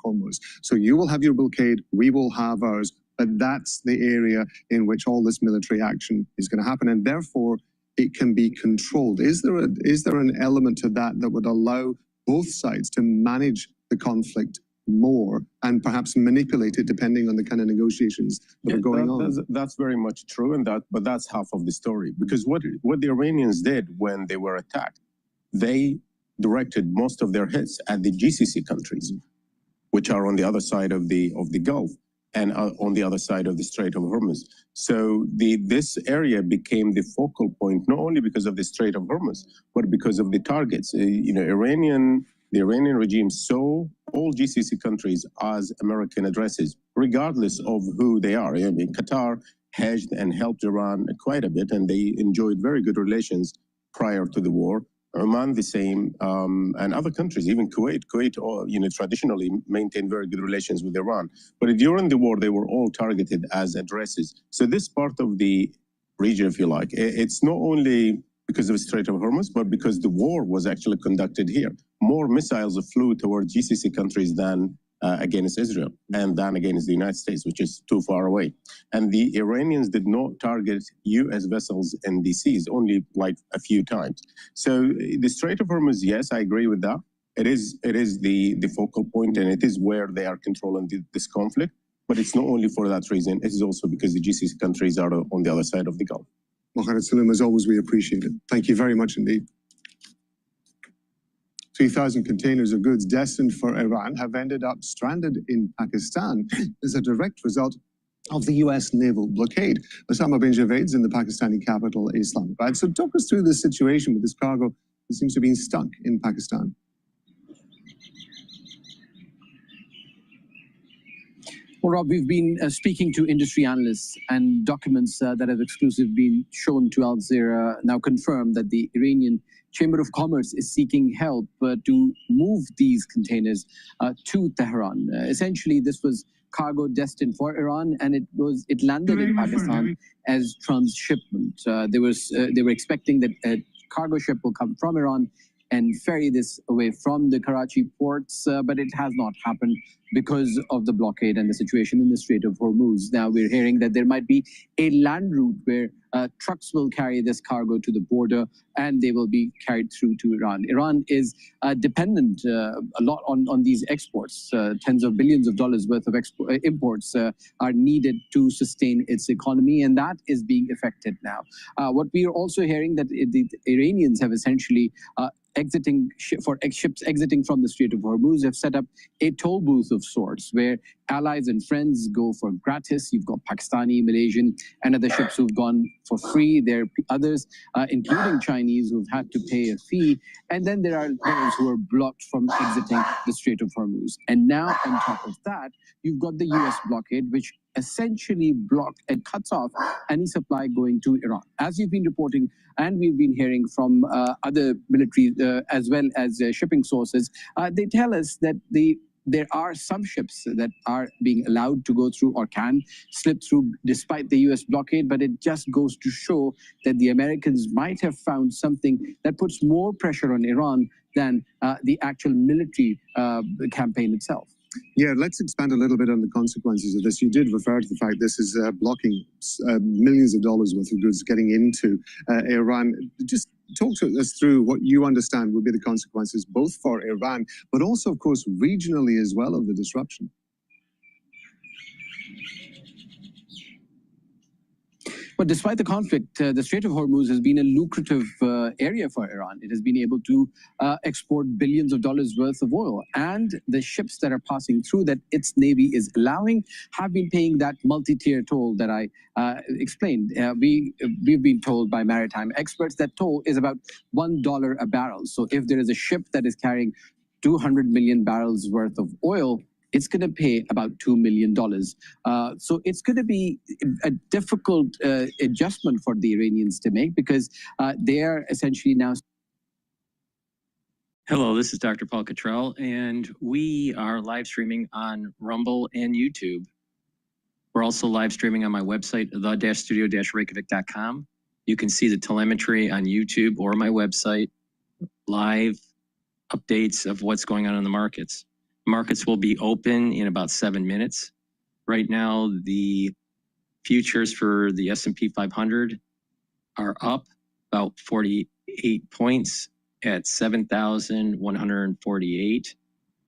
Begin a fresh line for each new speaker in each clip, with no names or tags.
Hormuz. So you will have your blockade, we will have ours, but that's the area in which all this military action is going to happen, and therefore it can be controlled. Is there an element to that that would allow both sides to manage the conflict more and perhaps manipulate it depending on the kind of negotiations that are going on?
That's very much true, but that's half of the story. Because what the Iranians did when they were attacked, they directed most of their hits at the GCC countries, which are on the other side of the Gulf and on the other side of the Strait of Hormuz. So this area became the focal point, not only because of the Strait of Hormuz, but because of the targets. The Iranian regime saw all GCC countries as American addresses, regardless of who they are. I mean, Qatar hedged and helped Iran quite a bit, and they enjoyed very good relations prior to the war. Oman the same, and other countries, even Kuwait, traditionally maintained very good relations with Iran. But during the war, they were all targeted as addresses. So this part of the region, if you like, it's not only because of the Strait of Hormuz, but because the war was actually conducted here. More missiles flew towards GCC countries than against Israel, and then against the United States, which is too far away. And the Iranians did not target U.S. vessels in the seas, only like a few times. So the Strait of Hormuz, yes, I agree with that. It is the focal point, and it is where they are controlling this conflict. But it's not only for that reason. It is also because the GCC countries are on the other side of the Gulf.
Mohammed Salim, as always, we appreciate it. Thank you very much indeed. 3,000 containers of goods destined for Iran have ended up stranded in Pakistan as a direct result of the U.S. naval blockade. Osama bin Javed's in the Pakistani capital, Islamabad. So talk us through this situation with this cargo that seems to be stuck in Pakistan.
Well, Rob, we've been speaking to industry analysts, and documents that have exclusively been shown to Al Jazeera now confirm that the Iranian Chamber of Commerce is seeking help to move these containers to Tehran. Essentially, this was cargo destined for Iran, and it landed in Pakistan as transshipment. They were expecting that a cargo ship will come from Iran and ferry this away from the Karachi ports, but it has not happened because of the blockade and the situation in the Strait of Hormuz. Now we're hearing that there might be a land route where trucks will carry this cargo to the border and they will be carried through to Iran. Iran is dependent a lot on these exports. Tens of billions of dollars worth of imports are needed to sustain its economy, and that is being affected now. What we are also hearing that the Iranians have essentially ships exiting from the Strait of Hormuz have set up a toll booth of sorts where allies and friends go for gratis. You've got Pakistani, Malaysian, and other ships who've gone for free. There are others, including Chinese, who've had to pay a fee. And then there are those who are blocked from exiting the Strait of Hormuz. And now, on top of that, you've got the U.S. blockade, which essentially blocked and cuts off any supply going to Iran. As you've been reporting, and we've been hearing from other military as well as shipping sources, they tell us that there are some ships that are being allowed to go through or can slip through despite the U.S. blockade, but it just goes to show that the Americans might have found something that puts more pressure on Iran than the actual military campaign itself.
Yeah, let's expand a little bit on the consequences of this. You did refer to the fact this is blocking millions of dollars worth of goods getting into Iran. Just talk to us through what you understand would be the consequences, both for Iran, but also, of course, regionally as well of the disruption.
But despite the conflict, the Strait of Hormuz has been a lucrative area for Iran. It has been able to export billions of dollars worth of oil. And the ships that are passing through that its navy is allowing have been paying that multi-tier toll that I explained. We've been told by maritime experts that toll is about $1 a barrel. So if there is a ship that is carrying 200 million barrels worth of oil, it's going to pay about $2 million. So it's going to be a difficult adjustment for the Iranians to make because they are essentially now...
Hello, this is DrPaulCottrell, and we are live streaming on Rumble and YouTube. We're also live streaming on my website, the-studio-reykjavik.com. You can see the telemetry on YouTube or my website, live updates of what's going on in the markets. Markets will be open in about 7 minutes. Right now, the futures for the S&P 500 are up about 48 points at 7,148,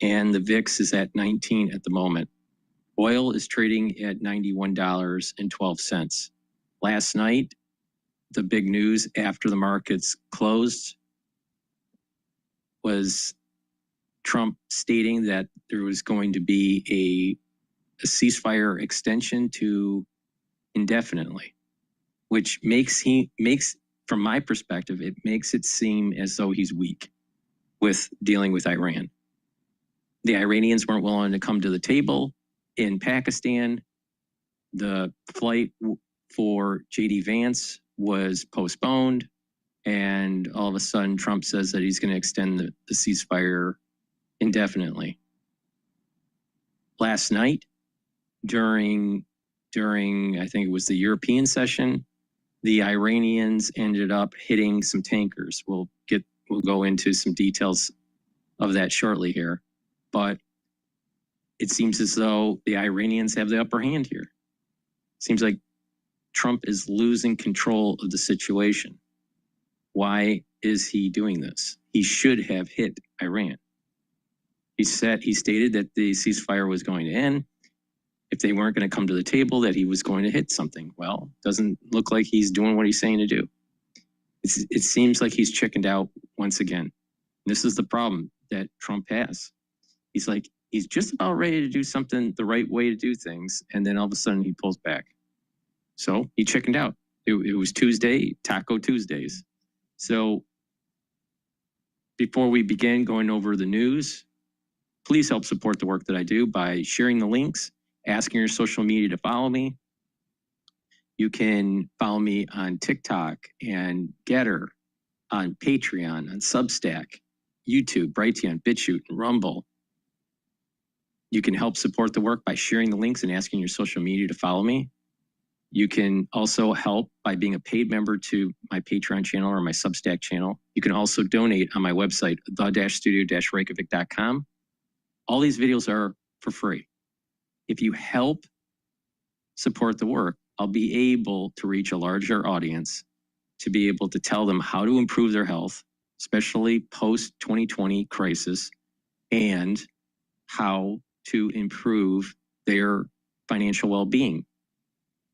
and the VIX is at 19 at the moment. Oil is trading at $91.12. Last night, the big news after the markets closed was Trump stating that there was going to be a ceasefire extension to indefinitely, which makes, from my perspective, it makes it seem as though he's weak with dealing with Iran. The Iranians weren't willing to come to the table in Pakistan. The flight for J.D. Vance was postponed, and all of a sudden Trump says that he's going to extend the ceasefire indefinitely. Last night, during I think it was the European session, the Iranians ended up hitting some tankers. We'll go into some details of that shortly here, but it seems as though the Iranians have the upper hand here. Seems like Trump is losing control of the situation. Why is he doing this? He should have hit Iran. He stated that the ceasefire was going to end. If they weren't going to come to the table, that he was going to hit something. Well, doesn't look like he's doing what he's saying to do. It seems like he's chickened out once again. This is the problem that Trump has. He's just about ready to do something the right way to do things, and then all of a sudden he pulls back. So he chickened out. It was Tuesday, Taco Tuesdays. So before we begin going over the news, please help support the work that I do by sharing the links, asking your social media to follow me. You can follow me on TikTok and GETTR, on Patreon, on Substack, YouTube, Brighteon, Bitchute, and Rumble. You can help support the work by sharing the links and asking your social media to follow me. You can also help by being a paid member to my Patreon channel or my Substack channel. You can also donate on my website, the-studio-reykjavik.com. All these videos are for free. If you help support the work, I'll be able to reach a larger audience to be able to tell them how to improve their health, especially post-2020 crisis, and how to improve their financial well-being.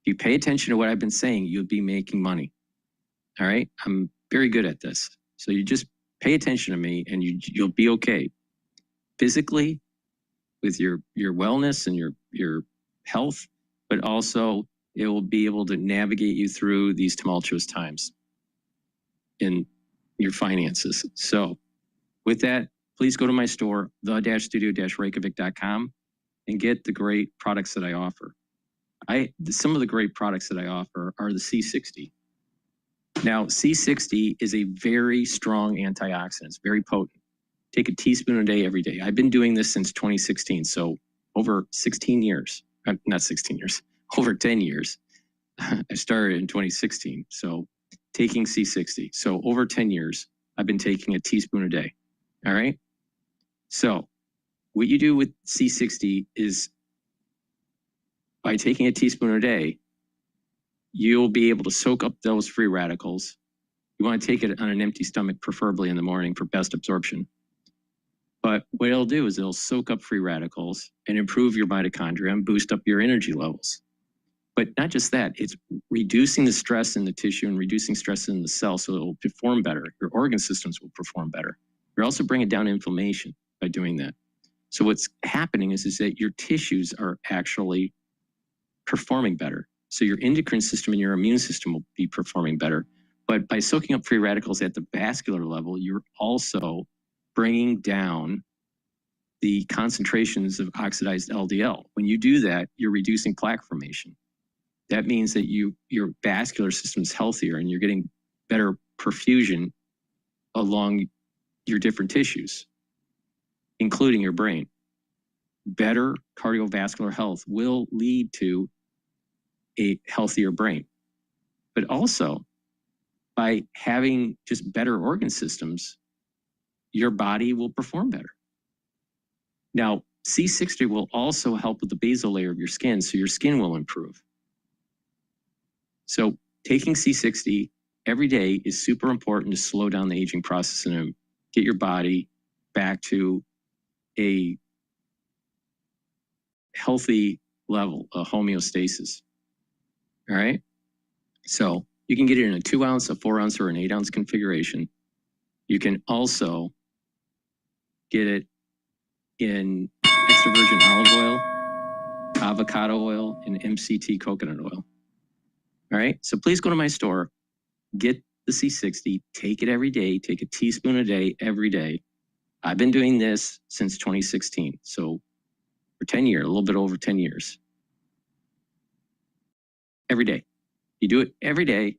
If you pay attention to what I've been saying, you'll be making money. All right? I'm very good at this. So you just pay attention to me and you'll be okay. Physically, with your wellness and your health, but also it will be able to navigate you through these tumultuous times in your finances. So with that, please go to my store, the-studio-reykjavik.com, and get the great products that I offer. Some of the great products that I offer are the C60. Now, C60 is a very strong antioxidant. It's very potent. Take a teaspoon a day every day. I've been doing this since 2016, so over 16 years. Not 16 years, over 10 years. I started in 2016, so taking C60. So over 10 years, I've been taking a teaspoon a day. All right? So what you do with C60 is by taking a teaspoon a day, you'll be able to soak up those free radicals. You want to take it on an empty stomach, preferably in the morning for best absorption. But what it'll do is it'll soak up free radicals and improve your mitochondria and boost up your energy levels. But not just that, it's reducing the stress in the tissue and reducing stress in the cell so it will perform better. Your organ systems will perform better. You're also bringing down inflammation by doing that. So what's happening is that your tissues are actually performing better. So your endocrine system and your immune system will be performing better. But by soaking up free radicals at the vascular level, you're also bringing down the concentrations of oxidized LDL. When you do that, you're reducing plaque formation. That means that your vascular system is healthier and you're getting better perfusion along your different tissues, including your brain. Better cardiovascular health will lead to a healthier brain. But also, by having just better organ systems, your body will perform better. Now, C60 will also help with the basal layer of your skin, so your skin will improve. So taking C60 every day is super important to slow down the aging process and get your body back to a healthy level of homeostasis. All right. So you can get it in a 2 ounce, a 4 ounce, or an 8 ounce configuration. You can also get it in extra virgin olive oil, avocado oil, and MCT coconut oil. All right. So please go to my store, get the C60, take it every day, take a teaspoon a day, every day. I've been doing this since 2016. So for 10 years, a little bit over 10 years. Every day. You do it every day,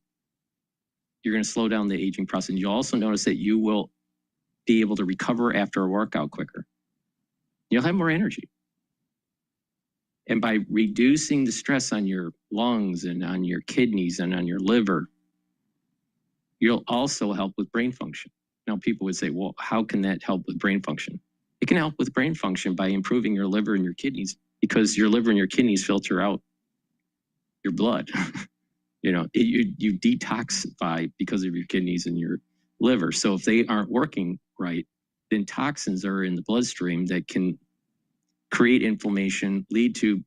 you're going to slow down the aging process. And you'll also notice that you will be able to recover after a workout quicker. You'll have more energy. And by reducing the stress on your lungs and on your kidneys and on your liver, you'll also help with brain function. Now, people would say, well, how can that help with brain function? It can help with brain function by improving your liver and your kidneys, because your liver and your kidneys filter out your blood. You detoxify because of your kidneys and your liver. So if they aren't working right, then toxins are in the bloodstream that can create inflammation, lead to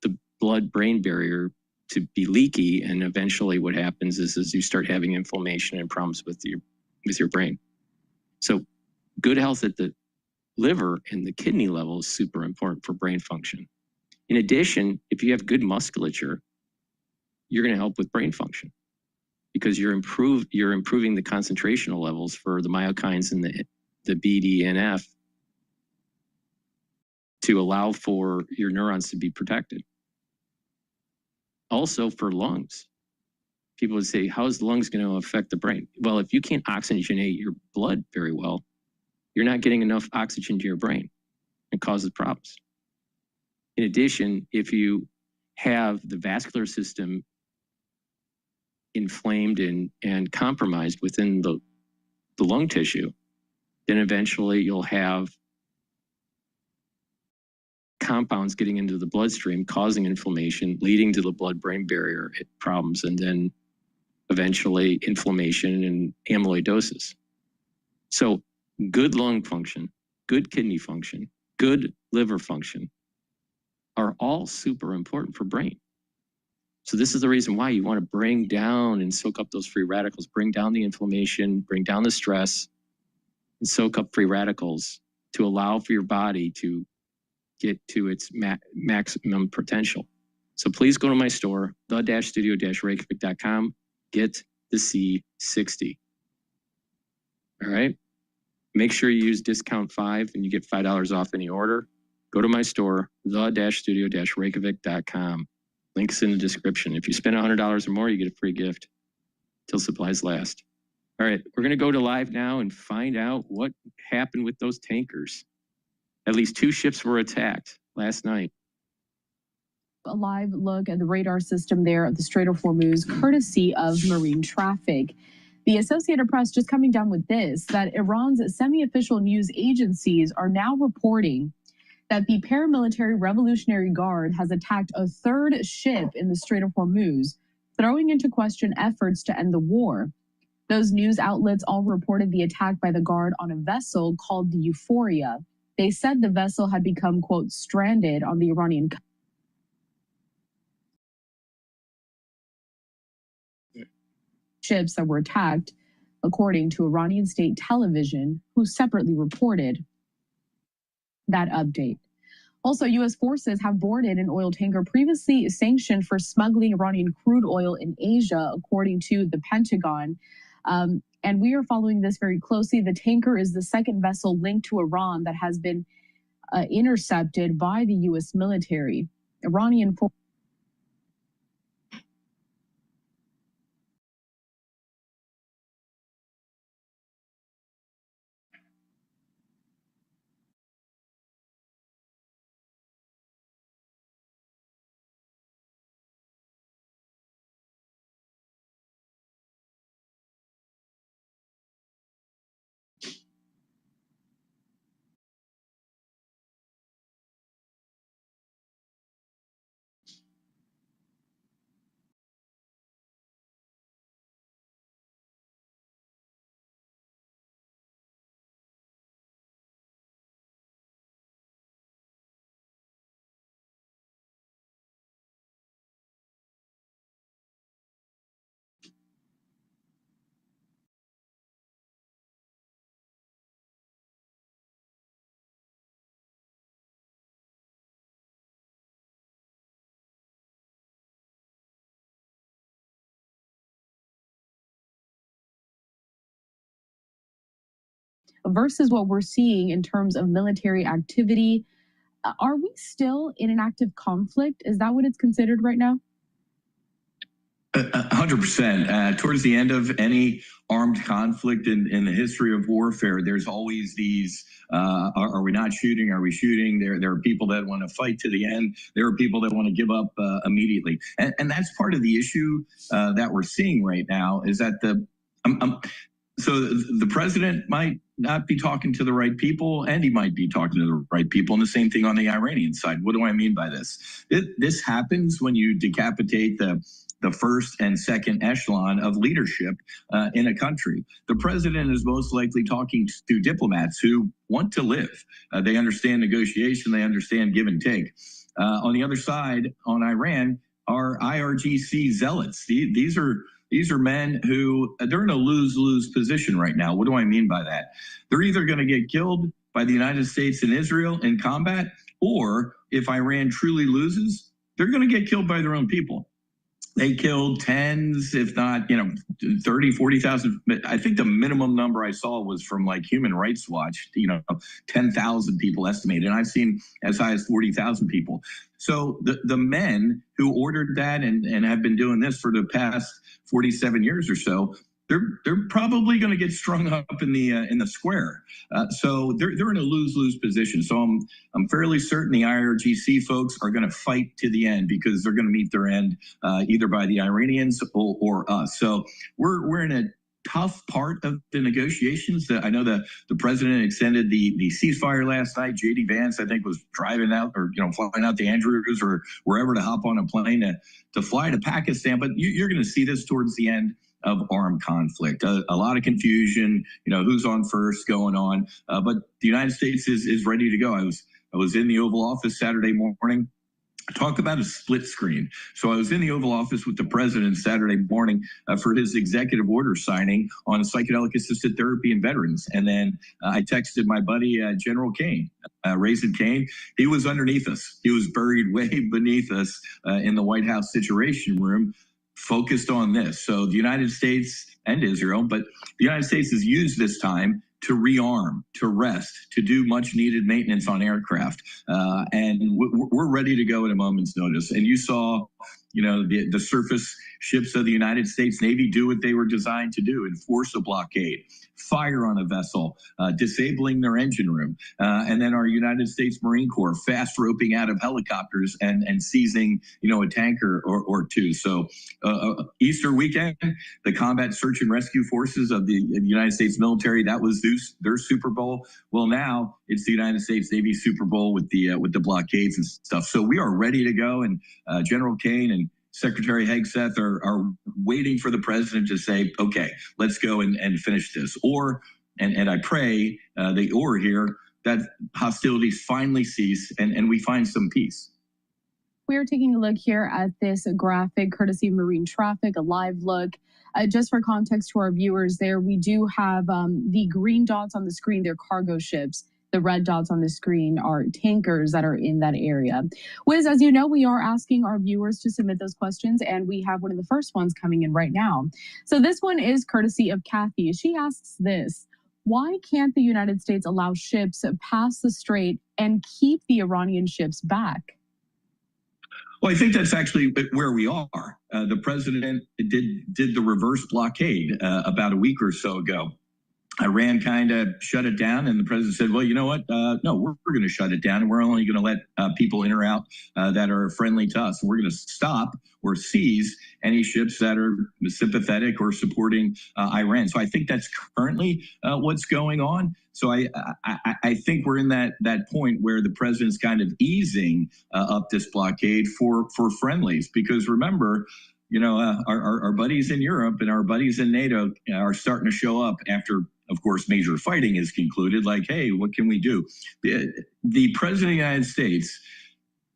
the blood-brain barrier to be leaky, and eventually what happens is you start having inflammation and problems with your brain. So good health at the liver and the kidney level is super important for brain function. In addition, if you have good musculature, you're going to help with brain function, because you're improving the concentrational levels for the myokines and the BDNF to allow for your neurons to be protected. Also for lungs. People would say, how is the lungs going to affect the brain? Well, if you can't oxygenate your blood very well, you're not getting enough oxygen to your brain. It causes problems. In addition, if you have the vascular system inflamed and compromised within the lung tissue, then eventually you'll have compounds getting into the bloodstream, causing inflammation, leading to the blood-brain barrier problems, and then eventually inflammation and amyloidosis. So good lung function, good kidney function, good liver function are all super important for brain. So this is the reason why you want to bring down and soak up those free radicals, bring down the inflammation, bring down the stress, and soak up free radicals to allow for your body to get to its maximum potential. So please go to my store, the-studio-reykjavik.com, get the C60. All right. Make sure you use discount 5 and you get $5 off any order. Go to my store, the-studio-reykjavik.com. Links in the description. If you spend $100 or more, you get a free gift till supplies last. All right, we're going to go to live now and find out what happened with those tankers. At least 2 ships were attacked last night.
A live look at the radar system there at the Strait of Hormuz, courtesy of marine traffic. The Associated Press just coming down with this, that Iran's semi-official news agencies are now reporting that the paramilitary Revolutionary Guard has attacked a 3rd ship in the Strait of Hormuz, throwing into question efforts to end the war. Those news outlets all reported the attack by the Guard on a vessel called the Euphoria. They said the vessel had become, quote, stranded on the Iranian ships that were attacked, according to Iranian state television, who separately reported that update. Also, U.S. forces have boarded an oil tanker previously sanctioned for smuggling Iranian crude oil in Asia, according to the Pentagon. And we are following this very closely. The tanker is the 2nd vessel linked to Iran that has been intercepted by the U.S. military. Iranian forces versus what we're seeing in terms of military activity. Are we still in an active conflict? Is that what it's considered right now?
100%. Towards the end of any armed conflict in the history of warfare, there's always these, are we not shooting? Are we shooting? There are people that want to fight to the end. There are people that want to give up immediately. And that's part of the issue that we're seeing right now is that so the president might not be talking to the right people, and he might be talking to the right people. And the same thing on the Iranian side. What do I mean by this? This happens when you decapitate the first and second echelon of leadership in a country. The president is most likely talking to diplomats who want to live. They understand negotiation. They understand give and take. On the other side, on Iran, are IRGC zealots. These are men who, they're in a lose-lose position right now. What do I mean by that? They're either going to get killed by the United States and Israel in combat, or if Iran truly loses, they're going to get killed by their own people. They killed tens, if not, 30, 40,000. I think the minimum number I saw was from like Human Rights Watch, 10,000 people estimated. And I've seen as high as 40,000 people. So the men who ordered that and have been doing this for the past 47 years or so, they're probably going to get strung up in the square. So they're in a lose-lose position. So I'm fairly certain the IRGC folks are going to fight to the end because they're going to meet their end either by the Iranians or us. So we're in a tough part of the negotiations. I know the president extended the ceasefire last night. J.D. Vance, I think, was driving out or flying out to Andrews or wherever to hop on a plane to fly to Pakistan. But you're going to see this towards the end of armed conflict. A lot of confusion, who's on first going on. But the United States is ready to go. I was in the Oval Office Saturday morning. Talk about a split screen. So I was in the Oval Office with the president Saturday morning for his executive order signing on psychedelic assisted therapy in veterans. And then I texted my buddy, General Kane, Raisin Kane. He was underneath us. He was buried way beneath us in the White House Situation Room, focused on this. So the United States and Israel, but the United States has used this time to rearm, to rest, to do much needed maintenance on aircraft. And we're ready to go at a moment's notice. And you saw, the surface ships of the United States Navy do what they were designed to do, enforce a blockade, fire on a vessel, disabling their engine room. And then our United States Marine Corps fast roping out of helicopters and seizing, a tanker or two. So Easter weekend, the Combat Search and Rescue Forces of the United States military, that was their Super Bowl. Well, now it's the United States Navy Super Bowl with the blockades and stuff. So we are ready to go. And General Kane and Secretary Hegseth are waiting for the president to say, okay, let's go and finish this. And I pray here that hostilities finally cease and we find some peace.
We are taking a look here at this graphic courtesy of Marine Traffic, a live look. Just for context to our viewers there, we do have the green dots on the screen. They're cargo ships. The red dots on the screen are tankers that are in that area. Wiz, as you know, we are asking our viewers to submit those questions, and we have one of the first ones coming in right now. So this one is courtesy of Kathy. She asks this: why can't the United States allow ships past the strait and keep the Iranian ships back?
Well, I think that's actually where we are. The president did the reverse blockade about a week or so ago. Iran kind of shut it down, and the president said, well, you know what? No, we're going to shut it down, and we're only going to let people in or out that are friendly to us. We're going to stop or seize any ships that are sympathetic or supporting Iran. So I think that's currently what's going on. So I think we're in that point where the president's kind of easing up this blockade for friendlies. Because remember, our buddies in Europe and our buddies in NATO are starting to show up after, of course, major fighting is concluded. Like, hey, what can we do? The president of the United States,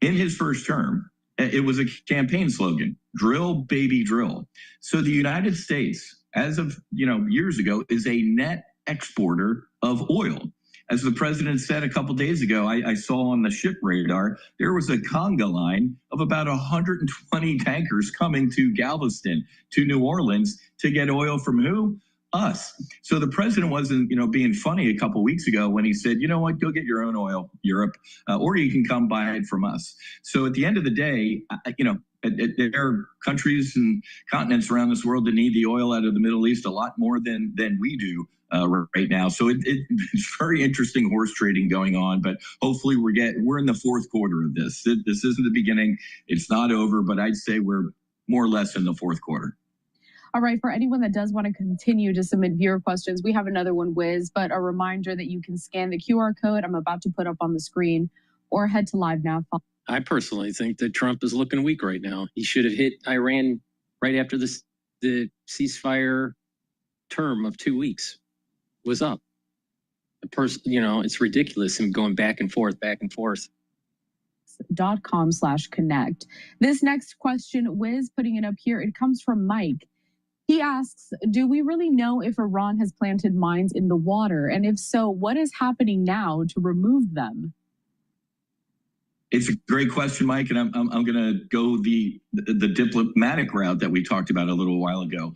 in his first term, it was a campaign slogan: drill, baby, drill. So the United States, as of years ago, is a net exporter of oil. As the president said a couple days ago, I saw on the ship radar, there was a conga line of about 120 tankers coming to Galveston, to New Orleans, to get oil from who? us. So the president wasn't, being funny a couple of weeks ago when he said, you know what, go get your own oil, Europe, or you can come buy it from us. So at the end of the day, there are countries and continents around this world that need the oil out of the Middle East a lot more than we do right now. So it's very interesting horse trading going on, but hopefully we're in the fourth quarter of this. This isn't the beginning. It's not over, but I'd say we're more or less in the fourth quarter.
All right, for anyone that does want to continue to submit viewer questions, we have another one, Wiz, but a reminder that you can scan the QR code I'm about to put up on the screen or head to Live Now.
I personally think that Trump is looking weak right now. He should have hit Iran right after the ceasefire term of 2 weeks was up. It's ridiculous him going back and forth.
.com/connect. This next question, Wiz, putting it up here, it comes from Mike. He asks, do we really know if Iran has planted mines in the water? And if so, what is happening now to remove them?
It's a great question, Mike, and I'm going to go the diplomatic route that we talked about a little while ago.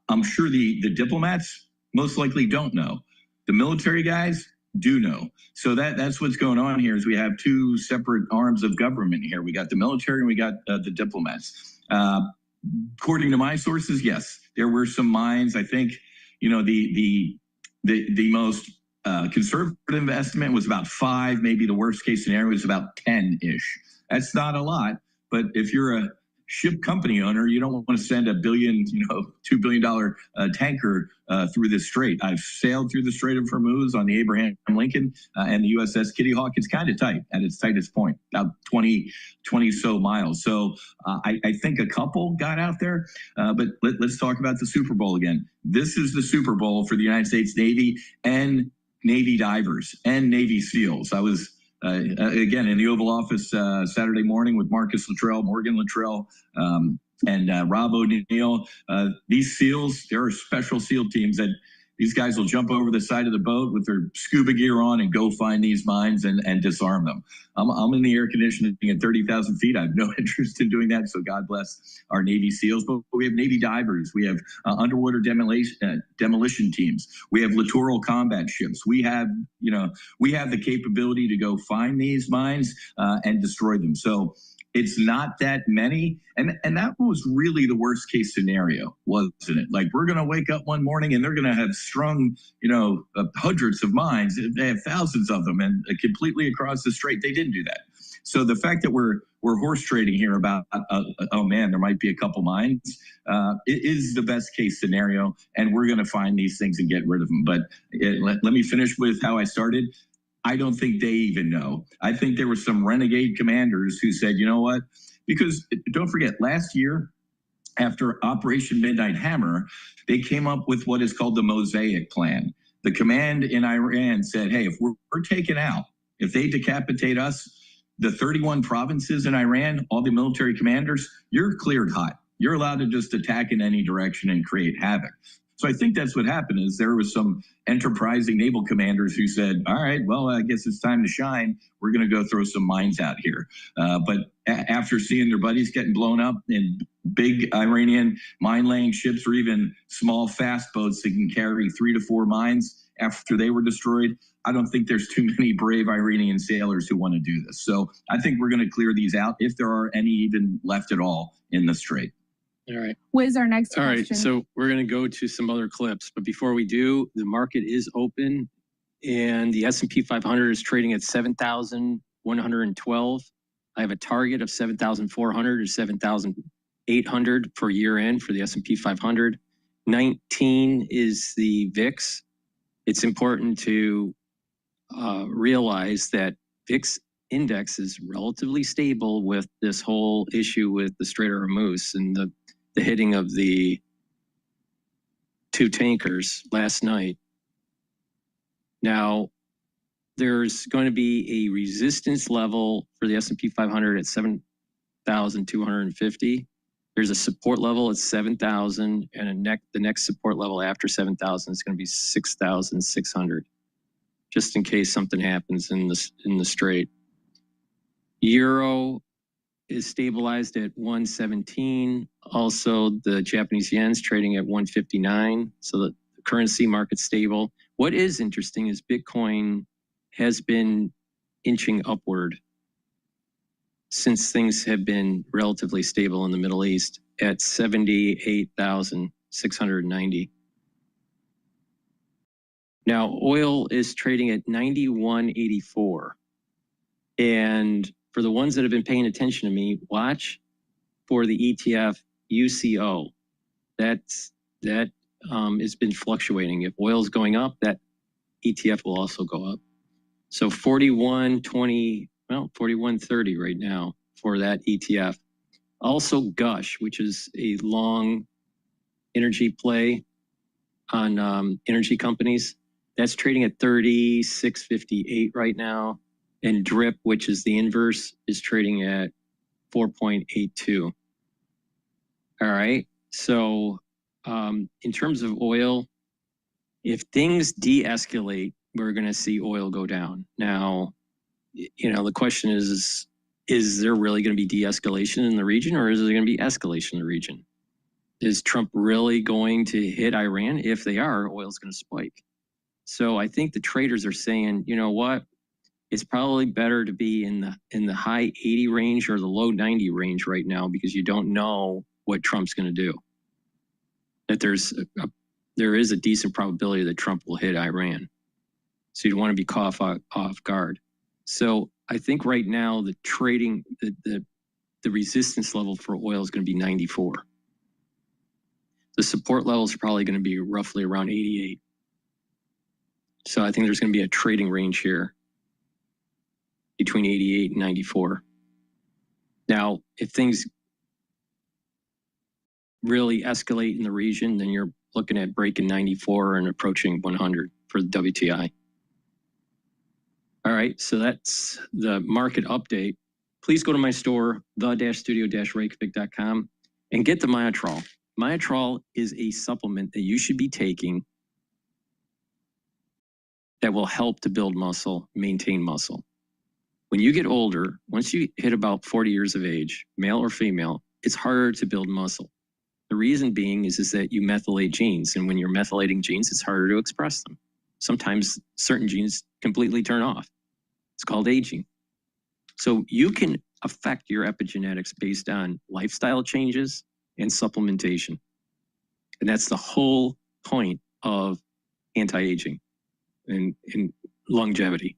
I'm sure the diplomats most likely don't know. The military guys do know. So that's what's going on here is we have two separate arms of government here. We got the military and we got the diplomats. According to my sources, yes, there were some mines. I think, the most conservative estimate was about 5. Maybe the worst case scenario was about 10-ish. That's not a lot, but if you're a ship company owner, you don't want to send $1 billion, $2 billion tanker through this strait. I've sailed through the Strait of Hormuz on the Abraham Lincoln and the USS Kitty Hawk. It's kind of tight at its tightest point, about 20 so miles. So I think a couple got out there, but let's talk about the Super Bowl again. This is the Super Bowl for the United States Navy and Navy divers and Navy SEALs. I was again in the Oval Office Saturday morning with Marcus Luttrell, Morgan Luttrell, and Rob O'Neill. These SEALs, there are special SEAL teams that these guys will jump over the side of the boat with their scuba gear on and go find these mines and disarm them. I'm in the air conditioning at 30,000 feet. I have no interest in doing that, so God bless our Navy SEALs. But we have Navy divers. We have underwater demolition teams. We have littoral combat ships. We have the capability to go find these mines and destroy them. So it's not that many. And that was really the worst case scenario, wasn't it? Like, we're going to wake up one morning and they're going to have strung, hundreds of mines. They have thousands of them and completely across the strait. They didn't do that. So the fact that we're horse trading here about, oh man, there might be a couple mines, it is the best case scenario. And we're going to find these things and get rid of them. But let me finish with how I started. I don't think they even know. I think there were some renegade commanders who said, you know what? Because don't forget, last year, after Operation Midnight Hammer, they came up with what is called the Mosaic Plan. The command in Iran said, hey, if we're taken out, if they decapitate us, the 31 provinces in Iran, all the military commanders, you're cleared hot. You're allowed to just attack in any direction and create havoc. So I think that's what happened is there was some enterprising naval commanders who said, all right, well, I guess it's time to shine. We're going to go throw some mines out here. But after seeing their buddies getting blown up in big Iranian mine-laying ships or even small fast boats that can carry 3 to 4 mines after they were destroyed, I don't think there's too many brave Iranian sailors who want to do this. So I think we're going to clear these out if there are any even left at all in the strait.
All right.
Wiz, our next
All
question.
right. So we're going to go to some other clips. But before we do, the market is open and the S&P 500 is trading at 7,112. I have a target of 7,400 or 7,800 for year end for the S&P 500. 19 is the VIX. It's important to realize that VIX index is relatively stable with this whole issue with the Strait of Hormuz and the hitting of the 2 tankers last night. Now, there's going to be a resistance level for the S&P 500 at 7,250. There's a support level at 7,000, and the next support level after 7,000 is going to be 6,600, just in case something happens in the strait. Euro is stabilized at 117. Also, the Japanese yen's trading at 159. So the currency market stable. What is interesting is Bitcoin has been inching upward since things have been relatively stable in the Middle East at 78,690. Now, oil is trading at 91.84. And for the ones that have been paying attention to me, watch for the ETF UCO. That has been fluctuating. If oil is going up, that ETF will also go up. So 41.30 right now for that ETF. Also Gush, which is a long energy play on energy companies. That's trading at 36.58 right now. And DRIP, which is the inverse, is trading at 4.82. All right. So in terms of oil, if things de-escalate, we're going to see oil go down. Now, the question is there really going to be de-escalation in the region, or is there going to be escalation in the region? Is Trump really going to hit Iran? If they are, oil's going to spike. So I think the traders are saying, you know what? It's probably better to be in the high 80 range or the low 90 range right now, because you don't know what Trump's going to do. That there is a decent probability that Trump will hit Iran. So you'd want to be caught off guard. So I think right now the trading, the resistance level for oil is going to be 94. The support levels are probably going to be roughly around 88. So I think there's going to be a trading range here between 88 and 94. Now, if things really escalate in the region, then you're looking at breaking 94 and approaching 100 for the WTI. All right, so that's the market update. Please go to my store, the-studio-reykjavik.com, and get the Myotrol. Myotrol is a supplement that you should be taking that will help to build muscle, maintain muscle. When you get older, once you hit about 40 years of age, male or female, it's harder to build muscle. The reason being is that you methylate genes, and when you're methylating genes, it's harder to express them. Sometimes certain genes completely turn off. It's called aging. So you can affect your epigenetics based on lifestyle changes and supplementation. And that's the whole point of anti-aging and longevity.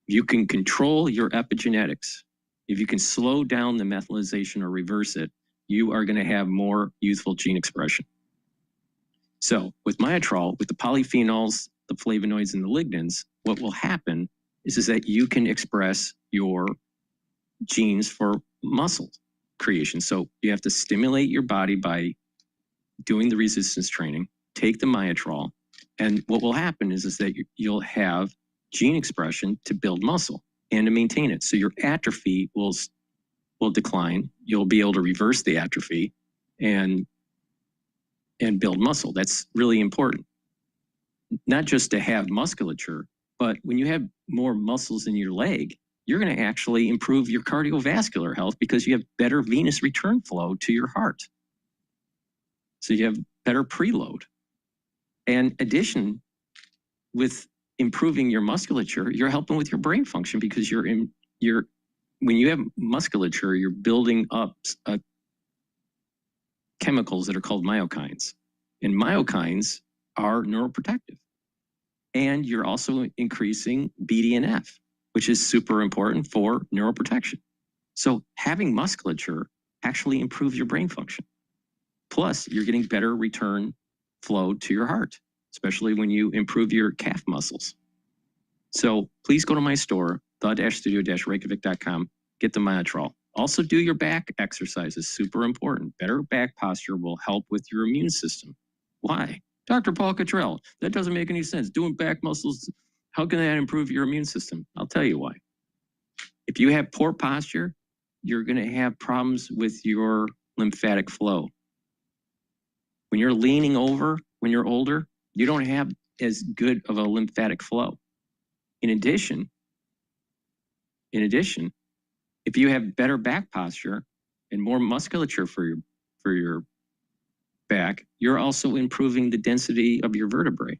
You can control your epigenetics. If you can slow down the methylation or reverse it, you are going to have more youthful gene expression. So with Myotrol, with the polyphenols, the flavonoids, and the lignans, what will happen is that you can express your genes for muscle creation. So you have to stimulate your body by doing the resistance training, take the Myotrol, and what will happen is that you'll have gene expression to build muscle and to maintain it. So your atrophy will decline. You'll be able to reverse the atrophy and build muscle. That's really important. Not just to have musculature, but when you have more muscles in your leg, you're going to actually improve your cardiovascular health because you have better venous return flow to your heart. So you have better preload. And addition, with improving your musculature, you're helping with your brain function because when you have musculature, you're building up chemicals that are called myokines. And myokines are neuroprotective. And you're also increasing BDNF, which is super important for neuroprotection. So having musculature actually improves your brain function. Plus, you're getting better return flow to your heart, especially when you improve your calf muscles. So please go to my store, the-studio-reykjavik.com, get the Myotrol. Also do your back exercises, super important. Better back posture will help with your immune system. Why? Dr. Paul Cottrell, that doesn't make any sense. Doing back muscles, how can that improve your immune system? I'll tell you why. If you have poor posture, you're going to have problems with your lymphatic flow. When you're leaning over, when you're older, you don't have as good of a lymphatic flow. In addition, if you have better back posture and more musculature for your back, you're also improving the density of your vertebrae.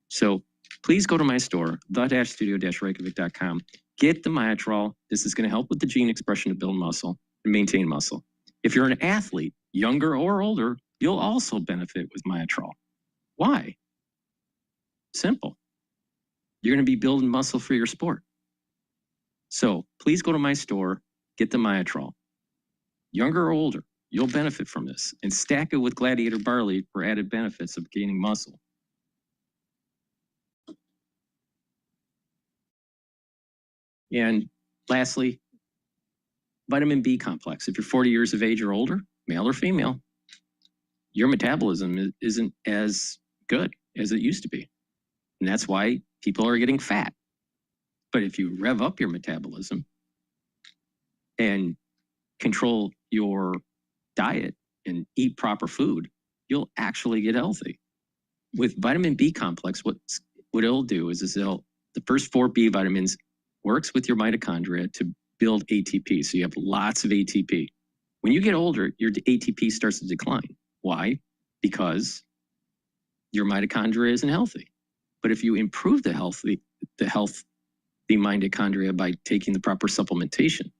So please go to my store, the-studio-reykjavik.com. Get the Myotrol. This is going to help with the gene expression to build muscle and maintain muscle. If you're an athlete, younger or older, you'll also benefit with Myotrol. Why? Simple. You're going to be building muscle for your sport. So please go to my store, get the Myotrol. Younger or older, you'll benefit from this, and stack it with Gladiator Barley for added benefits of gaining muscle. And lastly, vitamin B complex. If you're 40 years of age or older, male or female, your metabolism isn't as good as it used to be. And that's why people are getting fat. But if you rev up your metabolism and control your diet and eat proper food, you'll actually get healthy. With vitamin B complex, what it'll do is the first 4 B vitamins works with your mitochondria to build ATP. So you have lots of ATP. When you get older, your ATP starts to decline. Why? Because your mitochondria isn't healthy. But if you improve the mitochondria by taking the proper supplementation,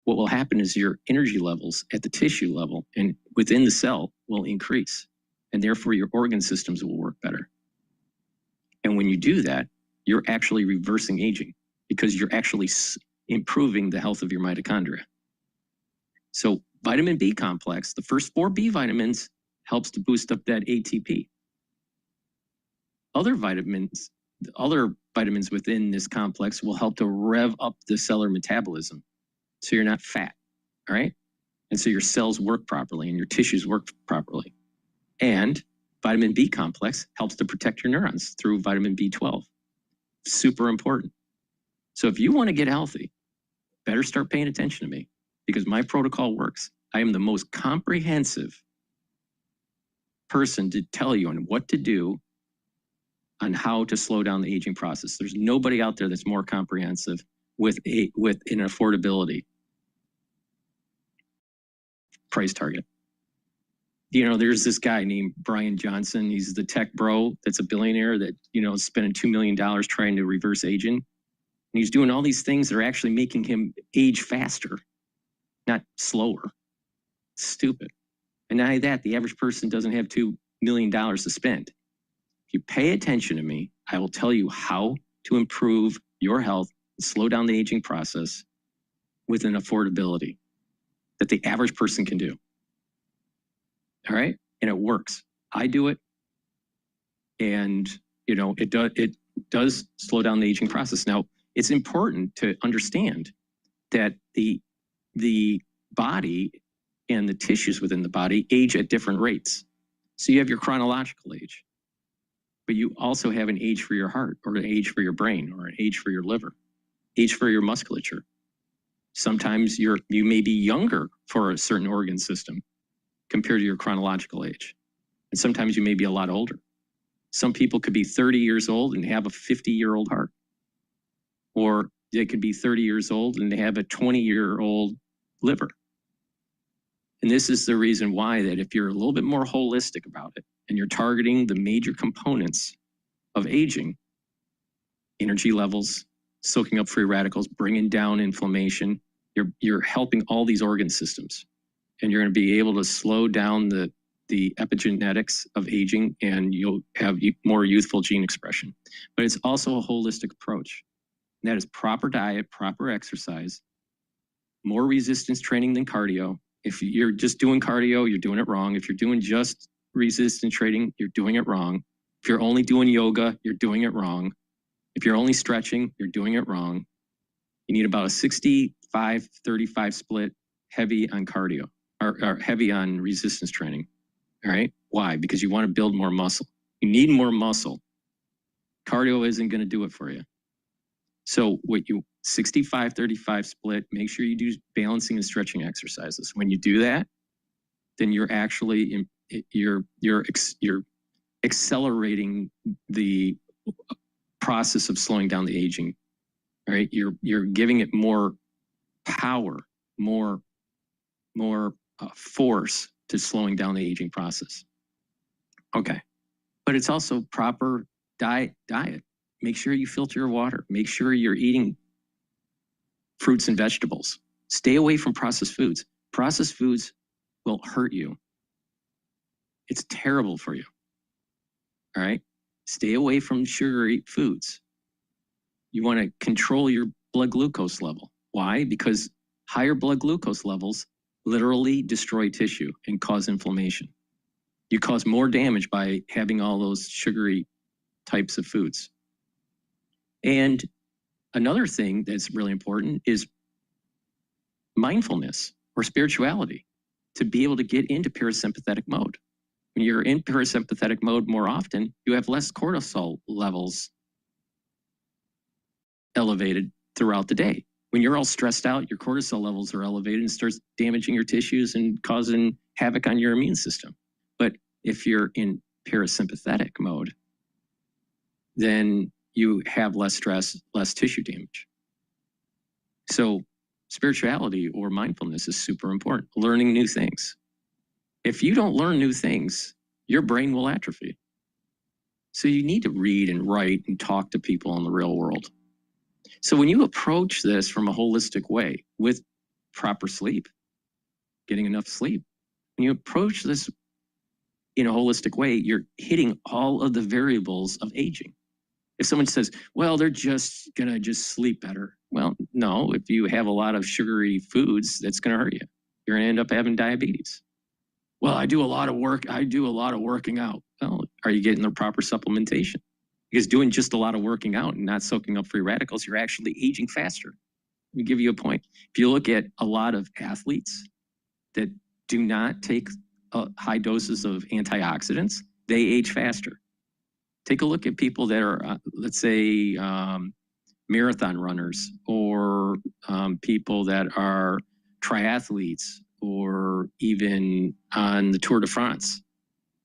what will happen is your energy levels at the tissue level and within the cell will increase. And therefore your organ systems will work better. And when you do that, you're actually reversing aging because you're actually improving the health of your mitochondria. So vitamin B complex, the first 4 B vitamins, helps to boost up that ATP. Other vitamins within this complex will help to rev up the cellular metabolism so you're not fat, all right? And so your cells work properly and your tissues work properly. And vitamin B complex helps to protect your neurons through vitamin B12. Super important. So if you want to get healthy, better start paying attention to me because my protocol works. I am the most comprehensive person to tell you on what to do on how to slow down the aging process. There's nobody out there that's more comprehensive with an affordability price target. You know, there's this guy named Brian Johnson. He's the tech bro that's a billionaire that, you know, is spending $2 million trying to reverse aging. And he's doing all these things that are actually making him age faster, not slower. It's stupid. And not only that, the average person doesn't have $2 million to spend. If you pay attention to me, I will tell you how to improve your health and slow down the aging process with an affordability that the average person can do. All right. And it works. I do it. And, you know, it does slow down the aging process. Now, it's important to understand that the body and the tissues within the body age at different rates. So you have your chronological age, but you also have an age for your heart or an age for your brain or an age for your liver, age for your musculature. Sometimes you may be younger for a certain organ system compared to your chronological age. And sometimes you may be a lot older. Some people could be 30 years old and have a 50-year-old heart. Or they could be 30 years old and they have a 20-year-old liver. And this is the reason why that if you're a little bit more holistic about it and you're targeting the major components of aging, energy levels, soaking up free radicals, bringing down inflammation, you're helping all these organ systems. And you're going to be able to slow down the epigenetics of aging and you'll have more youthful gene expression. But it's also a holistic approach. And that is proper diet, proper exercise, more resistance training than cardio. If you're just doing cardio, you're doing it wrong. If you're doing just resistance training, you're doing it wrong. If you're only doing yoga, you're doing it wrong. If you're only stretching, you're doing it wrong. You need about a 65-35 split, heavy on cardio. Or heavy on resistance training, all right? Why? Because you want to build more muscle. You need more muscle. Cardio isn't going to do it for you. So 65-35 split, make sure you do balancing and stretching exercises. When you do that, then you're actually, you're accelerating the process of slowing down the aging, all right? You're giving it more power, more force to slowing down the aging process. Okay. But it's also proper diet. Make sure you filter your water. Make sure you're eating fruits and vegetables. Stay away from processed foods. Processed foods will hurt you. It's terrible for you. All right? Stay away from sugary foods. You want to control your blood glucose level. Why? Because higher blood glucose levels literally destroy tissue and cause inflammation. You cause more damage by having all those sugary types of foods. And another thing that's really important is mindfulness or spirituality, to be able to get into parasympathetic mode. When you're in parasympathetic mode more often, you have less cortisol levels elevated throughout the day. When you're all stressed out, your cortisol levels are elevated and starts damaging your tissues and causing havoc on your immune system. But if you're in parasympathetic mode, then you have less stress, less tissue damage. So spirituality or mindfulness is super important. Learning new things. If you don't learn new things, your brain will atrophy. So you need to read and write and talk to people in the real world. So when you approach this from a holistic way with proper sleep, getting enough sleep, when you approach this in a holistic way, you're hitting all of the variables of aging. If someone says, well, they're just gonna sleep better. Well, no, if you have a lot of sugary foods, that's gonna hurt you. You're gonna end up having diabetes. Well, I do a lot of working out. Well, are you getting the proper supplementation? Because doing just a lot of working out and not soaking up free radicals, you're actually aging faster. Let me give you a point. If you look at a lot of athletes that do not take high doses of antioxidants, they age faster. Take a look at people that are, let's say, marathon runners, or people that are triathletes, or even on the Tour de France.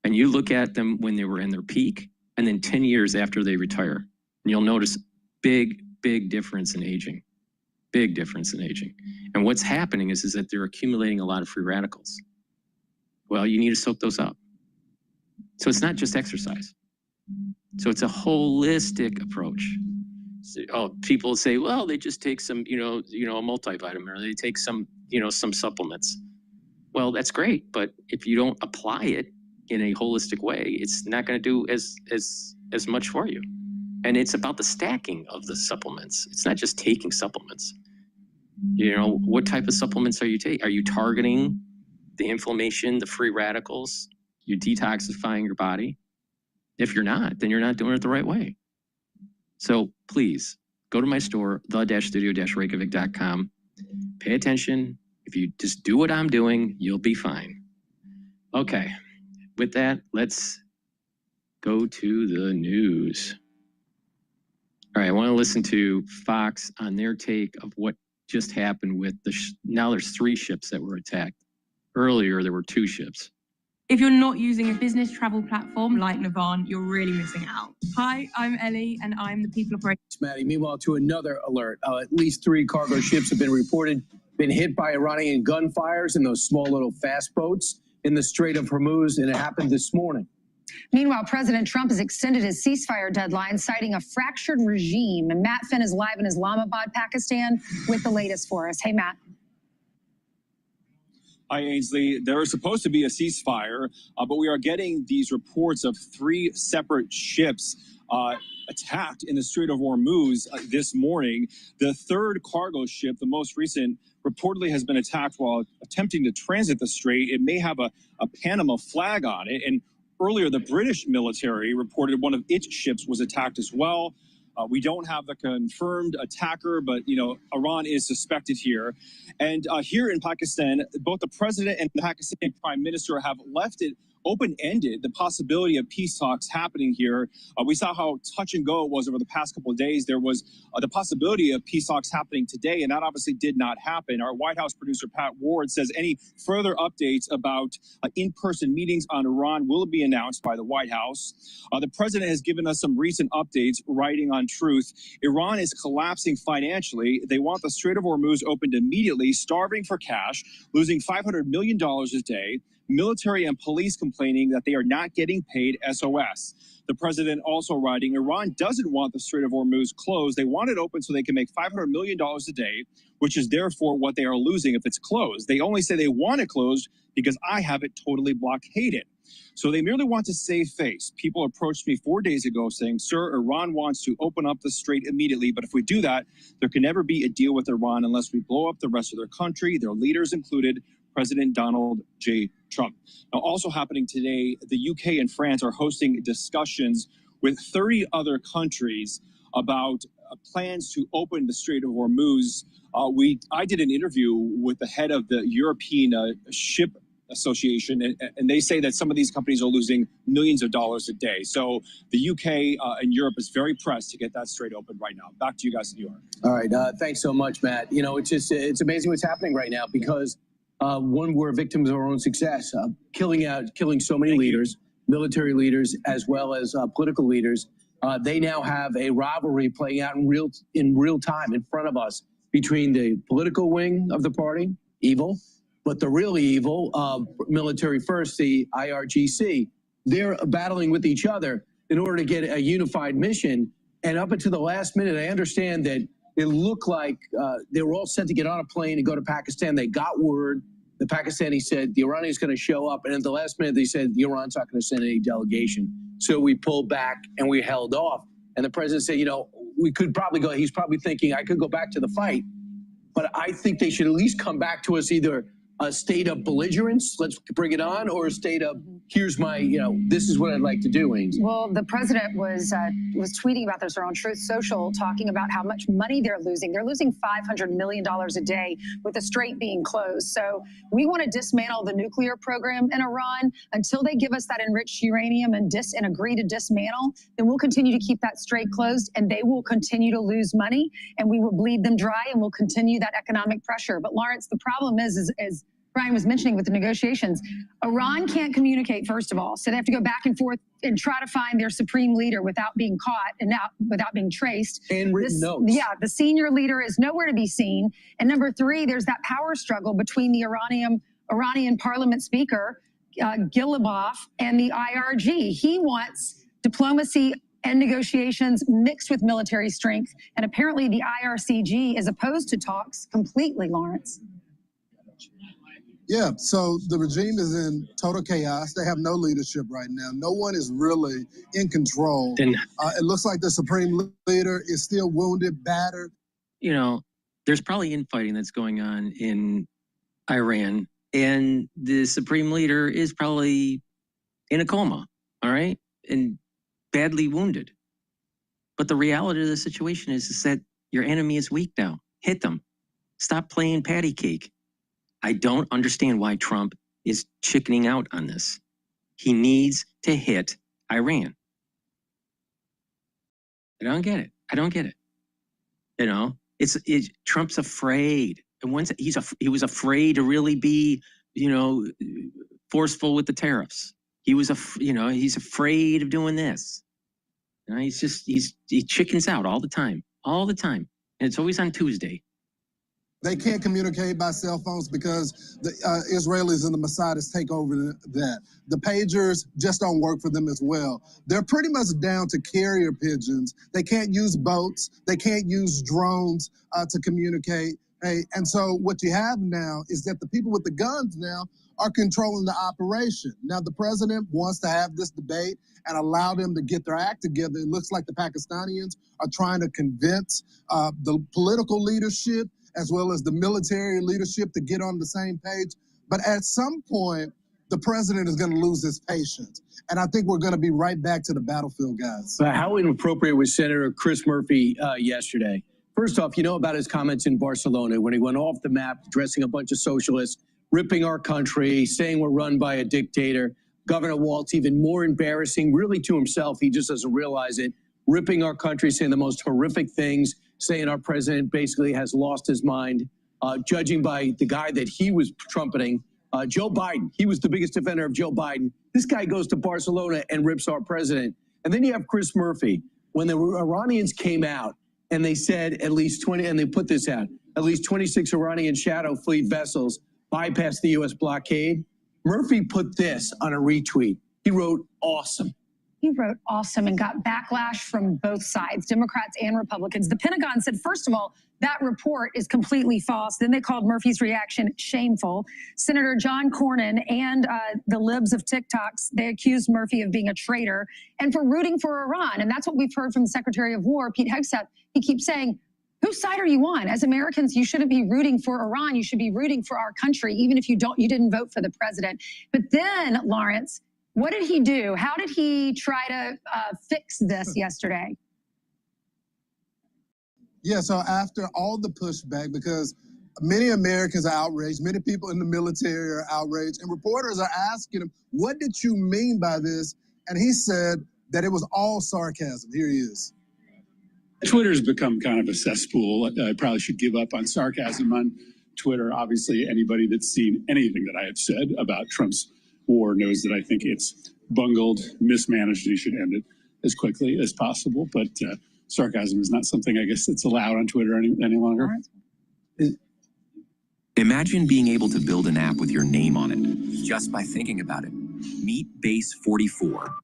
And you look at them when they were in their peak, and then 10 years after they retire, and you'll notice big difference in aging. Big difference in aging. And what's happening is that they're accumulating a lot of free radicals. Well, you need to soak those up. So it's not just exercise. So it's a holistic approach. So, people say, well, they just take some, a multivitamin, or they take some, some supplements. Well, that's great, but if you don't apply it in a holistic way, it's not going to do as much for you. And it's about the stacking of the supplements. It's not just taking supplements. What type of supplements are you taking? Are you targeting the inflammation, the free radicals? You're detoxifying your body? If you're not, then you're not doing it the right way. So please go to my store, the-studio-reykjavik.com. Pay attention. If you just do what I'm doing, you'll be fine. Okay. With that, let's go to the news. All right, I want to listen to Fox on their take of what just happened with now there's 3 ships that were attacked. Earlier, there were 2 ships.
If you're not using a business travel platform like Navan, you're really missing out. Hi, I'm Ellie, and I'm the people operator.
Maddie, meanwhile, to another alert. At least 3 cargo ships have been hit by Iranian gunfires in those small little fast boats in the Strait of Hormuz, and it happened this morning.
Meanwhile, President Trump has extended his ceasefire deadline, citing a fractured regime. And Matt Finn is live in Islamabad, Pakistan, with the latest for us. Hey, Matt.
Hi, Ainsley. There is supposed to be a ceasefire, but we are getting these reports of 3 separate ships attacked in the Strait of Hormuz this morning. The 3rd cargo ship, the most recent, reportedly has been attacked while attempting to transit the strait. It may have a Panama flag on it. And earlier, the British military reported one of its ships was attacked as well. We don't have the confirmed attacker, but, Iran is suspected here. And here in Pakistan, both the president and the Pakistani prime minister have left it open-ended, the possibility of peace talks happening here. We saw how touch and go it was over the past couple of days. There was the possibility of peace talks happening today, and that obviously did not happen. Our White House producer, Pat Ward, says any further updates about in-person meetings on Iran will be announced by the White House. The president has given us some recent updates, writing on Truth. Iran is collapsing financially. They want the Strait of Hormuz opened immediately, starving for cash, losing $500 million a day. military and police complaining that they are not getting paid SOS. The president also writing, Iran doesn't want the Strait of Hormuz closed. They want it open so they can make $500 million a day, which is therefore what they are losing if it's closed. They only say they want it closed because I have it totally blockaded. So they merely want to save face. People approached me 4 days ago saying, sir, Iran wants to open up the strait immediately, but if we do that, there can never be a deal with Iran unless we blow up the rest of their country, their leaders included, President Donald J. Trump. Now, also happening today, the UK and France are hosting discussions with 30 other countries about plans to open the Strait of Hormuz. I did an interview with the head of the European Ship Association, and they say that some of these companies are losing millions of dollars a day. So the UK and Europe is very pressed to get that strait open right now. Back to you guys in New York.
All right, thanks so much, Matt. You know, it's amazing what's happening right now because one, we're victims of our own success, killing so many leaders, military leaders, as well as political leaders. They now have a rivalry playing out in real time in front of us between the political wing of the party, evil, but the really evil, military first, the IRGC, they're battling with each other in order to get a unified mission. And up until the last minute, I understand that it looked like they were all set to get on a plane and go to Pakistan. They got word. The Pakistani said the Iranians going to show up. And at the last minute, they said the Iran's not going to send any delegation. So we pulled back and we held off. And the president said, you know, we could probably go. He's probably thinking I could go back to the fight. But I think they should at least come back to us either a state of belligerence, let's bring it on, or a state of here's my, you know, this is what I'd like to do, Ainsley.
Well, the president was tweeting about this on Truth Social, talking about how much money they're losing. They're losing $500 million a day with the strait being closed. So we want to dismantle the nuclear program in Iran until they give us that enriched uranium and agree to dismantle. Then we'll continue to keep that strait closed, and they will continue to lose money, and we will bleed them dry, and we'll continue that economic pressure. But Lawrence, the problem is Brian was mentioning with the negotiations, Iran can't communicate, first of all. So they have to go back and forth and try to find their supreme leader without being caught and without being traced.
And written notes.
Yeah, the senior leader is nowhere to be seen. And number three, there's that power struggle between the Iranian parliament speaker, Gilibov, and the IRG. He wants diplomacy and negotiations mixed with military strength. And apparently the IRCG is opposed to talks completely, Lawrence.
Yeah, so the regime is in total chaos. They have no leadership right now. No one is really in control. It looks like the supreme leader is still wounded, battered.
You know, there's probably infighting that's going on in Iran, and the supreme leader is probably in a coma, all right, and badly wounded. But the reality of the situation is that your enemy is weak now. Hit them. Stop playing patty cake. I don't understand why Trump is chickening out on this. He needs to hit Iran. I don't get it. I don't get it. You know, Trump's afraid. And once he was afraid to really be, you know, forceful with the tariffs. He's afraid of doing this. You know, he chickens out all the time. And it's always on Tuesday.
They can't communicate by cell phones because the Israelis and the Mossadists take over that. The pagers just don't work for them as well. They're pretty much down to carrier pigeons. They can't use boats. They can't use drones to communicate. And so what you have now is that the people with the guns now are controlling the operation. Now, the president wants to have this debate and allow them to get their act together. It looks like the Pakistanians are trying to convince the political leadership as well as the military leadership to get on the same page. But at some point, the president is going to lose his patience. And I think we're going to be right back to the battlefield, guys.
How inappropriate was Senator Chris Murphy yesterday? First off, you know about his comments in Barcelona when he went off the map, addressing a bunch of socialists, ripping our country, saying we're run by a dictator. Governor Waltz, even more embarrassing, really to himself, he just doesn't realize it, ripping our country, saying the most horrific things, saying our president basically has lost his mind, judging by the guy that he was trumpeting, Joe Biden. He was the biggest defender of Joe Biden. This guy goes to Barcelona and rips our president. And then you have Chris Murphy. When the Iranians came out and they said at least 20, and they put this out, at least 26 Iranian shadow fleet vessels bypassed the U.S. blockade. Murphy put this on a retweet. He wrote, awesome.
He wrote awesome and got backlash from both sides, Democrats and Republicans. The Pentagon said, first of all, that report is completely false. Then they called Murphy's reaction shameful. Senator John Cornyn and the libs of TikToks, they accused Murphy of being a traitor and for rooting for Iran. And that's what we've heard from the Secretary of War, Pete Hegseth. He keeps saying, whose side are you on? As Americans, you shouldn't be rooting for Iran. You should be rooting for our country, even if you didn't vote for the president. But then, Lawrence, what did he do? How did he try to fix this yesterday?
Yeah, so after all the pushback, because many Americans are outraged, many people in the military are outraged, and reporters are asking him, what did you mean by this? And he said that it was all sarcasm. Here he is.
Twitter's become kind of a cesspool. I probably should give up on sarcasm on Twitter. Obviously, anybody that's seen anything that I have said about Trump's war knows that I think it's bungled, mismanaged, and he should end it as quickly as possible. But sarcasm is not something, I guess, that's allowed on Twitter any longer.
Imagine being able to build an app with your name on it just by thinking about it. Meet Base 44.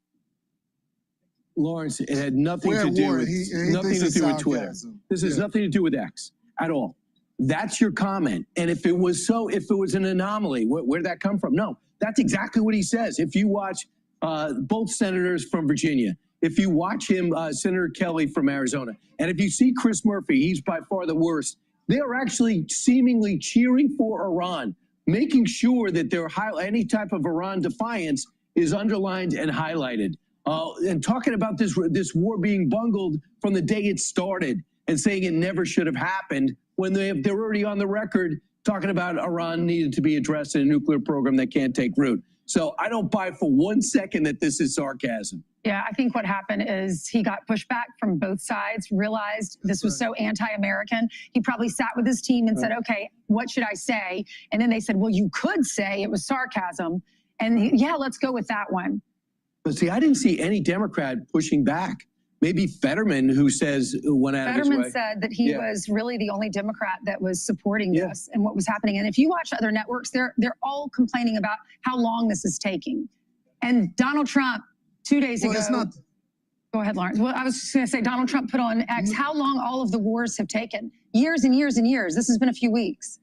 Lawrence, it had nothing to do with Twitter. This has nothing to do with X at all. That's your comment. And if it was an anomaly, where'd that come from? No, that's exactly what he says. If you watch both senators from Virginia, if you watch him, Senator Kelly from Arizona, and if you see Chris Murphy, he's by far the worst. They are actually seemingly cheering for Iran, making sure that any type of Iran defiance is underlined and highlighted. And talking about this war being bungled from the day it started and saying it never should have happened when they're already on the record talking about Iran needed to be addressed in a nuclear program that can't take root. So I don't buy for 1 second that this is sarcasm.
Yeah, I think what happened is he got pushback from both sides, realized this was so anti-American. He probably sat with his team and said, okay, what should I say? And then they said, well, you could say it was sarcasm. And yeah, let's go with that one.
But see, I didn't see any Democrat pushing back. Maybe Fetterman, who went out of his way.
Fetterman said that he was really the only Democrat that was supporting this and what was happening. And if you watch other networks, they're all complaining about how long this is taking. And Donald Trump, 2 days ago. Go ahead, Lawrence. Well, I was just going to say, Donald Trump put on X how long all of the wars have taken. Years and years and years. This has been a few weeks.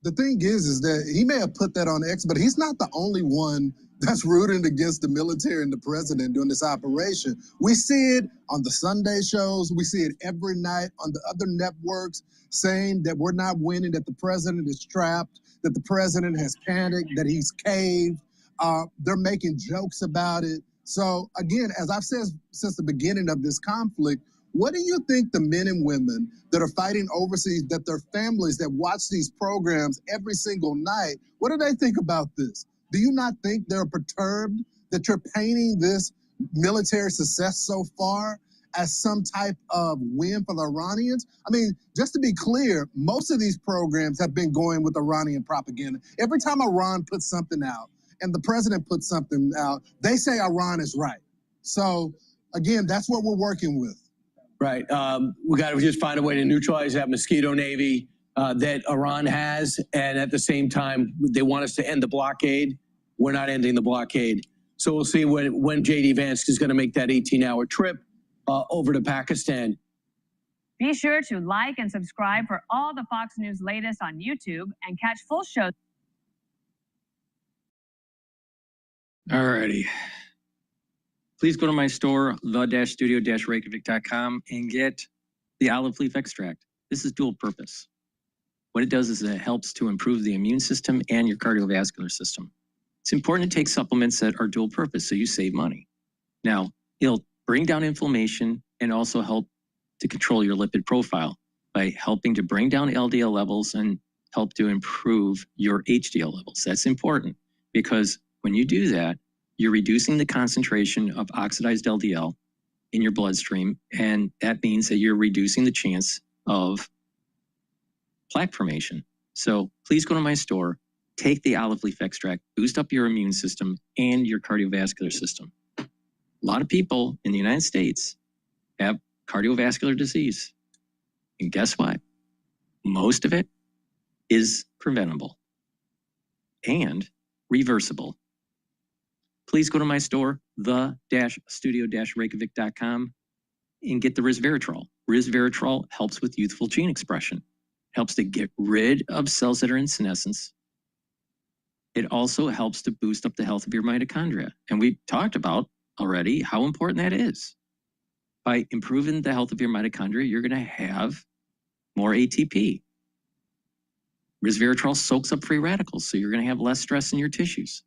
The thing is that he may have put that on X, but he's not the only one that's rooting against the military and the president during this operation. We see it on the Sunday shows. We see it every night on the other networks saying that we're not winning, that the president is trapped, that the president has panicked, that he's caved. They're making jokes about it. So again, as I've said since the beginning of this conflict, what do you think the men and women that are fighting overseas, that their families that watch these programs every single night, what do they think about this? Do you not think they're perturbed that you're painting this military success so far as some type of win for the Iranians? I mean, just to be clear, most of these programs have been going with Iranian propaganda. Every time Iran puts something out and the president puts something out, they say Iran is right. So again, that's what we're working with.
Right. We got to just find a way to neutralize that mosquito navy that Iran has. And at the same time, they want us to end the blockade. We're not ending the blockade. So we'll see when J.D. Vance is going to make that 18-hour trip over to Pakistan.
Be sure to like and subscribe for all the Fox News latest on YouTube and catch full shows.
All righty. Please go to my store, the-studio-reykjavik.com, and get the olive leaf extract. This is dual purpose. What it does is it helps to improve the immune system and your cardiovascular system. It's important to take supplements that are dual purpose so you save money. Now, it'll bring down inflammation and also help to control your lipid profile by helping to bring down LDL levels and help to improve your HDL levels. That's important because when you do that, you're reducing the concentration of oxidized LDL in your bloodstream, and that means that you're reducing the chance of plaque formation. So please go to my store, take the olive leaf extract, boost up your immune system and your cardiovascular system. A lot of people in the United States have cardiovascular disease. And guess what? Most of it is preventable. and reversible. Please go to my store, the-studio-reykjavik.com, and get the resveratrol. Resveratrol helps with youthful gene expression, helps to get rid of cells that are in senescence. It also helps to boost up the health of your mitochondria. And we talked about already how important that is. By improving the health of your mitochondria, you're going to have more ATP. Resveratrol soaks up free radicals, so you're going to have less stress in your tissues.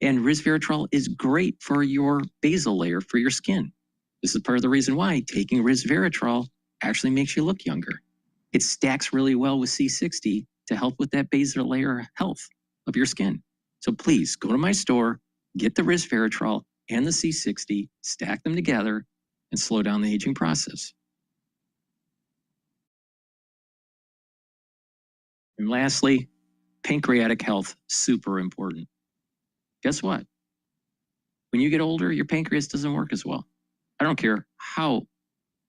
And resveratrol is great for your basal layer for your skin. This is part of the reason why taking resveratrol actually makes you look younger. It stacks really well with C60 to help with that basal layer health of your skin. So please go to my store, get the resveratrol and the C60, stack them together, and slow down the aging process. And lastly, pancreatic health, super important. Guess what? When you get older, your pancreas doesn't work as well. I don't care how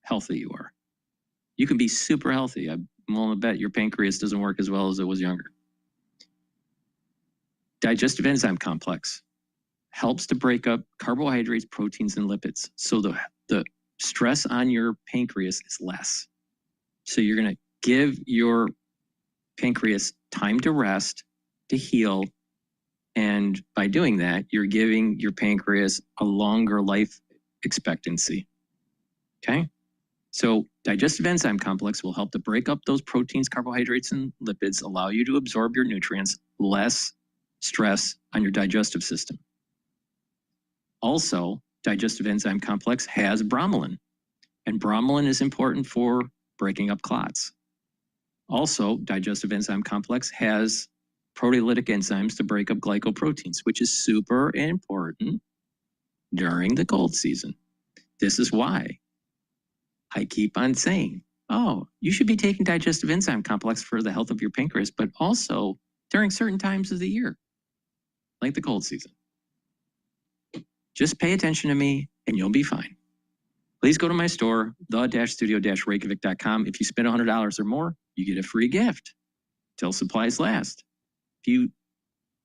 healthy you are. You can be super healthy. I'm willing to bet your pancreas doesn't work as well as it was younger. Digestive enzyme complex helps to break up carbohydrates, proteins, and lipids. So the stress on your pancreas is less. So you're going to give your pancreas time to rest, to heal. And by doing that, you're giving your pancreas a longer life expectancy. Okay? So digestive enzyme complex will help to break up those proteins, carbohydrates, and lipids, allow you to absorb your nutrients, less stress on your digestive system. Also, digestive enzyme complex has bromelain, and bromelain is important for breaking up clots. Also, digestive enzyme complex has proteolytic enzymes to break up glycoproteins, which is super important during the cold season. This is why I keep on saying, oh, you should be taking digestive enzyme complex for the health of your pancreas, but also during certain times of the year, like the cold season. Just pay attention to me and you'll be fine. Please go to my store, the-studio-reykjavik.com. If you spend $100 or more, you get a free gift till supplies last. If you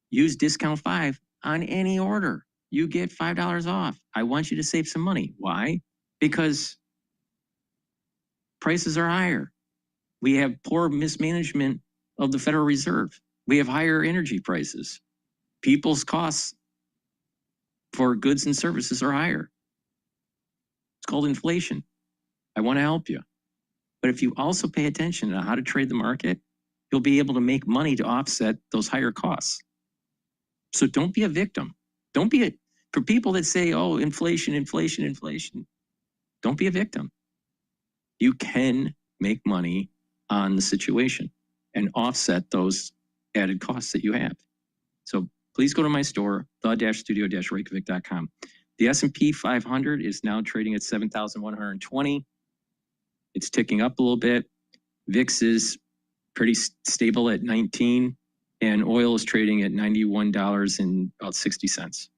use discount 5 on any order, you get $5 off. I want you to save some money. Why? Because prices are higher. We have poor mismanagement of the Federal Reserve. We have higher energy prices. People's costs for goods and services are higher. It's called inflation. I want to help you. But if you also pay attention to how to trade the market, you'll be able to make money to offset those higher costs. So don't be a victim. Don't be for people that say, oh, inflation, inflation, inflation. Don't be a victim. You can make money on the situation and offset those added costs that you have. So please go to my store, the-studio-reykjavik.com. The S&P 500 is now trading at 7,120. It's ticking up a little bit. VIX is pretty stable at 19, and oil is trading at $91.60.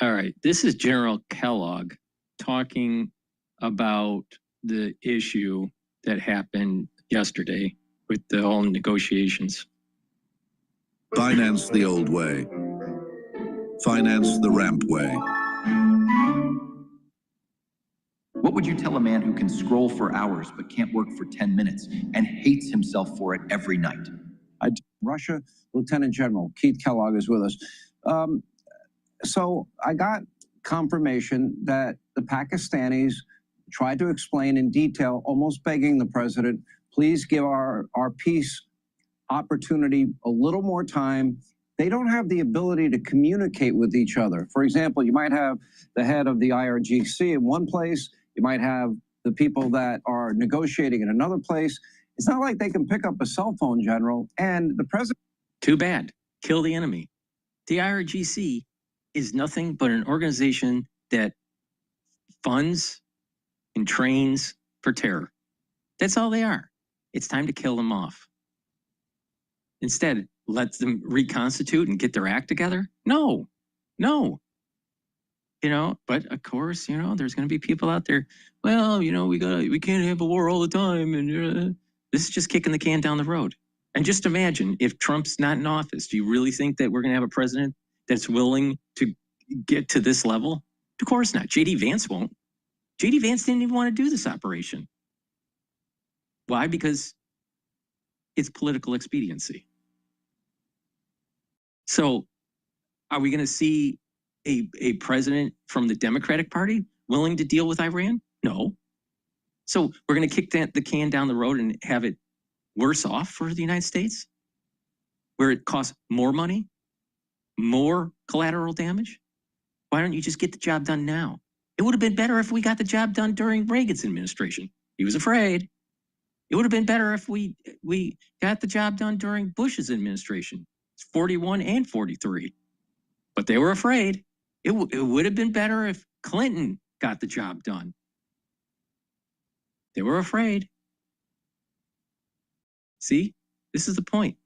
All right, this is General Kellogg talking about the issue that happened yesterday with the whole negotiations.
Finance the old way. Finance the ramp way.
What would you tell a man who can scroll for hours but can't work for 10 minutes and hates himself for it every night?
Russia, Lieutenant General Keith Kellogg is with us. So I got confirmation that the Pakistanis tried to explain in detail, almost begging the president, please give our peace opportunity a little more time. They don't have the ability to communicate with each other. For example, you might have the head of the IRGC in one place. You might have the people that are negotiating in another place. It's not like they can pick up a cell phone, General, and the president.
Too bad. Kill the enemy. The IRGC is nothing but an organization that funds and trains for terror. That's all they are. It's time to kill them off. Instead, let them reconstitute and get their act together? No, no. You know, but of course, you know, there's going to be people out there. Well, you know, we can't have a war all the time, and this is just kicking the can down the road. And just imagine if Trump's not in office. Do you really think that we're going to have a president that's willing to get to this level? Of course not. J.D. Vance won't. J.D. Vance didn't even want to do this operation. Why? Because it's political expediency. So are we going to see a president from the Democratic Party willing to deal with Iran? No. So we're going to kick the can down the road and have it worse off for the United States, where it costs more money, more collateral damage? Why don't you just get the job done now? It would have been better if we got the job done during Reagan's administration. He was afraid. It would have been better if we got the job done during Bush's administration. It's 41 and 43. But they were afraid. It would have been better if Clinton got the job done. They were afraid. See, this is the point.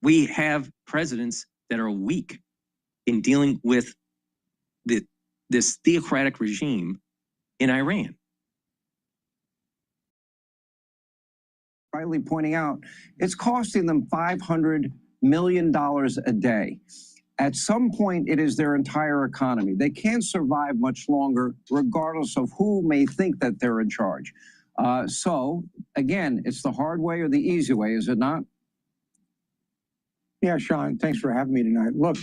We have presidents that are weak in dealing with this theocratic regime in Iran.
Rightly pointing out, it's costing them $500 million a day. At some point, it is their entire economy. They can't survive much longer, regardless of who may think that they're in charge. So, again, it's the hard way or the easy way, is it not?
Yeah, Sean, thanks for having me tonight. Look,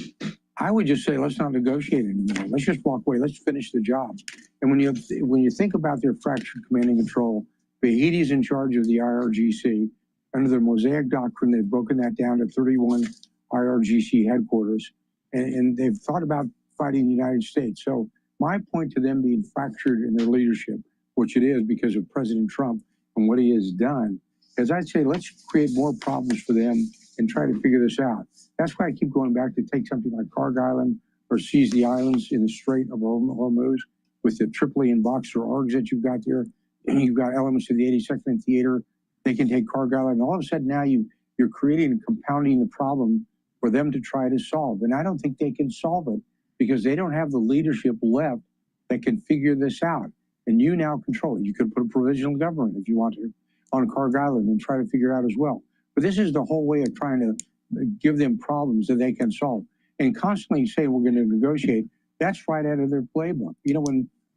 I would just say let's not negotiate anymore. Let's just walk away. Let's finish the job. And when you think about their fractured command and control, Vahedi's in charge of the IRGC. Under the Mosaic Doctrine, they've broken that down to 31 IRGC headquarters. And they've thought about fighting the United States. So my point to them being fractured in their leadership, which it is because of President Trump and what he has done, is I'd say let's create more problems for them and try to figure this out. That's why I keep going back to take something like Karg Island or seize the islands in the Strait of Hormuz with the Tripoli and Boxer ARGs that you've got there. And you've got elements of the 82nd Theater. They can take Karg Island. And all of a sudden now you're creating and compounding the problem for them to try to solve. And I don't think they can solve it because they don't have the leadership left that can figure this out. And you now control it. You could put a provisional government if you want to on Karg Island and try to figure it out as well. But this is the whole way of trying to give them problems that they can solve. And constantly say we're going to negotiate, that's right out of their playbook. You know,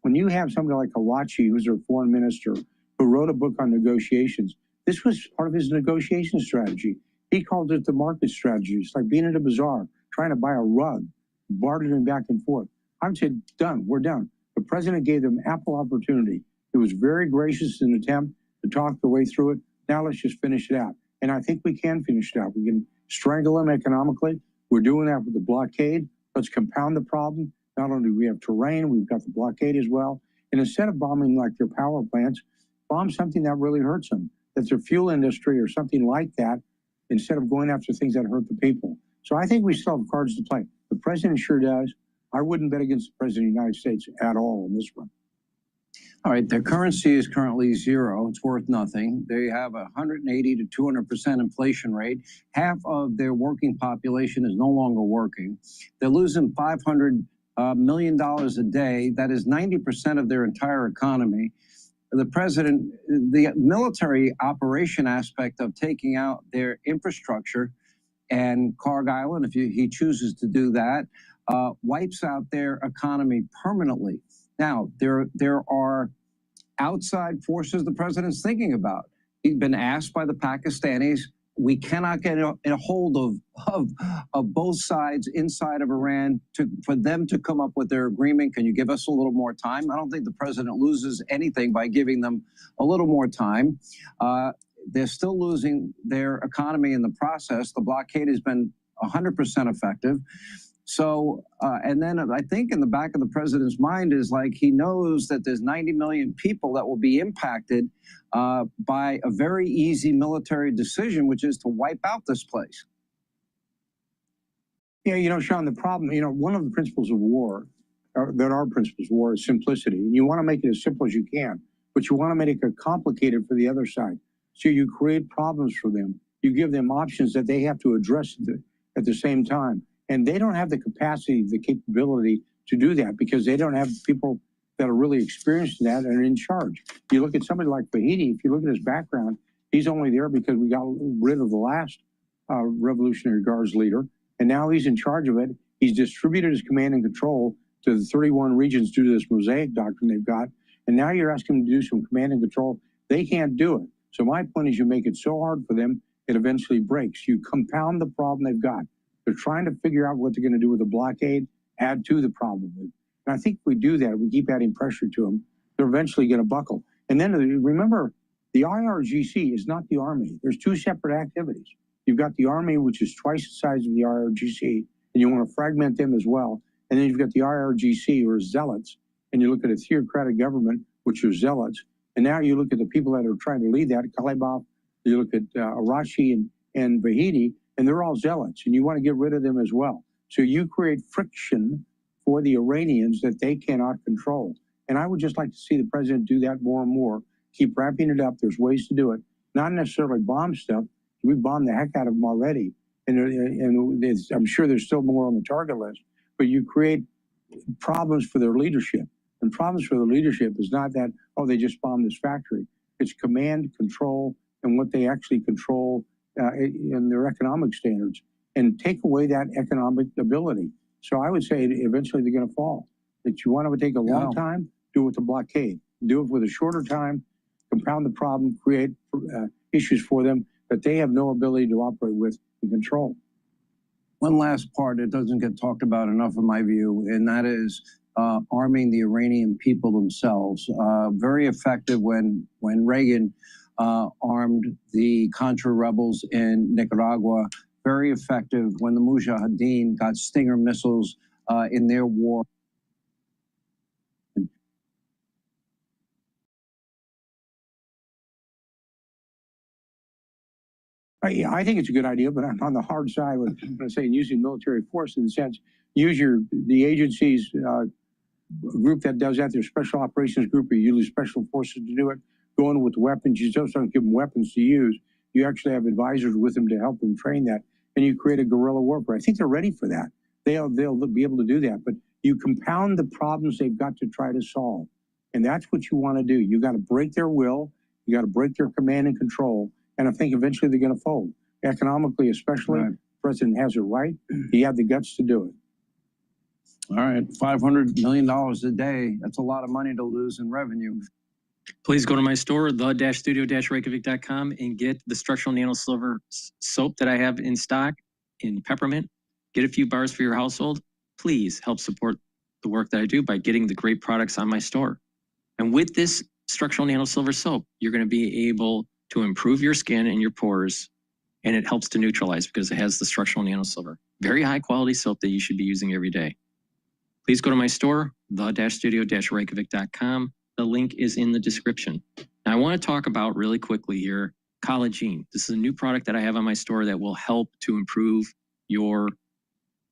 when you have somebody like Kawachi, who's their foreign minister, who wrote a book on negotiations, this was part of his negotiation strategy. He called it the market strategy. It's like being in a bazaar, trying to buy a rug, bartering back and forth. I would say, done, we're done. The president gave them ample opportunity. It was very gracious in an attempt to talk the way through it. Now let's just finish it out. And I think we can finish it out. We can strangle them economically. We're doing that with the blockade. Let's compound the problem. Not only do we have terrain, we've got the blockade as well. And instead of bombing like their power plants, bomb something that really hurts them, that's their fuel industry or something like that, instead of going after things that hurt the people. So I think we still have cards to play. The president sure does. I wouldn't bet against the president of the United States at all in this one.
All right, their currency is currently zero. It's worth nothing. They have a 180 to 200% inflation rate. Half of their working population is no longer working. They're losing $500 million a day. That is 90% of their entire economy. The president, the military operation aspect of taking out their infrastructure and Karg Island, if he chooses to do that, wipes out their economy permanently. Now, there are outside forces the president's thinking about. He's been asked by the Pakistanis, we cannot get a hold of both sides inside of Iran for them to come up with their agreement. Can you give us a little more time? I don't think the president loses anything by giving them a little more time. They're still losing their economy in the process. The blockade has been 100% effective. So, and then I think in the back of the president's mind is like he knows that there's 90 million people that will be impacted by a very easy military decision, which is to wipe out this place.
Yeah, you know, Sean, the problem, you know, one of the principles of war, that are principles of war, is simplicity. You want to make it as simple as you can, but you want to make it complicated for the other side. So you create problems for them. You give them options that they have to address at the same time. And they don't have the capacity, the capability to do that because they don't have people that are really experienced in that and are in charge. You look at somebody like Fahidi, if you look at his background, he's only there because we got rid of the last Revolutionary Guards leader, and now he's in charge of it. He's distributed his command and control to the 31 regions due to this mosaic doctrine they've got, and now you're asking them to do some command and control. They can't do it. So my point is you make it so hard for them, it eventually breaks. You compound the problem they've got. They're trying to figure out what they're going to do with the blockade, add to the problem. And I think if we do that, we keep adding pressure to them, they're eventually going to buckle. And then remember, the IRGC is not the Army. There's two separate activities. You've got the Army, which is twice the size of the IRGC, and you want to fragment them as well. And then you've got the IRGC, or zealots, and you look at a theocratic government, which are zealots. And now you look at the people that are trying to lead that, Kalibov, you look at Arashi and Vahidi, and they're all zealots, and you want to get rid of them as well. So you create friction for the Iranians that they cannot control. And I would just like to see the president do that more and more, keep ramping it up. There's ways to do it, not necessarily bomb stuff. We bombed the heck out of them already. And I'm sure there's still more on the target list, but you create problems for their leadership. And problems for the leadership is not that, oh, they just bombed this factory. It's command, control, and what they actually control in their economic standards, and take away that economic ability. So I would say eventually they're going to fall. That you want to take a long time, do it with the blockade. Do it with a shorter time, compound the problem, create issues for them that they have no ability to operate with and control.
One last part that doesn't get talked about enough in my view, and that is arming the Iranian people themselves. Very effective when Reagan armed the Contra rebels in Nicaragua. Very effective when the Mujahideen got Stinger missiles in their war.
I think it's a good idea, but I'm on the hard side when I say using military force in the sense, use the agency's group that does that, their special operations group, or you use special forces to do it. Go in with weapons. You just don't give them weapons to use. You actually have advisors with them to help them train that, and you create a guerrilla warfare. I think they're ready for that. They'll be able to do that, but you compound the problems they've got to try to solve, and that's what you want to do. You got to break their will. You got to break their command and control, and I think eventually they're going to fold. Economically, especially, the president has it right. He had the guts to do it.
All right, $500 million a day. That's a lot of money to lose in revenue.
Please go to my store, the-studio-reykjavik.com, and get the structural nano silver soap that I have in stock in peppermint. Get a few bars for your household. Please help support the work that I do by getting the great products on my store. And with this structural nano silver soap, you're going to be able to improve your skin and your pores, and it helps to neutralize because it has the structural nano silver. Very high quality soap that you should be using every day. Please go to my store, the-studio-reykjavik.com. The link is in the description. Now, I want to talk about really quickly here, collagen. This is a new product that I have on my store that will help to improve your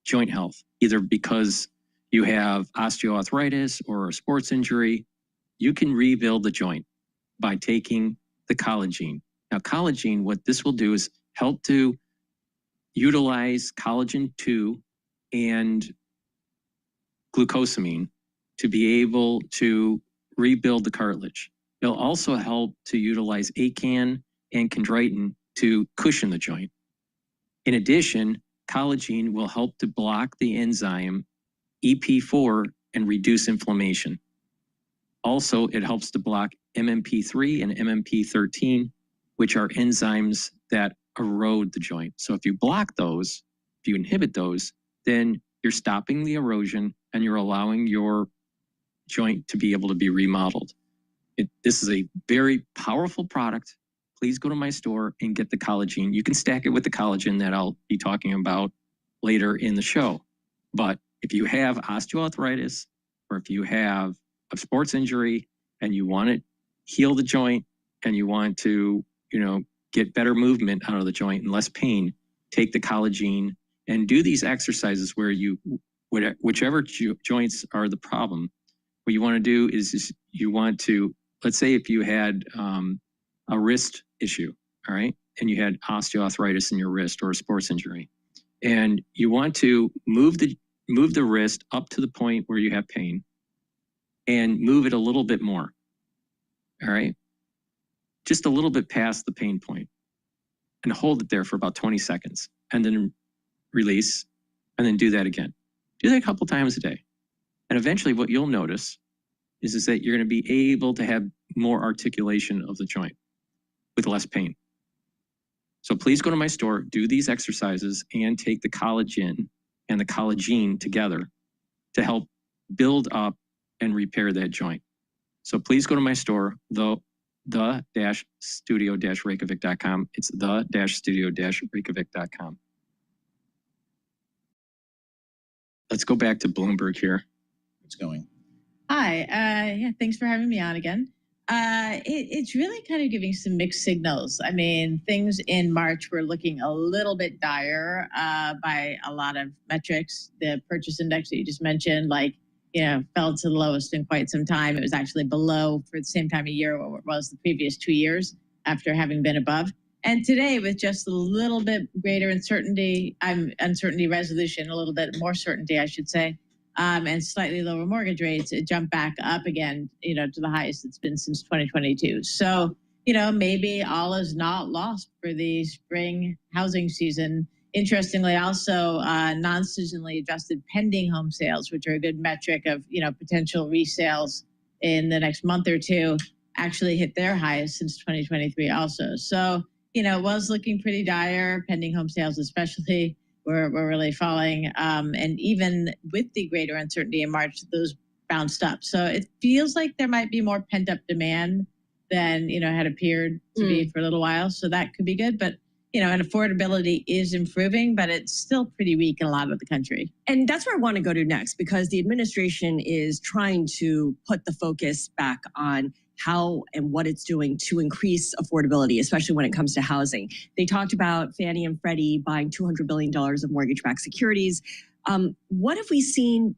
joint health, either because you have osteoarthritis or a sports injury. You can rebuild the joint by taking the collagen. Now, collagen, what this will do is help to utilize collagen 2 and glucosamine to be able to rebuild the cartilage. It'll also help to utilize ACAN and chondroitin to cushion the joint. In addition, collagen will help to block the enzyme EP4 and reduce inflammation. Also, it helps to block MMP3 and MMP13, which are enzymes that erode the joint. So if you block those, if you inhibit those, then you're stopping the erosion and you're allowing your joint to be able to be remodeled. This is a very powerful product. Please go to my store and get the collagen. You can stack it with the collagen that I'll be talking about later in the show. But if you have osteoarthritis, or if you have a sports injury and you want to heal the joint and you want to, get better movement out of the joint and less pain, take the collagen and do these exercises where whichever joints are the problem. What you want to do is you want to, let's say if you had a wrist issue, all right, and you had osteoarthritis in your wrist or a sports injury, And you want to move the wrist up to the point where you have pain and move it a little bit more. All right. Just a little bit past the pain point and hold it there for about 20 seconds and then release and then do that again. Do that a couple times a day. And eventually what you'll notice is that you're going to be able to have more articulation of the joint with less pain. So please go to my store, do these exercises, and take the collagen and the collagen together to help build up and repair that joint. So please go to my store, the-studio-reykjavik.com. It's the-studio-reykjavik.com. Let's go back to Bloomberg here.
It's going.
Hi, yeah, thanks for having me on again. It's really kind of giving some mixed signals. I mean, things in March were looking a little bit dire by a lot of metrics. The purchase index that you just mentioned, fell to the lowest in quite some time. It was actually below for the same time of year what it was the previous 2 years after having been above. And today, with just a little bit greater uncertainty resolution, a little bit more certainty, I should say, and slightly lower mortgage rates, it jumped back up again, to the highest it's been since 2022. So, maybe all is not lost for the spring housing season. Interestingly, also non-seasonally adjusted pending home sales, which are a good metric of, potential resales in the next month or two, actually hit their highest since 2023 also. So, it was looking pretty dire. Pending home sales especially were really falling. And even with the greater uncertainty in March, those bounced up. So it feels like there might be more pent-up demand than, had appeared to be for a little while. So that could be good. But, and affordability is improving, but it's still pretty weak in a lot of the country.
And that's where I want to go to next, because the administration is trying to put the focus back on how and what it's doing to increase affordability, especially when it comes to housing. They talked about Fannie and Freddie buying $200 billion of mortgage-backed securities. What have we seen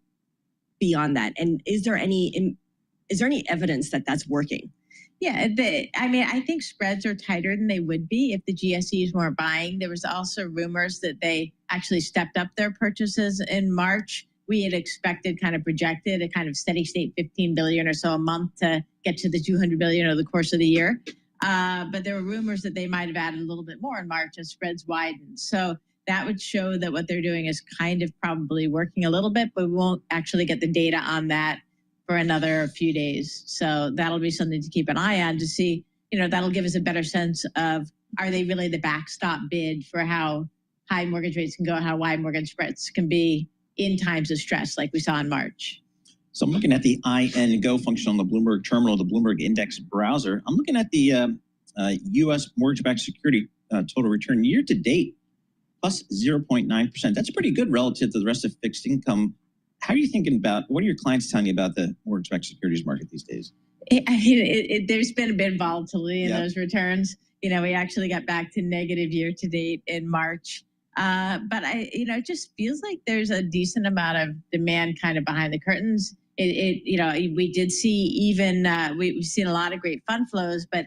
beyond that? And is there any evidence that that's working?
Yeah, I think spreads are tighter than they would be if the GSEs weren't buying. There was also rumors that they actually stepped up their purchases in March. We had expected, kind of projected, a kind of steady state 15 billion or so a month to get to the 200 billion over the course of the year. But there were rumors that they might have added a little bit more in March as spreads widened. So that would show that what they're doing is kind of probably working a little bit, but we won't actually get the data on that for another few days. So that'll be something to keep an eye on to see, that'll give us a better sense of, are they really the backstop bid for how high mortgage rates can go, how wide mortgage spreads can be in times of stress like we saw in March.
So I'm looking at the INGO function on the Bloomberg terminal, the Bloomberg Index browser. I'm looking at the U.S. mortgage-backed security total return year to date, plus 0.9%. That's pretty good relative to the rest of fixed income. How are you thinking about, what are your clients telling you about the mortgage-backed securities market these days?
There's been a bit of volatility in those returns. We actually got back to negative year to date in March. But it just feels like there's a decent amount of demand kind of behind the curtains. We did see we've seen a lot of great fund flows, but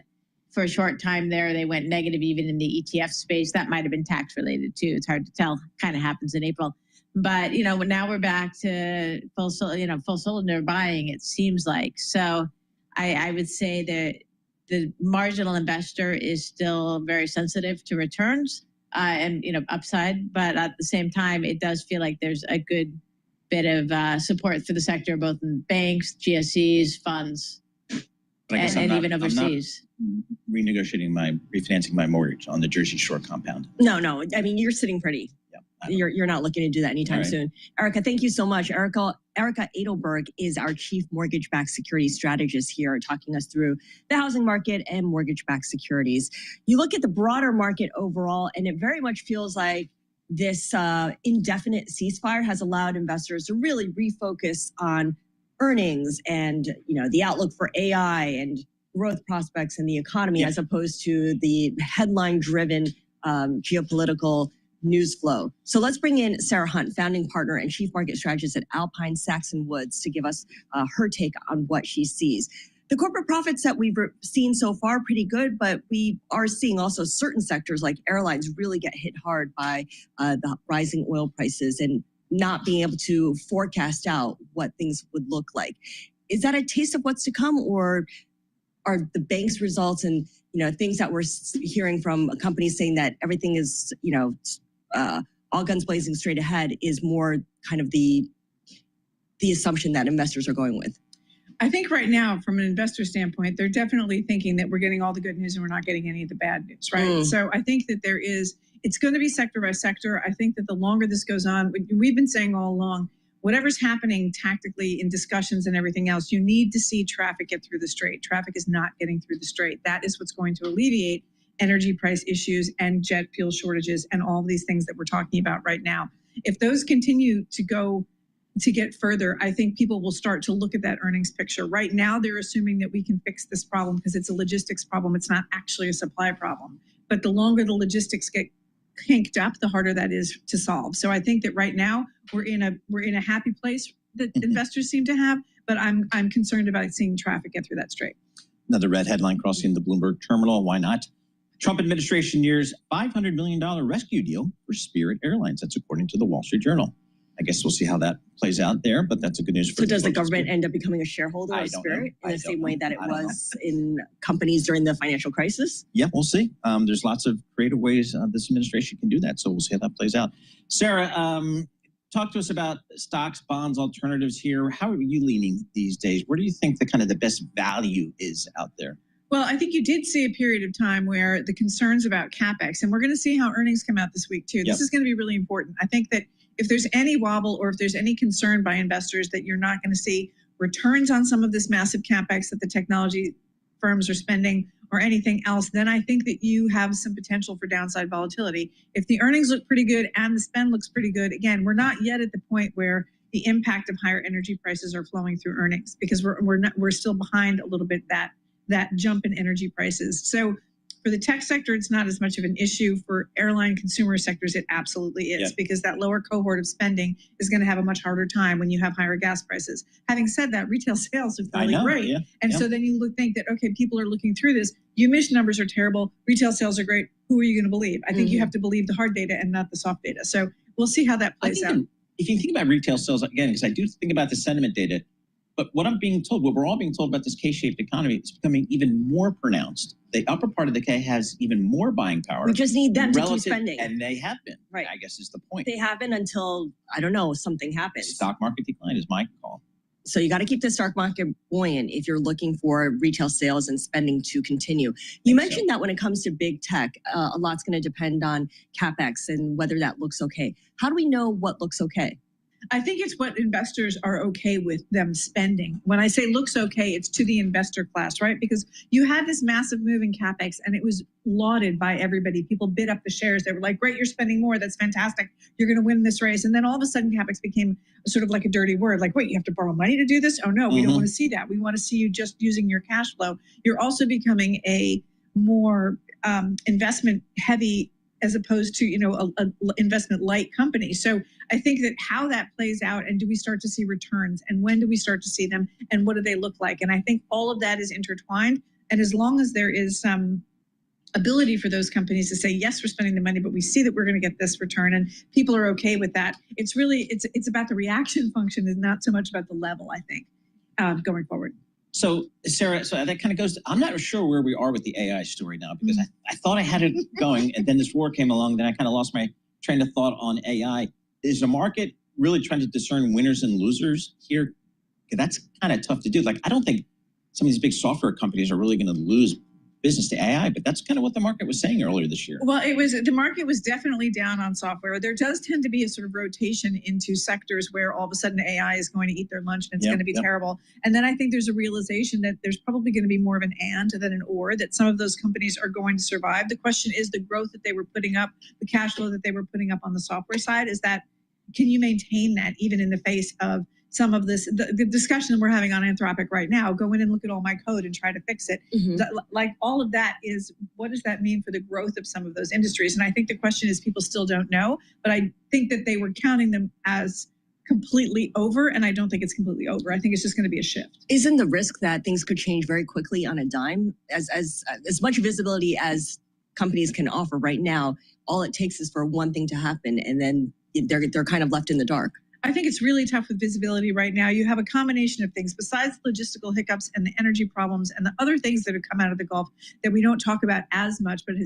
for a short time there, they went negative even in the ETF space. That might have been tax related too. It's hard to tell. Kind of happens in April. But, now we're back to full cylinder buying, it seems like. So I would say that the marginal investor is still very sensitive to returns. And upside, but at the same time, it does feel like there's a good bit of support for the sector, both in banks, GSEs, funds, and even overseas.
I'm not refinancing my mortgage on the Jersey Shore compound.
No. I mean, you're sitting pretty. You're not looking to do that anytime soon. Erica, thank you so much. Erica Edelberg is our chief mortgage-backed securities strategist here, talking us through the housing market and mortgage-backed securities. You look at the broader market overall, and it very much feels like this indefinite ceasefire has allowed investors to really refocus on earnings and the outlook for AI and growth prospects in the economy, as opposed to the headline-driven geopolitical news flow. So let's bring in Sarah Hunt, founding partner and chief market strategist at Alpine Saxon Woods, to give us her take on what she sees. The corporate profits that we've seen so far pretty good, but we are seeing also certain sectors like airlines really get hit hard by the rising oil prices and not being able to forecast out what things would look like. Is that a taste of what's to come, or are the bank's results and things that we're hearing from companies saying that everything is all guns blazing straight ahead is more kind of the assumption that investors are going with?
I think right now, from an investor standpoint, they're definitely thinking that we're getting all the good news and we're not getting any of the bad news, right? So I think that it's going to be sector by sector. I think that the longer this goes on, we've been saying all along, whatever's happening tactically in discussions and everything else, you need to see traffic get through the strait. Traffic is not getting through the strait. That is what's going to alleviate energy price issues and jet fuel shortages and all of these things that we're talking about right now. If those continue to get further, I think people will start to look at that earnings picture. Right now, they're assuming that we can fix this problem because it's a logistics problem. It's not actually a supply problem. But the longer the logistics get kinked up, the harder that is to solve. So I think that right now we're in a happy place that investors seem to have, but I'm concerned about seeing traffic get through that strait.
Another red headline crossing the Bloomberg terminal. Why not? Trump administration nears $500 million rescue deal for Spirit Airlines. That's according to the Wall Street Journal. I guess we'll see how that plays out there, but that's a good news for.
So does the government end up becoming a shareholder of Spirit in the same way that it was in companies during the financial crisis?
Yeah, we'll see. There's lots of creative ways this administration can do that, so we'll see how that plays out. Sarah, talk to us about stocks, bonds, alternatives here. How are you leaning these days? Where do you think the best value is out there?
Well, I think you did see a period of time where the concerns about CapEx, and we're going to see how earnings come out this week too. This is going to be really important. I think that if there's any wobble or if there's any concern by investors that you're not going to see returns on some of this massive CapEx that the technology firms are spending or anything else, then I think that you have some potential for downside volatility. If the earnings look pretty good and the spend looks pretty good, again, we're not yet at the point where the impact of higher energy prices are flowing through earnings because we're still behind a little bit that jump in energy prices. So for the tech sector, it's not as much of an issue. For airline consumer sectors, it absolutely is because that lower cohort of spending is going to have a much harder time when you have higher gas prices. Having said that, retail sales are really great. And so then you think that, okay, people are looking through this. UMISH numbers are terrible. Retail sales are great. Who are you going to believe? I think you have to believe the hard data and not the soft data. So we'll see how that plays out.
If you think about retail sales, again, because I do think about the sentiment data, but what we're all being told about this K-shaped economy is becoming even more pronounced. The upper part of the K has even more buying power.
We just need them to keep spending.
And they have been.
Right.
I guess is the point.
They have been until, I don't know, something happens.
Stock market decline is my call.
So you got to keep the stock market buoyant if you're looking for retail sales and spending to continue. You mentioned that when it comes to big tech, a lot's going to depend on CapEx and whether that looks okay. How do we know what looks okay?
I think it's what investors are okay with them spending. When I say looks okay, it's to the investor class, right? Because you had this massive move in CapEx and it was lauded by everybody. People bid up the shares. They were like, great, you're spending more. That's fantastic. You're going to win this race. And then all of a sudden CapEx became sort of like a dirty word. Like, wait, you have to borrow money to do this? Oh no, we don't want to see that. We want to see you just using your cash flow. You're also becoming a more investment heavy as opposed to, a investment light company. So I think that how that plays out, and do we start to see returns, and when do we start to see them, and what do they look like? And I think all of that is intertwined. And as long as there is some ability for those companies to say, yes, we're spending the money, but we see that we're going to get this return, and people are okay with that, it's really, it's about the reaction function and not so much about the level, I think, going forward.
So, Sarah, so that kind of goes, I'm not sure where we are with the AI story now, because I thought I had it going, and then this war came along, then I kind of lost my train of thought on AI. Is the market really trying to discern winners and losers here? That's kind of tough to do. Like, I don't think some of these big software companies are really going to lose business to AI, but that's kind of what the market was saying earlier this year.
Well, the market was definitely down on software. There does tend to be a sort of rotation into sectors where all of a sudden AI is going to eat their lunch and it's going to be terrible. And then I think there's a realization that there's probably going to be more of an and than an or, that some of those companies are going to survive. The question is the growth that they were putting up, the cash flow that they were putting up on the software side, can you maintain that even in the face of some of this, the discussion we're having on Anthropic right now? Go in and look at all my code and try to fix it. Like all of that is, what does that mean for the growth of some of those industries? And I think the question is, people still don't know, but I think that they were counting them as completely over, and I don't think it's completely over. I think it's just going to be a shift.
Isn't the risk that things could change very quickly on a dime? As much visibility as companies can offer right now, all it takes is for one thing to happen, and then they're kind of left in the dark.
I think it's really tough with visibility right now. You have a combination of things besides logistical hiccups and the energy problems and the other things that have come out of the Gulf that we don't talk about as much, but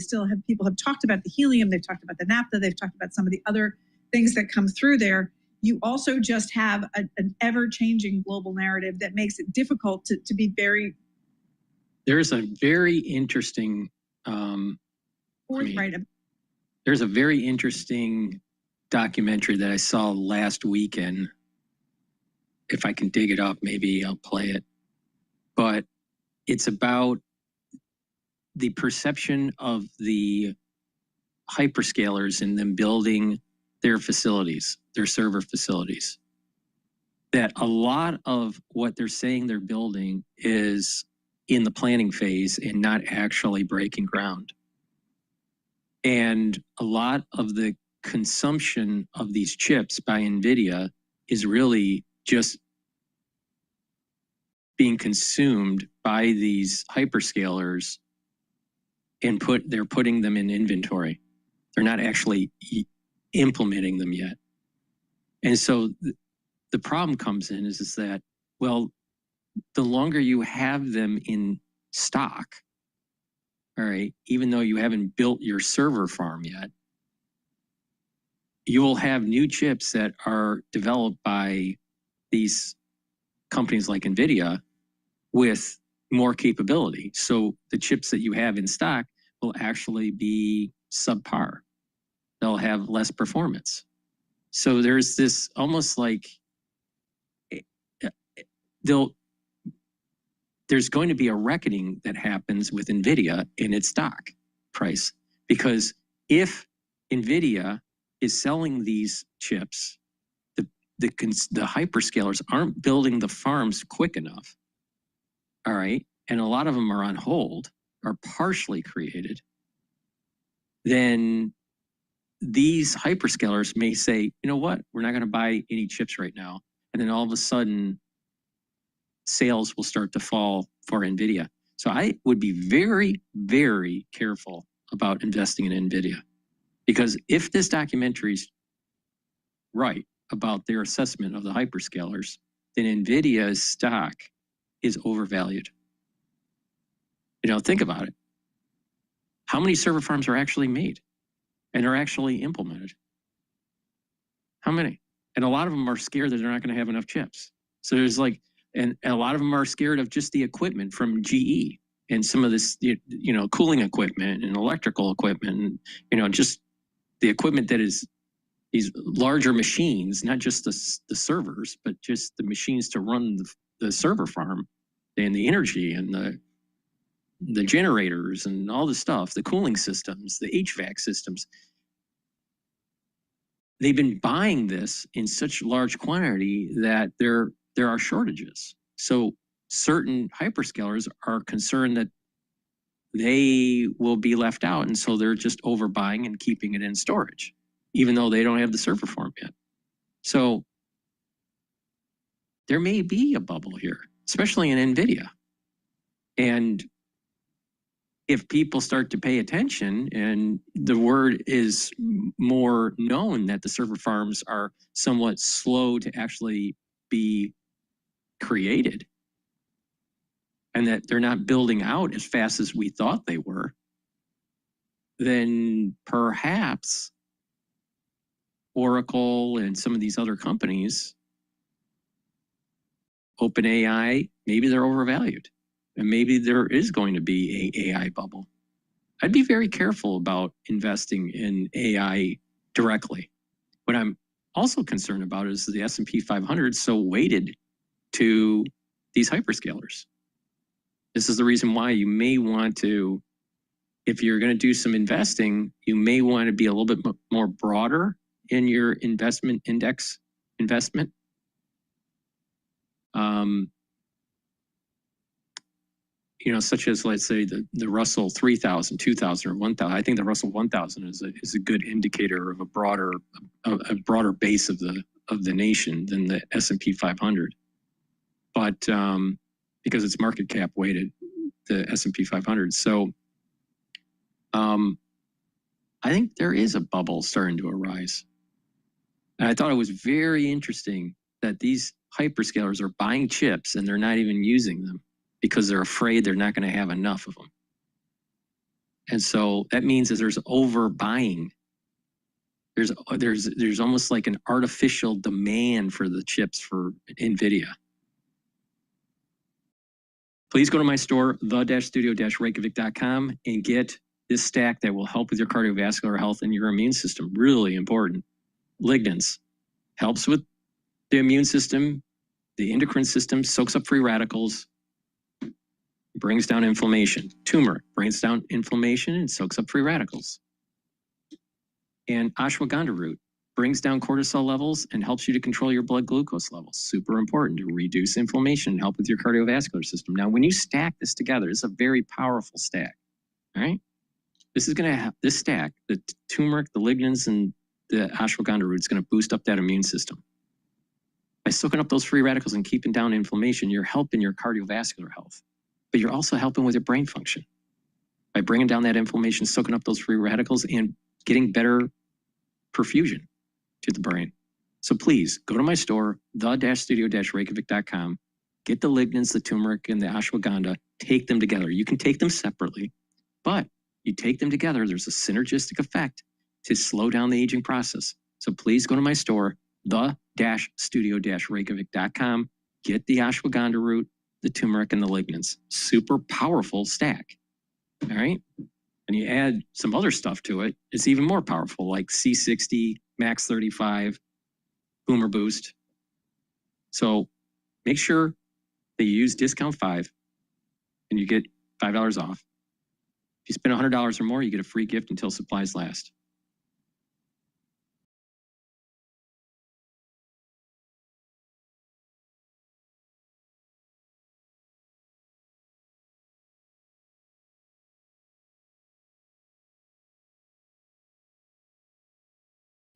people have talked about the helium, they've talked about the naphtha, they've talked about some of the other things that come through there. You also just have an ever-changing global narrative that makes it difficult to be very...
There's a very interesting... there's a very interesting documentary that I saw last weekend. If I can dig it up, maybe I'll play it. But it's about the perception of the hyperscalers and them building their facilities, their server facilities. That a lot of what they're saying they're building is in the planning phase and not actually breaking ground. And a lot of the consumption of these chips by NVIDIA is really just being consumed by these hyperscalers and they're putting them in inventory. They're not actually implementing them yet. And so the problem comes in is that, well, the longer you have them in stock, all right, even though you haven't built your server farm yet, you will have new chips that are developed by these companies like NVIDIA with more capability. So the chips that you have in stock will actually be subpar. They'll have less performance. So there's this almost like there's going to be a reckoning that happens with NVIDIA in its stock price. Because if NVIDIA is selling these chips, the hyperscalers aren't building the farms quick enough, all right? And a lot of them are on hold, are partially created, then these hyperscalers may say, you know what, we're not gonna buy any chips right now. And then all of a sudden, sales will start to fall for NVIDIA. So I would be very, very careful about investing in NVIDIA. Because if this documentary's right about their assessment of the hyperscalers, then NVIDIA's stock is overvalued. You know, think about it. How many server farms are actually made and are actually implemented? How many? And a lot of them are scared that they're not going to have enough chips. So there's like, and a lot of them are scared of just the equipment from GE and some of this, you know, cooling equipment and electrical equipment, and, you know, just the equipment that is these larger machines, not just the servers, but just the machines to run the server farm and the energy and the generators and all the stuff, the cooling systems, the HVAC systems. They've been buying this in such large quantity that there are shortages. So certain hyperscalers are concerned that they will be left out, and so they're just overbuying and keeping it in storage, even though they don't have the server farm yet. So there may be a bubble here, especially in NVIDIA. And if people start to pay attention and the word is more known that the server farms are somewhat slow to actually be created, and that they're not building out as fast as we thought they were, then perhaps Oracle and some of these other companies, OpenAI, maybe they're overvalued. And maybe there is going to be an AI bubble. I'd be very careful about investing in AI directly. What I'm also concerned about is the S&P 500 so weighted to these hyperscalers. This is the reason why you may want to, if you're going to do some investing, you may want to be a little bit more broader in your investment index investment. You know, such as, let's say, the Russell 3000, 2000, or 1000. I think the Russell 1000 is a good indicator of a broader base of the of the nation than the S&P 500. But because it's market cap weighted, the S&P 500. So I think there is a bubble starting to arise. And I thought it was very interesting that these hyperscalers are buying chips and they're not even using them because they're afraid they're not going to have enough of them. And so that means that there's overbuying. There's almost like an artificial demand for the chips for NVIDIA. Please go to my store, the-studio-reykjavik.com, and get this stack that will help with your cardiovascular health and your immune system. Really important. Lignans helps with the immune system, the endocrine system, soaks up free radicals, brings down inflammation. Turmeric brings down inflammation and soaks up free radicals. And ashwagandha root brings down cortisol levels and helps you to control your blood glucose levels. Super important to reduce inflammation and help with your cardiovascular system. Now, when you stack this together, it's a very powerful stack. All right? This is going to have this stack, the turmeric, the lignans, and the ashwagandha root is going to boost up that immune system. By soaking up those free radicals and keeping down inflammation, you're helping your cardiovascular health, but you're also helping with your brain function. By bringing down that inflammation, soaking up those free radicals, and getting better perfusion to the brain. So please go to my store, the-studio-reykjavik.com, get the lignans, the turmeric, and the ashwagandha, take them together. You can take them separately, but you take them together, there's a synergistic effect to slow down the aging process. So please go to my store, the-studio-reykjavik.com, get the ashwagandha root, the turmeric, and the lignans. Super powerful stack. All right? And you add some other stuff to it, it's even more powerful, like C60, Max 35, Boomer Boost. So make sure that you use discount 5 and you get $5 off. If you spend $100 or more, you get a free gift until supplies last.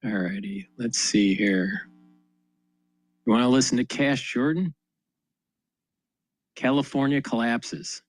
All righty, let's see here. You want to listen to Cash Jordan? California collapses.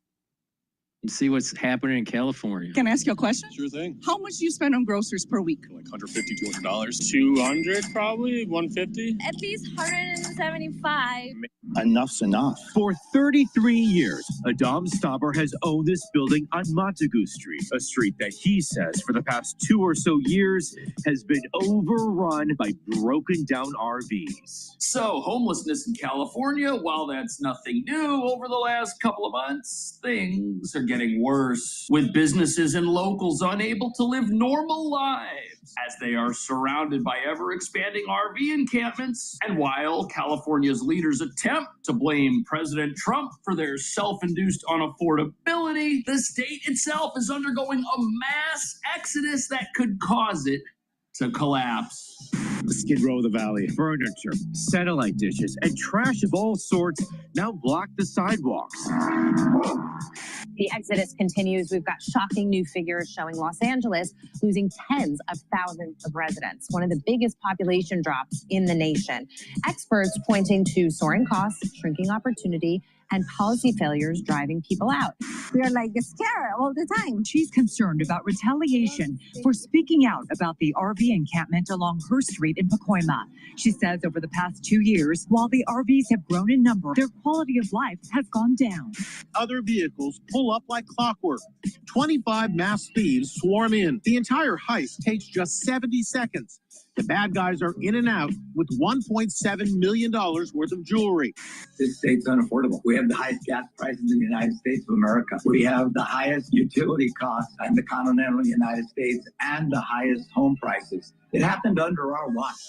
And see what's happening in California.
Can I ask you a question?
Sure thing.
How much do you spend on groceries per week?
Like $150, $200. 200 probably, 150.
At least 175.
Enough's enough. For 33 years, Adam Stauber has owned this building on Montague Street, a street that he says for the past 2 or so years has been overrun by broken down RVs.
So, homelessness in California, while that's nothing new over the last couple of months, things are getting worse, with businesses and locals unable to live normal lives as they are surrounded by ever-expanding RV encampments. And while California's leaders attempt to blame President Trump for their self-induced unaffordability, the state itself is undergoing a mass exodus that could cause it to collapse.
The Skid Row of the Valley, furniture, satellite dishes, and trash of all sorts now block the sidewalks.
The exodus continues. We've got shocking new figures showing Los Angeles losing tens of thousands of residents, one of the biggest population drops in the nation. Experts pointing to soaring costs, shrinking opportunity, and policy failures driving people out.
We are like scared all the time. She's concerned about retaliation for speaking out about the RV encampment along her street in Pacoima. She says over the past 2 years, while the RVs have grown in number, their quality of life has gone down.
Other vehicles pull up like clockwork. 25 masked thieves swarm in. The entire heist takes just 70 seconds. The bad guys are in and out with $1.7 million worth of jewelry.
This state's unaffordable. We have the highest gas prices in the United States of America. We have the highest utility costs in the continental United States and the highest home prices. It happened under our watch.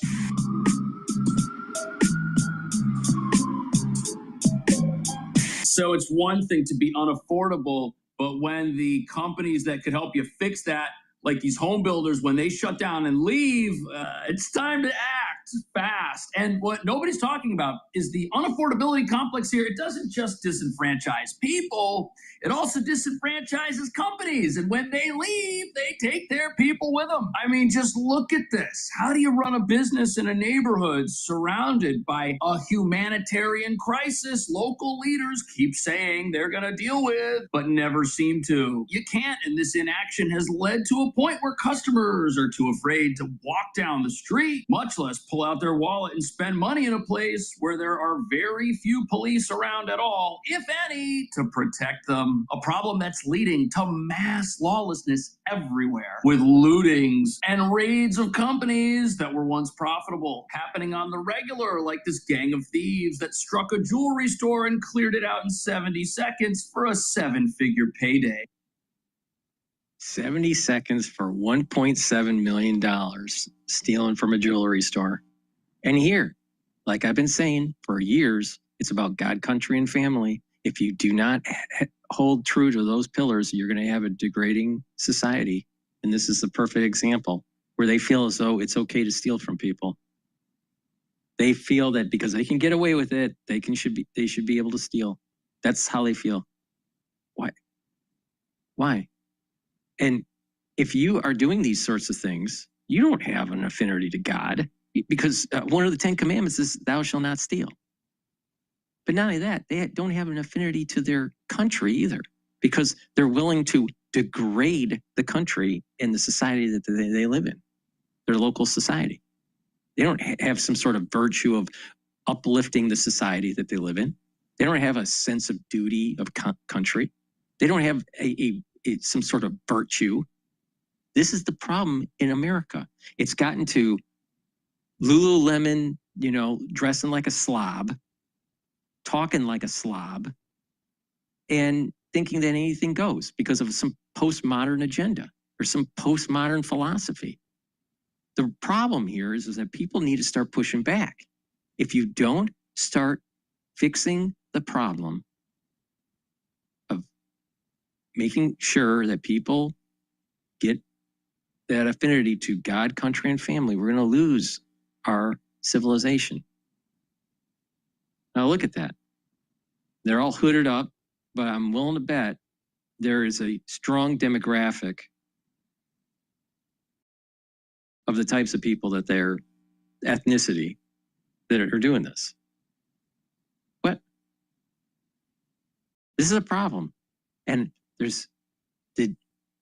So it's one thing to be unaffordable, but when the companies that could help you fix that, like these home builders, when they shut down and leave, it's time to act. fast. And what nobody's talking about is the unaffordability complex here. It doesn't just disenfranchise people, it also disenfranchises companies. And when they leave, they take their people with them. I mean, just look at this. How do you run a business in a neighborhood surrounded by a humanitarian crisis local leaders keep saying they're going to deal with, but never seem to? You can't, and this inaction has led to a point where customers are too afraid to walk down the street, much less pull out their wallet and spend money in a place where there are very few police around at all, if any, to protect them. A problem that's leading to mass lawlessness everywhere, with lootings and raids of companies that were once profitable happening on the regular, like this gang of thieves that struck a jewelry store and cleared it out in 70 seconds for a 7-figure payday.
70 seconds for $1.7 million stealing from a jewelry store. And here, like I've been saying for years, it's about God, country, and family. If you do not hold true to those pillars, you're going to have a degrading society. And this is the perfect example where they feel as though it's okay to steal from people. They feel that because they can get away with it, they should be able to steal. That's how they feel. Why? And if you are doing these sorts of things, you don't have an affinity to God, because one of the 10 commandments is thou shalt not steal. But not only that, they don't have an affinity to their country either, because they're willing to degrade the country and the society that they live in, their local society. They don't have some sort of virtue of uplifting the society that they live in. They don't have a sense of duty of country. They don't have some sort of virtue. This is the problem in America. It's gotten to Lululemon, dressing like a slob, talking like a slob, and thinking that anything goes because of some postmodern agenda or some postmodern philosophy. The problem here is that people need to start pushing back. If you don't start fixing the problem of making sure that people get that affinity to God, country, and family, we're going to lose our civilization. Now look at that. They're all hooded up, but I'm willing to bet there is a strong demographic of the types of people that their ethnicity that are doing this. What? This is a problem. And there's the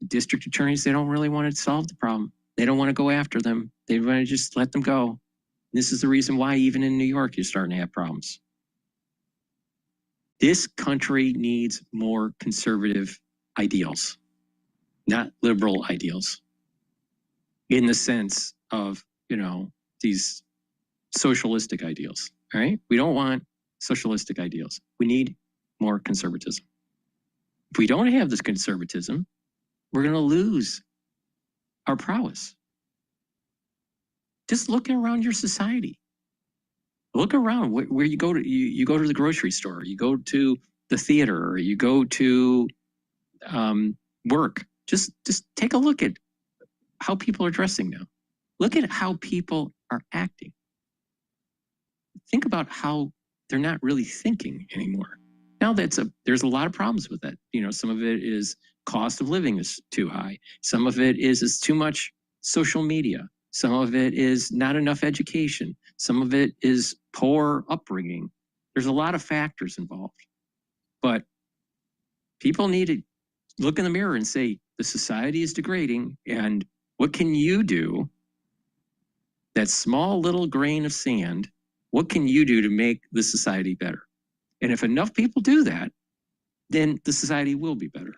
district attorneys, they don't really want to solve the problem. They don't want to go after them. They want to just let them go. This is the reason why even in New York, you're starting to have problems. This country needs more conservative ideals, not liberal ideals, in the sense of, these socialistic ideals, all right? We don't want socialistic ideals. We need more conservatism. If we don't have this conservatism, we're going to lose our prowess. Just look around your society. Look around where you go to. You go to the grocery store, you go to the theater, or you go to work. Just take a look at how people are dressing now. Look at how people are acting. Think about how they're not really thinking anymore. Now there's a lot of problems with that. Some of it is cost of living is too high. Some of it is too much social media. Some of it is not enough education. Some of it is poor upbringing. There's a lot of factors involved. But people need to look in the mirror and say, the society is degrading, and what can you do? That small little grain of sand, what can you do to make the society better? And if enough people do that, then the society will be better.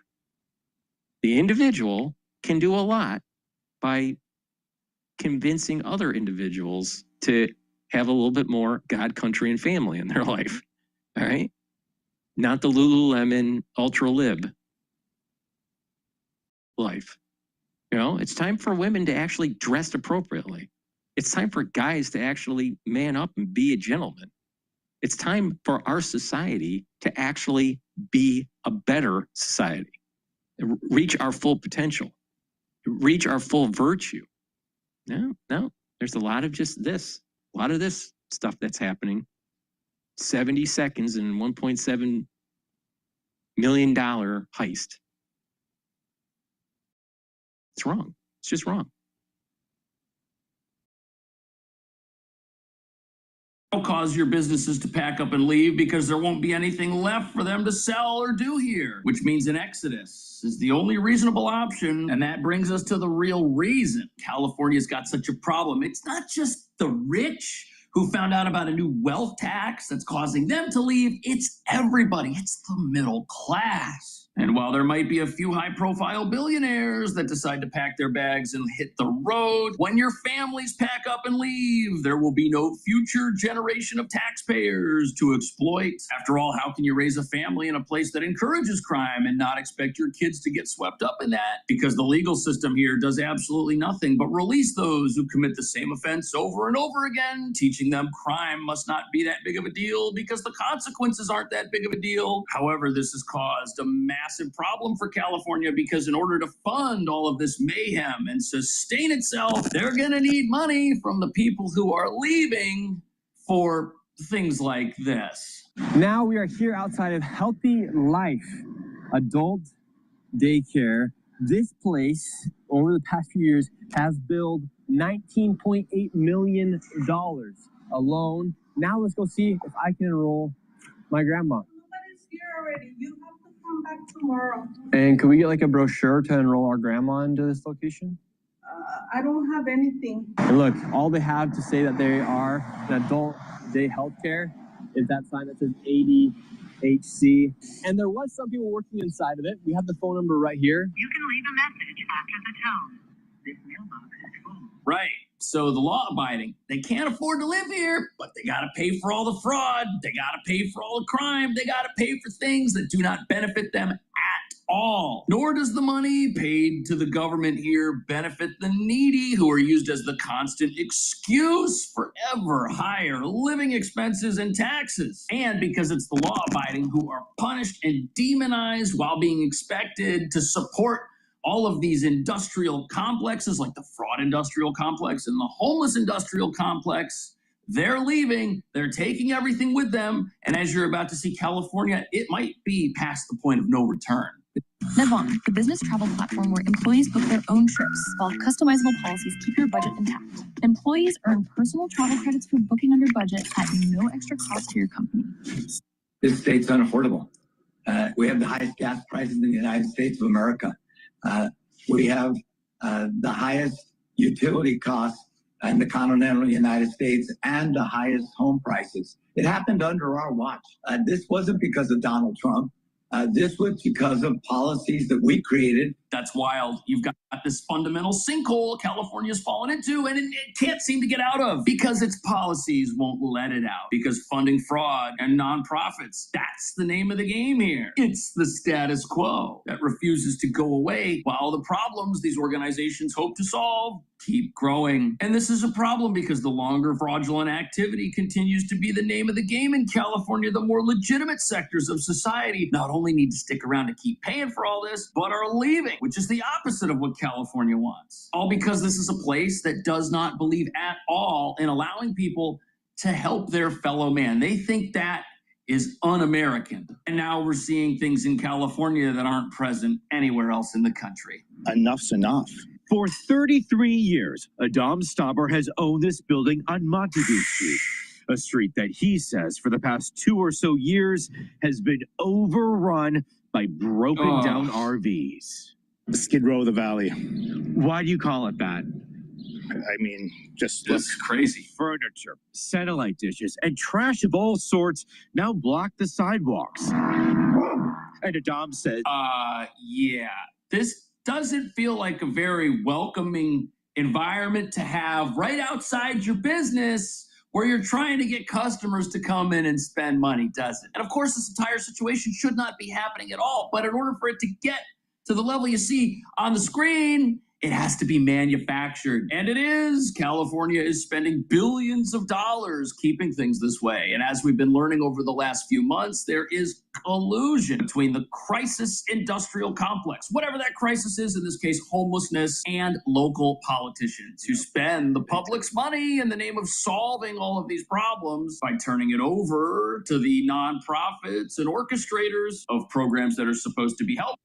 The individual can do a lot by convincing other individuals to have a little bit more God, country, and family in their life, all right? Not the Lululemon ultra lib life. It's time for women to actually dress appropriately. It's time for guys to actually man up and be a gentleman. It's time for our society to actually be a better society, reach our full potential, reach our full virtue. No, there's a lot of just this. A lot of this stuff that's happening, 70 seconds and $1.7 million heist. It's wrong. It's just wrong.
Cause your businesses to pack up and leave because there won't be anything left for them to sell or do here, which means an exodus is the only reasonable option. And that brings us to the real reason California's got such a problem. It's not just the rich who found out about a new wealth tax that's causing them to leave. It's everybody. It's the middle class. And while there might be a few high-profile billionaires that decide to pack their bags and hit the road, when your families pack up and leave, there will be no future generation of taxpayers to exploit. After all, how can you raise a family in a place that encourages crime and not expect your kids to get swept up in that? Because the legal system here does absolutely nothing but release those who commit the same offense over and over again, teaching them crime must not be that big of a deal because the consequences aren't that big of a deal. However, this has caused a massive problem for California because in order to fund all of this mayhem and sustain itself, they're going to need money from the people who are leaving for things like this.
Now we are here outside of Healthy Life Adult Daycare. This place, over the past few years, has billed $19.8 million alone. Now let's go see if I can enroll my grandma.
Nobody's here already. You have to come back tomorrow.
And could we get like a brochure to enroll our grandma into this location?
I don't have anything.
And look, all they have to say that they are an adult day healthcare is that sign that says ADHC. And there was some people working inside of it. We have the phone number right here.
You can leave a message after the tone. This mailbox is full.
Right. So the law abiding, they can't afford to live here, but they got to pay for all the fraud. They got to pay for all the crime. They got to pay for things that do not benefit them at all. Nor does the money paid to the government here benefit the needy who are used as the constant excuse for ever higher living expenses and taxes. And because it's the law abiding who are punished and demonized while being expected to support all of these industrial complexes like the fraud industrial complex and the homeless industrial complex. They're leaving, they're taking everything with them. And as you're about to see California, it might be past the point of no return.
Nevon, the business travel platform where employees book their own trips, while customizable policies keep your budget intact. Employees earn personal travel credits for booking under budget at no extra cost to your company.
This state's unaffordable. We have the highest gas prices in the United States of America. We have the highest utility costs in the continental United States and the highest home prices. It happened under our watch. This wasn't because of Donald Trump. This was because of policies that we created.
That's wild. You've got this fundamental sinkhole California's fallen into and it can't seem to get out of because its policies won't let it out. Because funding fraud and nonprofits, that's the name of the game here. It's the status quo that refuses to go away while the problems these organizations hope to solve keep growing. And this is a problem because the longer fraudulent activity continues to be the name of the game in California, the more legitimate sectors of society not only need to stick around to keep paying for all this, but are leaving, which is the opposite of what California wants. All because this is a place that does not believe at all in allowing people to help their fellow man. They think that is un-American. And now we're seeing things in California that aren't present anywhere else in the country.
Enough's enough. For 33 years, Adam Stauber has owned this building on Montague Street, a street that he says for the past 2 or so years has been overrun by broken down RVs.
Skid Row of the Valley.
Why do you call it that?
I mean, just
that's crazy.
Furniture, satellite dishes, and trash of all sorts now block the sidewalks. And Adam says,
yeah, this doesn't feel like a very welcoming environment to have right outside your business where you're trying to get customers to come in and spend money, does it? And of course, this entire situation should not be happening at all. But in order for it to get to the level you see on the screen, it has to be manufactured. And it is. California is spending billions of dollars keeping things this way. And as we've been learning over the last few months, there is collusion between the crisis industrial complex, whatever that crisis is, in this case, homelessness, and local politicians who spend the public's money in the name of solving all of these problems by turning it over to the nonprofits and orchestrators of programs that are supposed to be helpful.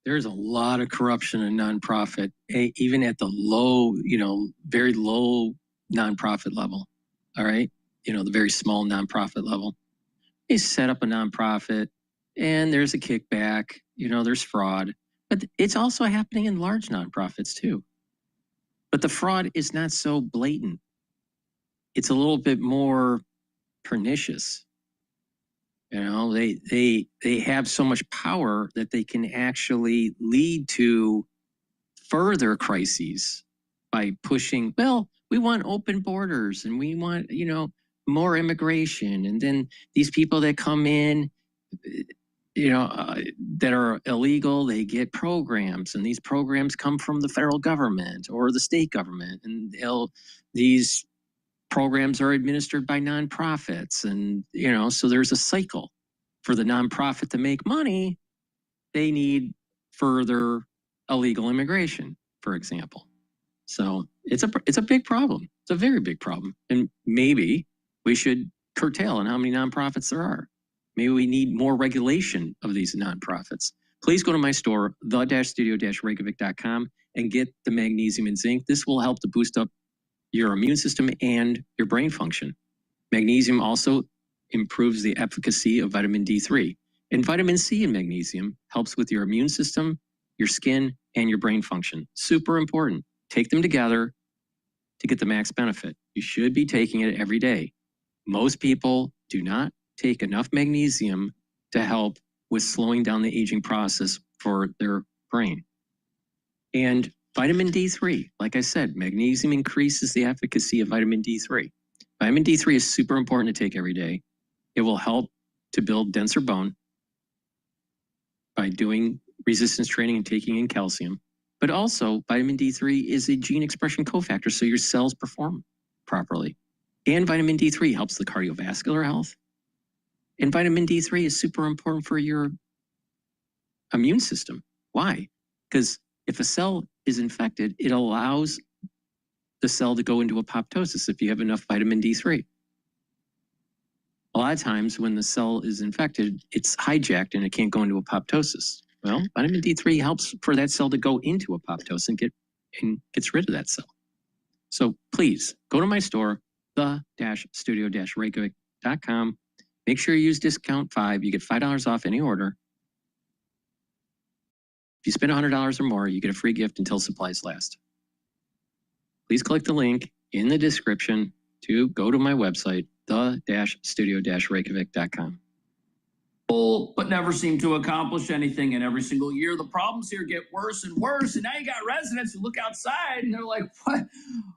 There's a lot of corruption in nonprofit, even at the low, very low nonprofit level. All right. The very small nonprofit level. They set up a nonprofit and there's a kickback, there's fraud, but it's also happening in large nonprofits too. But the fraud is not so blatant. It's a little bit more pernicious. They have so much power that they can actually lead to further crises by pushing, well, we want open borders and we want, more immigration. And then these people that come in, that are illegal, they get programs, and these programs come from the federal government or the state government. And these programs are administered by nonprofits. And, so there's a cycle. For the nonprofit to make money, they need further illegal immigration, for example. So it's a big problem. It's a very big problem. And maybe we should curtail on how many nonprofits there are. Maybe we need more regulation of these nonprofits. Please go to my store, the-studio-reykjavik.com, and get the magnesium and zinc. This will help to boost up your immune system and your brain function. Magnesium also improves the efficacy of vitamin D3. And vitamin C and magnesium helps with your immune system, your skin, and your brain function. Super important. Take them together to get the max benefit. You should be taking it every day. Most people do not take enough magnesium to help with slowing down the aging process for their brain. And vitamin D3, like I said, magnesium increases the efficacy of vitamin D3. Vitamin D3 is super important to take every day. It will help to build denser bone by doing resistance training and taking in calcium. But also, vitamin D3 is a gene expression cofactor, so your cells perform properly. And vitamin D3 helps the cardiovascular health. And vitamin D3 is super important for your immune system. Why? Because if a cell is infected, it allows the cell to go into apoptosis if you have enough vitamin D3. A lot of times when the cell is infected, it's hijacked and it can't go into apoptosis. Well, vitamin D3 helps for that cell to go into apoptosis and gets rid of that cell. So please go to my store, the-studio-reykjavik.com. Make sure you use discount 5. You get $5 off any order. If you spend $100 or more, you get a free gift until supplies last. Please click the link in the description to go to my website, the-studio-reykjavik.com.
But never seem to accomplish anything. And every single year, the problems here get worse and worse. And now you got residents who look outside and they're like,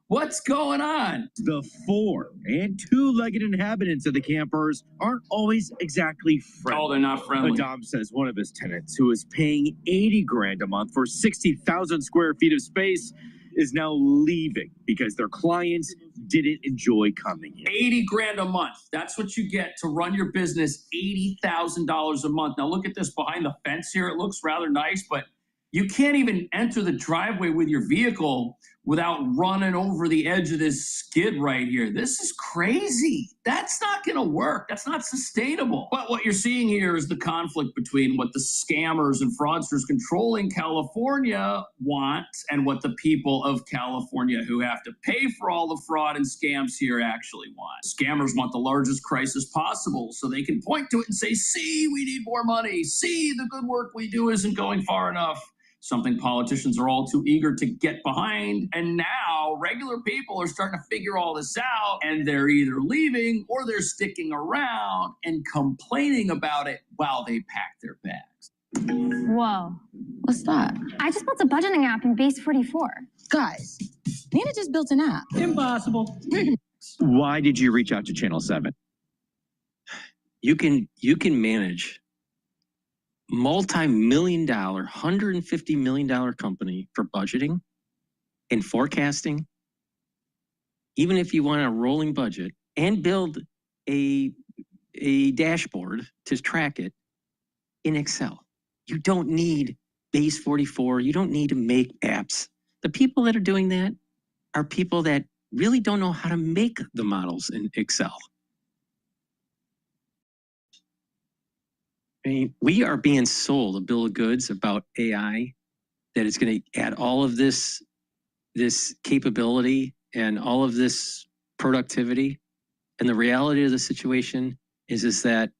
what's going on?
The 4- and 2-legged inhabitants of the campers aren't always exactly friendly.
Oh, they're not friendly.
Adam says one of his tenants, who is paying $80,000 a month for 60,000 square feet of space, is now leaving because their clients didn't enjoy coming in.
$80,000 a month. That's what you get to run your business. $80,000 a month. Now look at this behind the fence here. It looks rather nice, but you can't even enter the driveway with your vehicle without running over the edge of this skid right here. This is crazy. That's not going to work. That's not sustainable. But what you're seeing here is the conflict between what the scammers and fraudsters controlling California want and what the people of California who have to pay for all the fraud and scams here actually want. Scammers want the largest crisis possible so they can point to it and say, see, we need more money. See, the good work we do isn't going far enough. Something politicians are all too eager to get behind. And now regular people are starting to figure all this out, and they're either leaving or they're sticking around and complaining about it while they pack their bags.
Whoa. What's that? I just built a budgeting app in Base 44. Guys, Nina just built an app.
Impossible. Why did you reach out to Channel 7?
You can manage multi-million-dollar, $150 million company for budgeting and forecasting, even if you want a rolling budget and build a dashboard to track it in Excel. You don't need base 44. You don't need to make apps. The people that are doing that are people that really don't know how to make the models in Excel. I mean, we are being sold a bill of goods about AI, that it's going to add all of this capability and all of this productivity. And the reality of the situation is that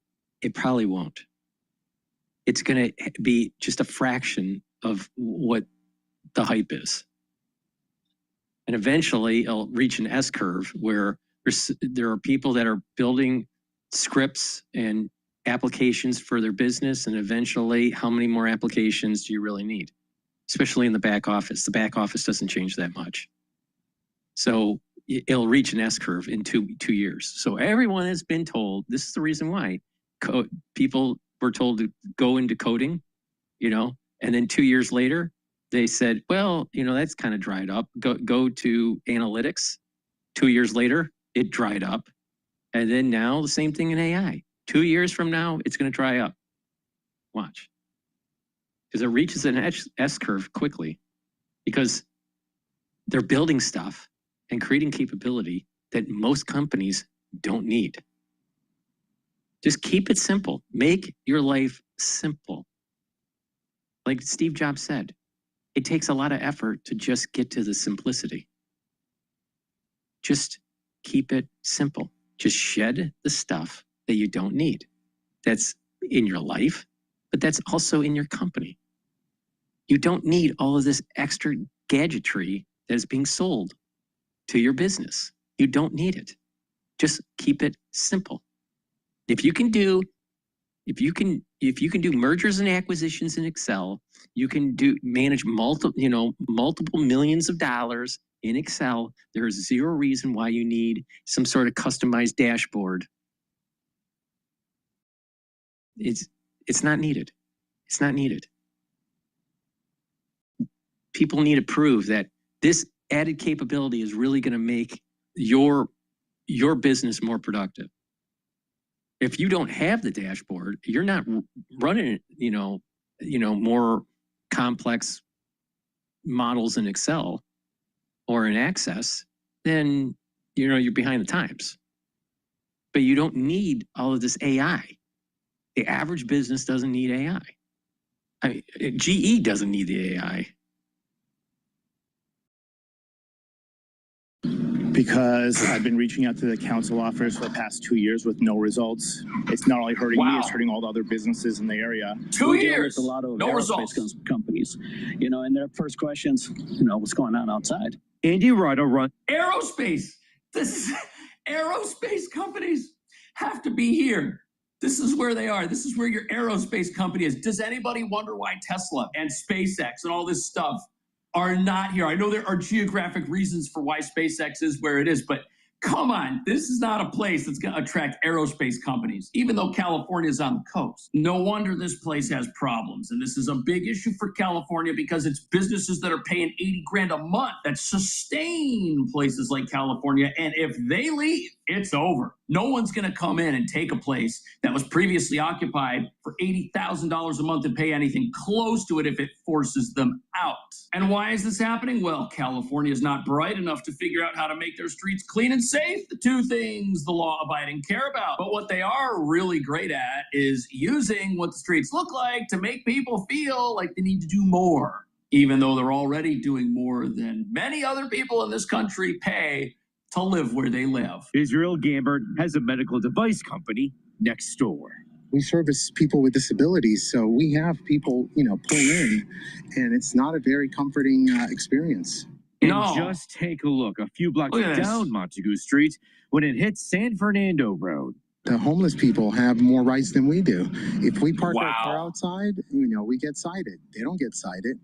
it probably won't. It's going to be just a fraction of what the hype is. And eventually it'll reach an S curve where there are people that are building scripts and applications for their business. And eventually, how many more applications do you really need? Especially in the back office. The back office doesn't change that much. So it'll reach an S curve in two years. So everyone has been told, this is the reason why people were told to go into coding, you know, and then 2 years later, they said, well, you know, that's kind of dried up. Go to analytics. 2 years later, it dried up. And then now the same thing in AI. 2 years from now, it's going to dry up. Watch. Because it reaches an S curve quickly, because they're building stuff and creating capability that most companies don't need. Just keep it simple. Make your life simple. Like Steve Jobs said, it takes a lot of effort to just get to the simplicity. Just keep it simple. Just shed the stuff that you don't need. That's in your life, but that's also in your company. You don't need all of this extra gadgetry that is being sold to your business. You don't need it. Just keep it simple. If you can do mergers and acquisitions in Excel, you can manage multiple millions of dollars in Excel. There is zero reason why you need some sort of customized dashboard. It's not needed. It's not needed. People need to prove that this added capability is really going to make your business more productive. If you don't have the dashboard, you're not running, more complex models in Excel or in Access, then, you're behind the times. But you don't need all of this AI. The average business doesn't need AI. I mean, GE doesn't need the AI.
Because I've been reaching out to the council office for the past 2 years with no results. It's not only hurting me, it's hurting all the other businesses in the area.
2 years,
a lot of
no results.
Companies, and their first questions, what's going on outside? Andy Ryder run
Aerospace. Aerospace companies have to be here. This is where they are. This is where your aerospace company is. Does anybody wonder why Tesla and SpaceX and all this stuff are not here? I know there are geographic reasons for why SpaceX is where it is, but come on, this is not a place that's going to attract aerospace companies, even though California is on the coast. No wonder this place has problems. And this is a big issue for California because it's businesses that are paying 80 grand a month that sustain places like California. And if they leave, it's over. No one's going to come in and take a place that was previously occupied for $80,000 a month and pay anything close to it if it forces them out. And why is this happening? Well, California is not bright enough to figure out how to make their streets clean and safe, the two things the law-abiding care about. But what they are really great at is using what the streets look like to make people feel like they need to do more, even though they're already doing more than many other people in this country pay to live where they live.
Israel Gambert has a medical device company next door.
We service people with disabilities, so we have people, pull in, and it's not a very comforting experience.
And just take a look a few blocks down Montague Street when it hits San Fernando Road.
The homeless people have more rights than we do. If we park our car outside, we get cited. They don't get cited.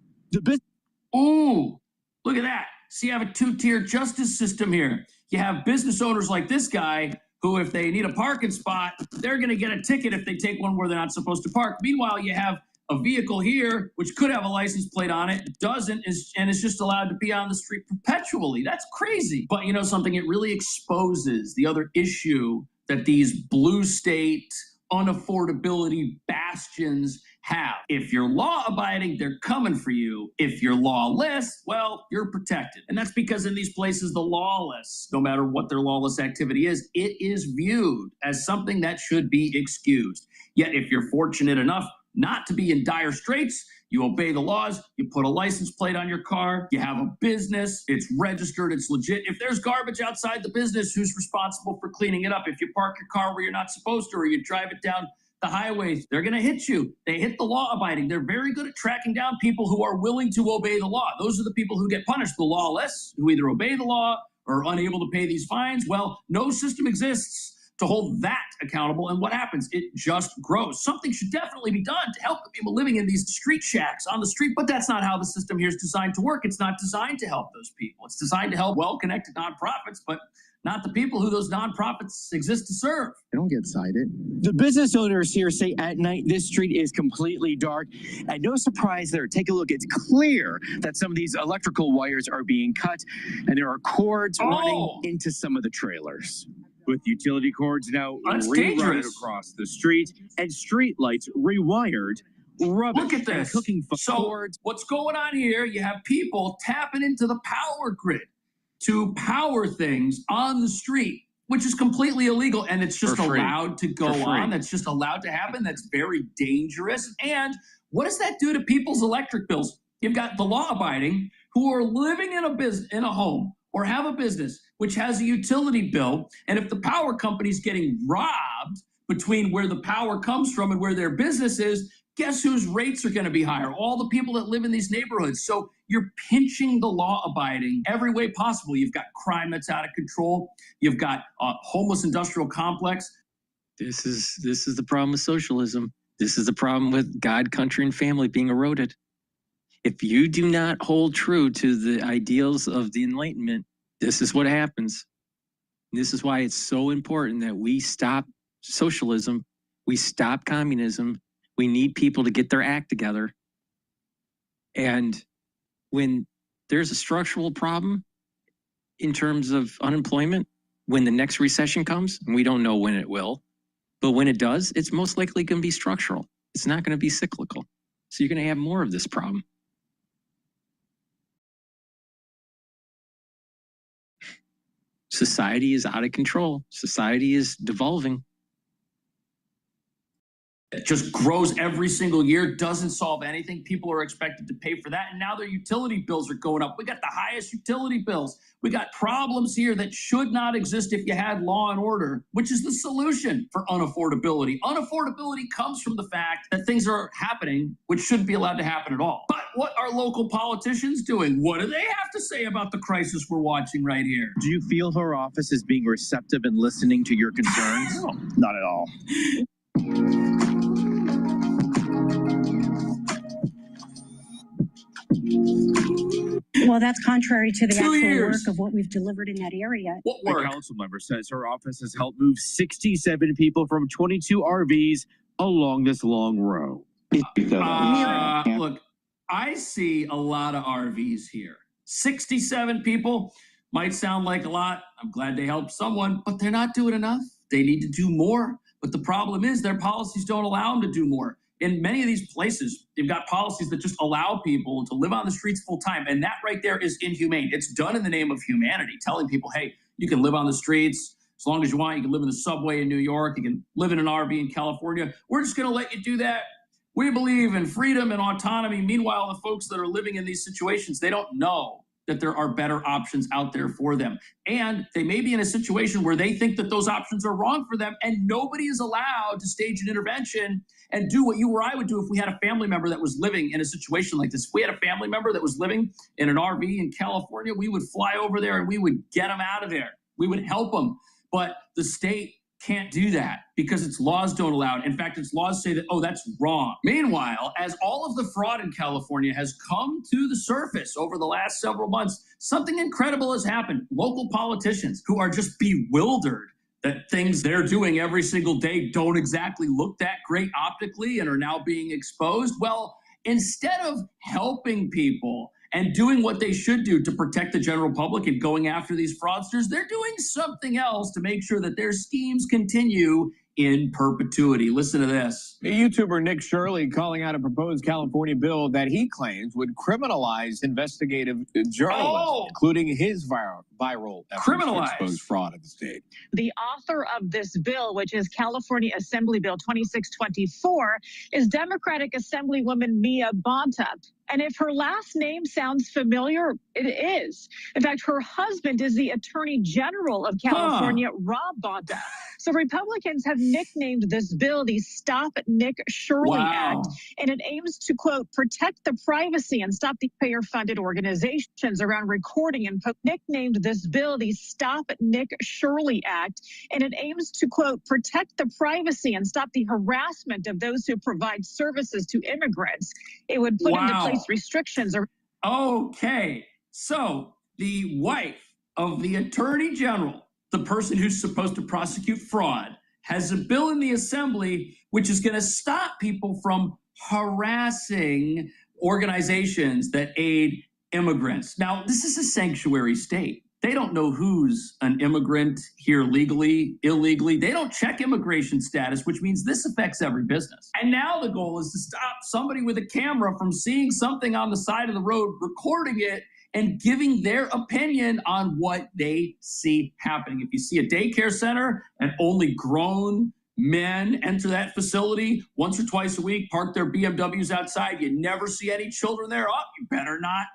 Ooh, look at that. See, you have a two-tier justice system here. You have business owners like this guy who, if they need a parking spot, they're going to get a ticket if they take one where they're not supposed to park. Meanwhile, you have a vehicle here, which could have a license plate on it, doesn't, and is just allowed to be on the street perpetually. That's crazy. But you know something? It really exposes the other issue that these blue state unaffordability bastions have. If you're law abiding, they're coming for you. If you're lawless, well, you're protected. And that's because in these places, the lawless, no matter what their lawless activity is, it is viewed as something that should be excused. Yet if you're fortunate enough not to be in dire straits, you obey the laws, you put a license plate on your car, you have a business, it's registered, it's legit. If there's garbage outside the business, who's responsible for cleaning it up? If you park your car where you're not supposed to, or you drive it down the highways, they're going to hit you. They hit the law abiding. They're very good at tracking down people who are willing to obey the law. Those are the people who get punished. The lawless, who either obey the law or are unable to pay these fines. Well, no system exists to hold that accountable. And what happens? It just grows. Something should definitely be done to help the people living in these street shacks on the street, but that's not how the system here is designed to work. It's not designed to help those people. It's designed to help well-connected nonprofits, but not the people who those nonprofits exist to serve.
They don't get cited.
The business owners here say at night this street is completely dark, and no surprise there. Take a look. It's clear that some of these electrical wires are being cut, and there are cords running into some of the trailers. With utility cords now rerouted across the street and street lights rewired, rubbish
Look at this.
and cooking cords.
What's going on here? You have people tapping into the power grid to power things on the street, which is completely illegal, and it's just allowed to go on. That's just allowed to happen. That's very dangerous. And what does that do to people's electric bills? You've got the law-abiding who are living in a home or have a business which has a utility bill, and if the power company's getting robbed between where the power comes from and where their business is, guess whose rates are going to be higher? All the people that live in these neighborhoods. So you're pinching the law-abiding every way possible. You've got crime that's out of control. You've got a homeless industrial complex.
This is the problem with socialism. This is the problem with God, country, and family being eroded. If you do not hold true to the ideals of the Enlightenment, this is what happens. This is why it's so important that we stop socialism. We stop communism. We need people to get their act together. And when there's a structural problem in terms of unemployment, when the next recession comes, and we don't know when it will, but when it does, it's most likely going to be structural. It's not going to be cyclical. So you're going to have more of this problem. Society is out of control. Society is devolving.
It just grows every single year, doesn't solve anything. People are expected to pay for that, and now their utility bills are going up. We got the highest utility bills. We got problems here that should not exist if you had law and order, which is the solution for unaffordability. Unaffordability comes from the fact that things are happening which shouldn't be allowed to happen at all. But what are local politicians doing? What do they have to say about the crisis we're watching right here?
Do you feel her office is being receptive and listening to your concerns?
No, not at all.
Well, that's contrary to the actual work of what we've delivered in that area.
What work?
The council member says her office has helped move 67 people from 22 RVs along this long row.
Look, I see a lot of RVs here. 67 people might sound like a lot. I'm glad they helped someone, but they're not doing enough. They need to do more. But the problem is their policies don't allow them to do more. In many of these places, they've got policies that just allow people to live on the streets full time. And that right there is inhumane. It's done in the name of humanity, telling people, hey, you can live on the streets as long as you want. You can live in the subway in New York. You can live in an RV in California. We're just going to let you do that. We believe in freedom and autonomy. Meanwhile, the folks that are living in these situations, they don't know that there are better options out there for them. And they may be in a situation where they think that those options are wrong for them, and nobody is allowed to stage an intervention and do what you or I would do if we had a family member that was living in a situation like this. If we had a family member that was living in an RV in California, we would fly over there and we would get them out of there. We would help them. But the state can't do that because its laws don't allow it. In fact, its laws say that, oh, that's wrong. Meanwhile, as all of the fraud in California has come to the surface over the last several months, something incredible has happened. Local politicians who are just bewildered that things they're doing every single day don't exactly look that great optically and are now being exposed? Well, instead of helping people and doing what they should do to protect the general public and going after these fraudsters, they're doing something else to make sure that their schemes continue in perpetuity. Listen to this.
The YouTuber Nick Shirley calling out a proposed California bill that he claims would criminalize investigative journalism, including his viral efforts to expose fraud in the state.
The author of this bill, which is California Assembly Bill 2624, is Democratic Assemblywoman Mia Bonta. And if her last name sounds familiar, it is. In fact, her husband is the Attorney General of California, Rob Bonta. So Republicans have nicknamed this bill the Stop Nick Shirley Act, and it aims to, quote, protect the privacy and stop the payer-funded organizations around recording and nicknamed this bill the Stop Nick Shirley Act, and it aims to, quote, protect the privacy and stop the harassment of those who provide services to immigrants. It would put into place restrictions.
Okay, so the wife of the Attorney General, the person who's supposed to prosecute fraud, has a bill in the Assembly which is going to stop people from harassing organizations that aid immigrants. Now, this is a sanctuary state. They don't know who's an immigrant here legally, illegally. They don't check immigration status, which means this affects every business. And now the goal is to stop somebody with a camera from seeing something on the side of the road, recording it, and giving their opinion on what they see happening. If you see a daycare center and only grown men enter that facility once or twice a week, park their BMWs outside, you never see any children there, you better not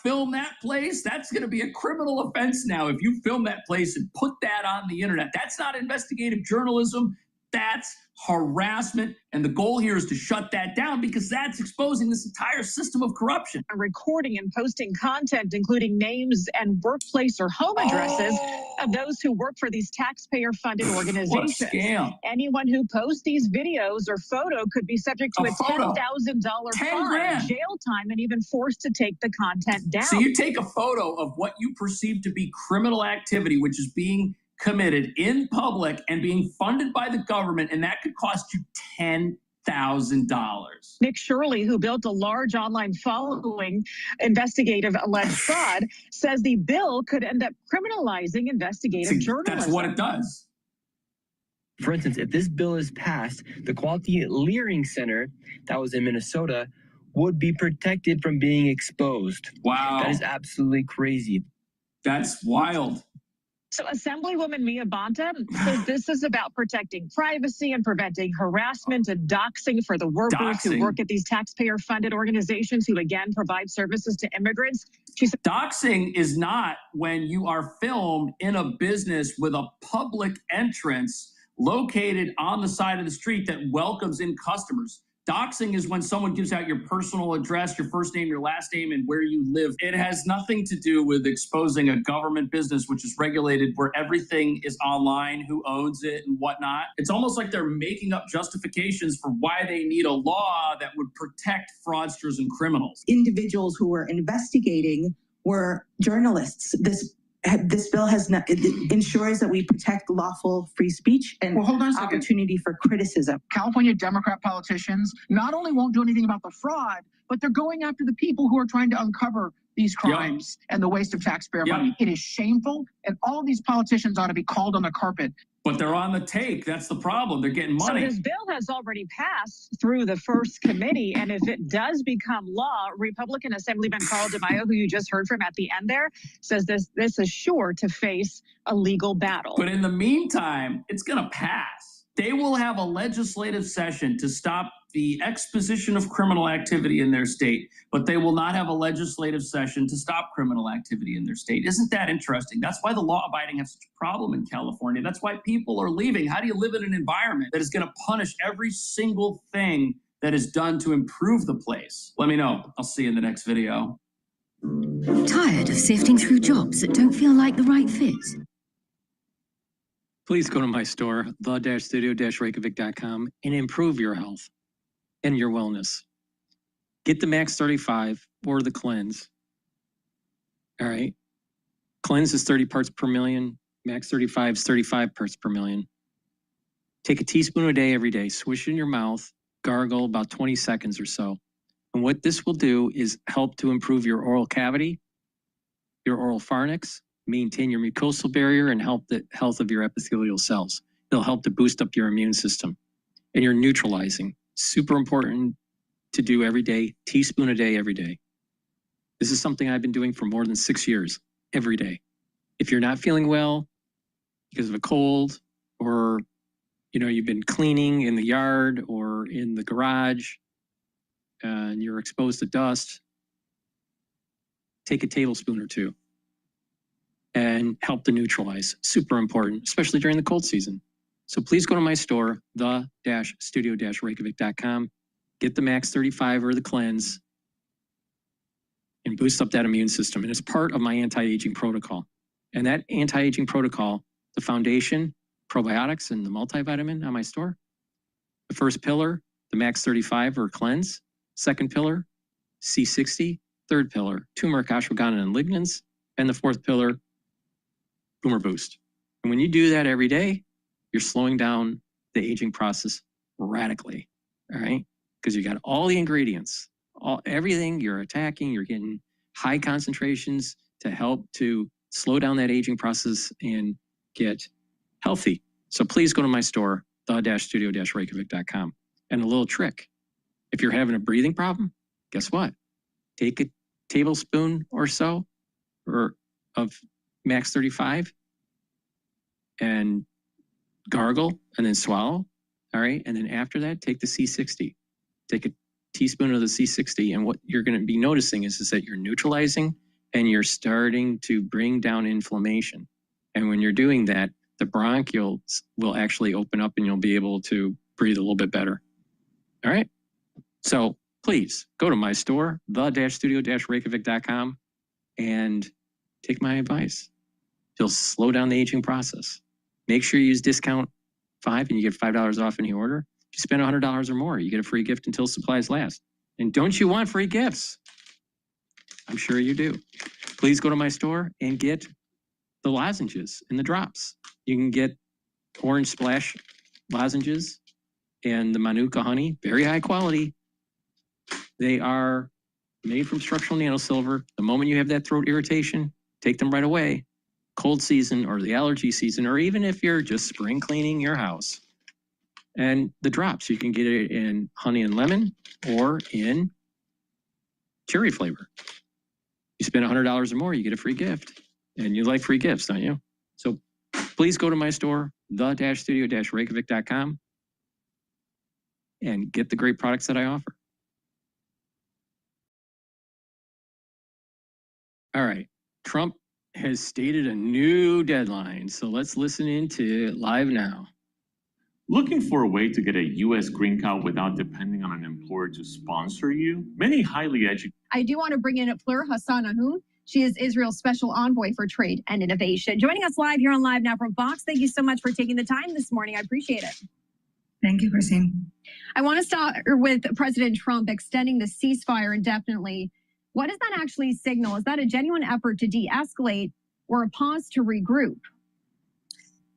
film that place. That's going to be a criminal offense now if you film that place and put that on the internet. That's not investigative journalism. That's harassment. And the goal here is to shut that down because that's exposing this entire system of corruption.
Recording and posting content, including names and workplace or home addresses of those who work for these taxpayer-funded organizations.
What a scam.
Anyone who posts these videos or photo could be subject to a $10,000 fine, jail time, and even forced to take the content down.
So you take a photo of what you perceive to be criminal activity, which is being committed in public and being funded by the government, and that could cost you $10,000.
Nick Shirley, who built a large online following investigative alleged fraud, says the bill could end up criminalizing investigative journalism.
That's what it does.
For instance, if this bill is passed, the Quality Learning Center that was in Minnesota would be protected from being exposed.
Wow.
That is absolutely crazy.
That's wild.
So Assemblywoman Mia Bonta says this is about protecting privacy and preventing harassment and doxing for the workers who work at these taxpayer-funded organizations who, again, provide services to immigrants. She said,
doxing is not when you are filmed in a business with a public entrance located on the side of the street that welcomes in customers. Doxing is when someone gives out your personal address, your first name, your last name, and where you live. It has nothing to do with exposing a government business, which is regulated, where everything is online, who owns it and whatnot. It's almost like they're making up justifications for why they need a law that would protect fraudsters and criminals.
Individuals who were investigating were journalists. This bill it ensures that we protect lawful free speech and opportunity for criticism.
California Democrat politicians not only won't do anything about the fraud, but they're going after the people who are trying to uncover these crimes and the waste of taxpayer money. It is shameful, and all of these politicians ought to be called on the carpet.
But they're on the take. That's the problem. They're getting money.
So this bill has already passed through the first committee, and if it does become law, Republican Assemblyman Carl DeMaio, who you just heard from at the end there, says this is sure to face a legal battle.
But in the meantime, it's going to pass. They will have a legislative session to stop the exposition of criminal activity in their state, but they will not have a legislative session to stop criminal activity in their state. Isn't that interesting? That's why the law-abiding has such a problem in California. That's why people are leaving. How do you live in an environment that is going to punish every single thing that is done to improve the place? Let me know. I'll see you in the next video.
Tired of sifting through jobs that don't feel like the right fit?
Please go to my store, the-studio-reykjavik.com, and improve your health and your wellness. Get the Max 35 or the Cleanse. All right. Cleanse is 30 parts per million. Max 35 is 35 parts per million. Take a teaspoon a day every day, swish it in your mouth, gargle about 20 seconds or so. And what this will do is help to improve your oral cavity, your oral pharynx, maintain your mucosal barrier, and help the health of your epithelial cells. It'll help to boost up your immune system. And you're neutralizing. Super important to do every day, teaspoon a day every day. This is something I've been doing for more than 6 years, every day. If you're not feeling well because of a cold, or you've been cleaning in the yard or in the garage and you're exposed to dust, take a tablespoon or two and help to neutralize. Super important, especially during the cold season. So please go to my store, the-studio-reykjavik.com, get the Max 35 or the cleanse, and boost up that immune system. And it's part of my anti-aging protocol. And that anti-aging protocol, the foundation, probiotics, and the multivitamin on my store. The first pillar, the Max 35 or cleanse. Second pillar, C60. Third pillar, turmeric, ashwagandha, and lignans. And the fourth pillar, Boomer Boost. And when you do that every day, you're slowing down the aging process radically, all right? Because you got all the ingredients, everything you're attacking, you're getting high concentrations to help to slow down that aging process and get healthy. So please go to my store, the-studio-reykjavik.com. And a little trick, if you're having a breathing problem, guess what? Take a tablespoon or so of Max 35 and gargle and then swallow, all right? And then after that, take the C60. Take a teaspoon of the C60, and what you're going to be noticing is that you're neutralizing and you're starting to bring down inflammation. And when you're doing that, the bronchioles will actually open up and you'll be able to breathe a little bit better. All right? So please go to my store, the-studio-reykjavik.com, and take my advice. You'll slow down the aging process. Make sure you use discount 5 and you get $5 off any order. If you spend $100 or more, you get a free gift until supplies last. And don't you want free gifts? I'm sure you do. Please go to my store and get the lozenges and the drops. You can get Orange Splash lozenges and the Manuka honey, very high quality. They are made from structural nanosilver. The moment you have that throat irritation, take them right away. Cold season or the allergy season, or even if you're just spring cleaning your house. And the drops, you can get it in honey and lemon or in cherry flavor. You spend $100 or more, you get a free gift. And you like free gifts, don't you? So please go to my store, the-studio-reykjavik.com, and get the great products that I offer. All right. Trump has stated a new deadline. So let's listen into it live now.
Looking for a way to get a U.S. green card without depending on an employer to sponsor you? Many highly educated...
I do want to bring in Fleur Hassan Ahun. She is Israel's special envoy for trade and innovation. Joining us live here on Live Now from Fox. Thank you so much for taking the time this morning. I appreciate it.
Thank you, Christine.
I want to start with President Trump extending the ceasefire indefinitely. What does that actually signal? Is that a genuine effort to de-escalate or a pause to regroup?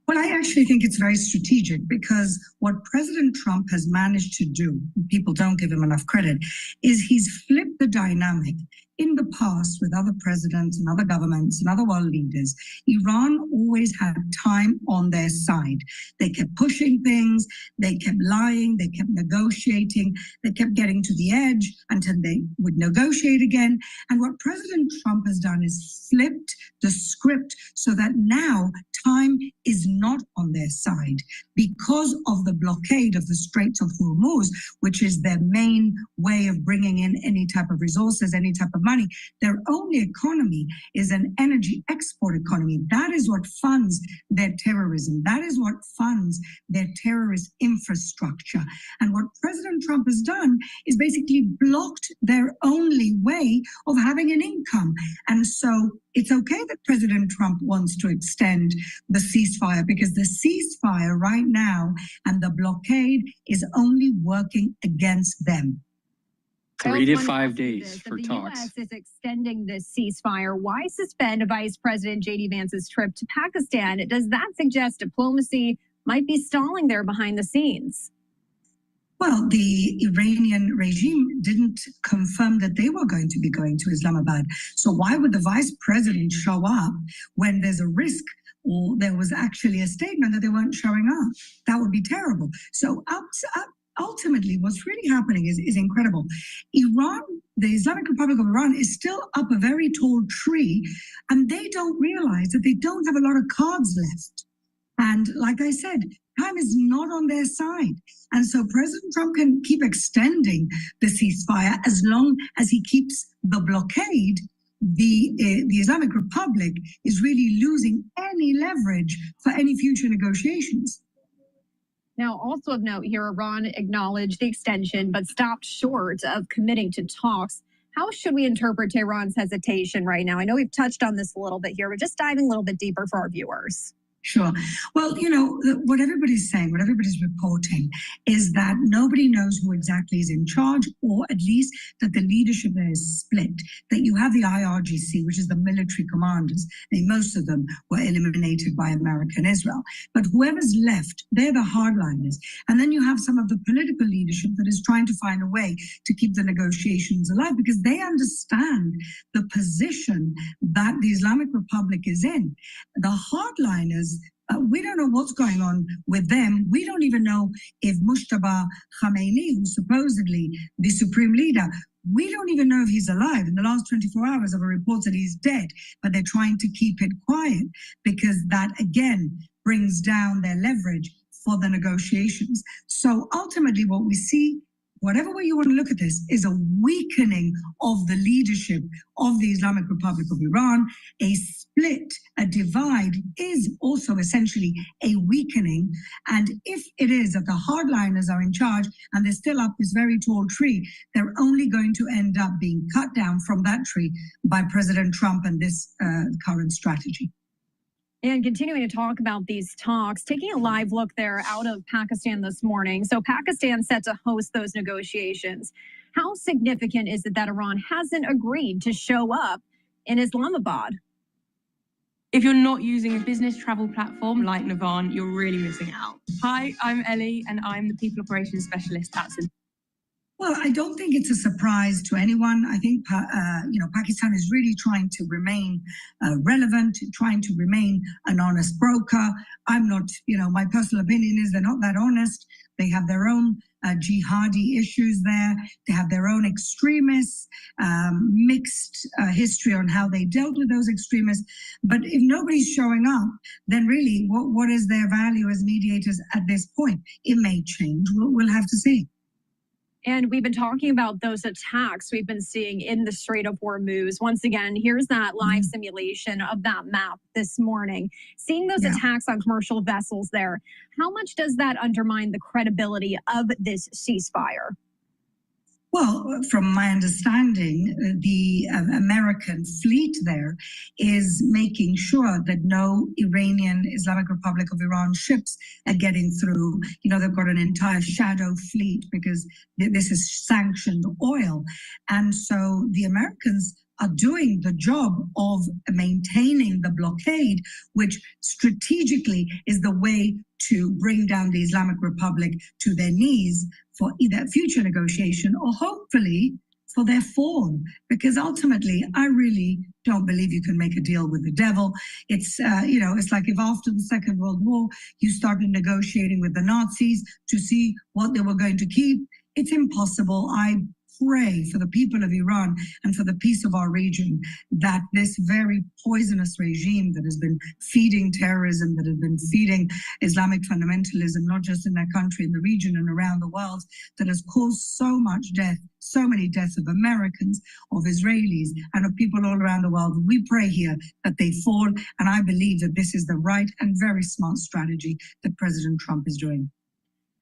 Well, I actually think it's very strategic because what President Trump has managed to do, people don't give him enough credit, is he's flipped the dynamic. In the past, with other presidents and other governments and other world leaders, Iran always had time on their side. They kept pushing things, they kept lying, they kept negotiating, they kept getting to the edge until they would negotiate again. And what President Trump has done is flipped the script so that now time is not on their side because of the blockade of the Straits of Hormuz, which is their main way of bringing in any type of resources, any type of money. Their only economy is an energy export economy. That is what funds their terrorism. That is what funds their terrorist infrastructure. And what President Trump has done is basically blocked their only way of having an income. And so it's okay that President Trump wants to extend the ceasefire because the ceasefire right now and the blockade is only working against them.
3 to 5 days for
the
talks.
U.S. is extending this ceasefire. Why suspend Vice President J.D. Vance's trip to Pakistan? Does that suggest diplomacy might be stalling there behind the scenes?
Well, the Iranian regime didn't confirm that they were going to be going to Islamabad. So why would the vice president show up when there's a risk or there was actually a statement that they weren't showing up? That would be terrible. So ultimately, what's really happening is incredible. Iran, the Islamic Republic of Iran, is still up a very tall tree, and they don't realize that they don't have a lot of cards left. And like I said, time is not on their side. And so President Trump can keep extending the ceasefire as long as he keeps the blockade. The Islamic Republic is really losing any leverage for any future negotiations.
Now, also of note here, Iran acknowledged the extension, but stopped short of committing to talks. How should we interpret Tehran's hesitation right now? I know we've touched on this a little bit here, but just diving a little bit deeper for our viewers.
Sure. Well, you know, what everybody's saying, what everybody's reporting is that nobody knows who exactly is in charge, or at least that the leadership there is split, that you have the IRGC, which is the military commanders. I mean, most of them were eliminated by America and Israel. But whoever's left, they're the hardliners. And then you have some of the political leadership that is trying to find a way to keep the negotiations alive, because they understand the position that the Islamic Republic is in. The hardliners, we don't know what's going on with them. We don't even know if Mujtaba Khamenei, who's supposedly the supreme leader, we don't even know if he's alive. In the last 24 hours, there were reports that he's dead, but they're trying to keep it quiet because that, again, brings down their leverage for the negotiations. So ultimately what we see, whatever way you want to look at this, is a weakening of the leadership of the Islamic Republic of Iran. A split, a divide is also essentially a weakening. And if it is that the hardliners are in charge and they're still up this very tall tree, they're only going to end up being cut down from that tree by President Trump and this current strategy.
And continuing to talk about these talks, taking a live look there out of Pakistan this morning. So Pakistan set to host those negotiations. How significant is it that Iran hasn't agreed to show up in Islamabad?
If you're not using a business travel platform like Navan, you're really missing out. Hi, I'm Ellie, and I'm the People Operations Specialist at St.
Well, I don't think it's a surprise to anyone. I think, Pakistan is really trying to remain relevant, trying to remain an honest broker. I'm not, my personal opinion is they're not that honest. They have their own jihadi issues there. They have their own extremists, mixed history on how they dealt with those extremists. But if nobody's showing up, then really, what is their value as mediators at this point? It may change. We'll have to see.
And we've been talking about those attacks we've been seeing in the Strait of Hormuz. Once again, here's that live simulation of that map this morning. Seeing those attacks on commercial vessels there, how much does that undermine the credibility of this ceasefire?
Well, from my understanding, the American fleet there is making sure that no Iranian Islamic Republic of Iran ships are getting through. They've got an entire shadow fleet because this is sanctioned oil. And so the Americans are doing the job of maintaining the blockade, which strategically is the way to bring down the Islamic Republic to their knees for either future negotiation or hopefully for their fall. Because ultimately, I really don't believe you can make a deal with the devil. It's, it's like if after the Second World War, you started negotiating with the Nazis to see what they were going to keep. It's impossible. I pray for the people of Iran and for the peace of our region that this very poisonous regime that has been feeding terrorism, that has been feeding Islamic fundamentalism, not just in their country, in the region and around the world, that has caused so much death, so many deaths of Americans, of Israelis, and of people all around the world. We pray here that they fall, and I believe that this is the right and very smart strategy that President Trump is doing.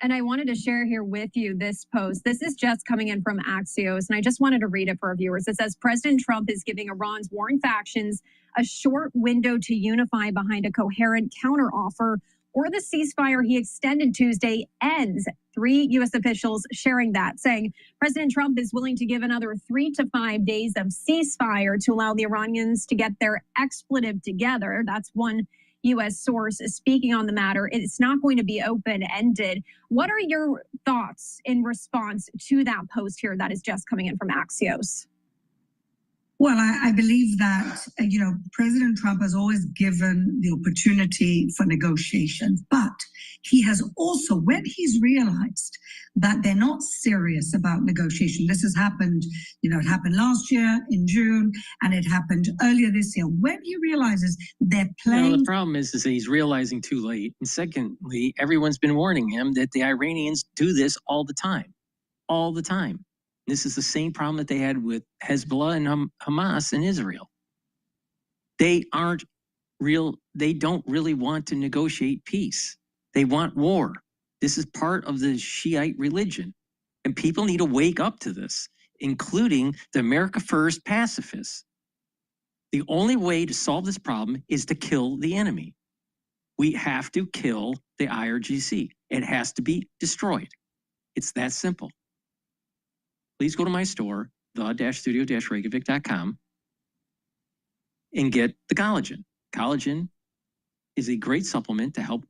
And I wanted to share here with you this post. This is just coming in from Axios, and I just wanted to read it for our viewers. It says, President Trump is giving Iran's warring factions a short window to unify behind a coherent counteroffer or the ceasefire he extended Tuesday ends. 3 U.S. officials sharing that, saying President Trump is willing to give another 3 to 5 days of ceasefire to allow the Iranians to get their expletive together. That's one U.S. source speaking on the matter. It's not going to be open-ended. What are your thoughts in response to that post here that is just coming in from Axios?
Well, I believe that, President Trump has always given the opportunity for negotiations, but he has also, when he's realized that they're not serious about negotiation, this has happened, it happened last year in June, and it happened earlier this year. When he realizes they're playing...
the problem is that he's realizing too late. And secondly, everyone's been warning him that the Iranians do this all the time. All the time. This is the same problem that they had with Hezbollah and Hamas in Israel. They don't really want to negotiate peace. They want war. This is part of the Shiite religion. And people need to wake up to this, including the America First pacifists. The only way to solve this problem is to kill the enemy. We have to kill the IRGC. It has to be destroyed. It's that simple. Please go to my store, the-studio-reykjavik.com, and get the collagen. Collagen is a great supplement to help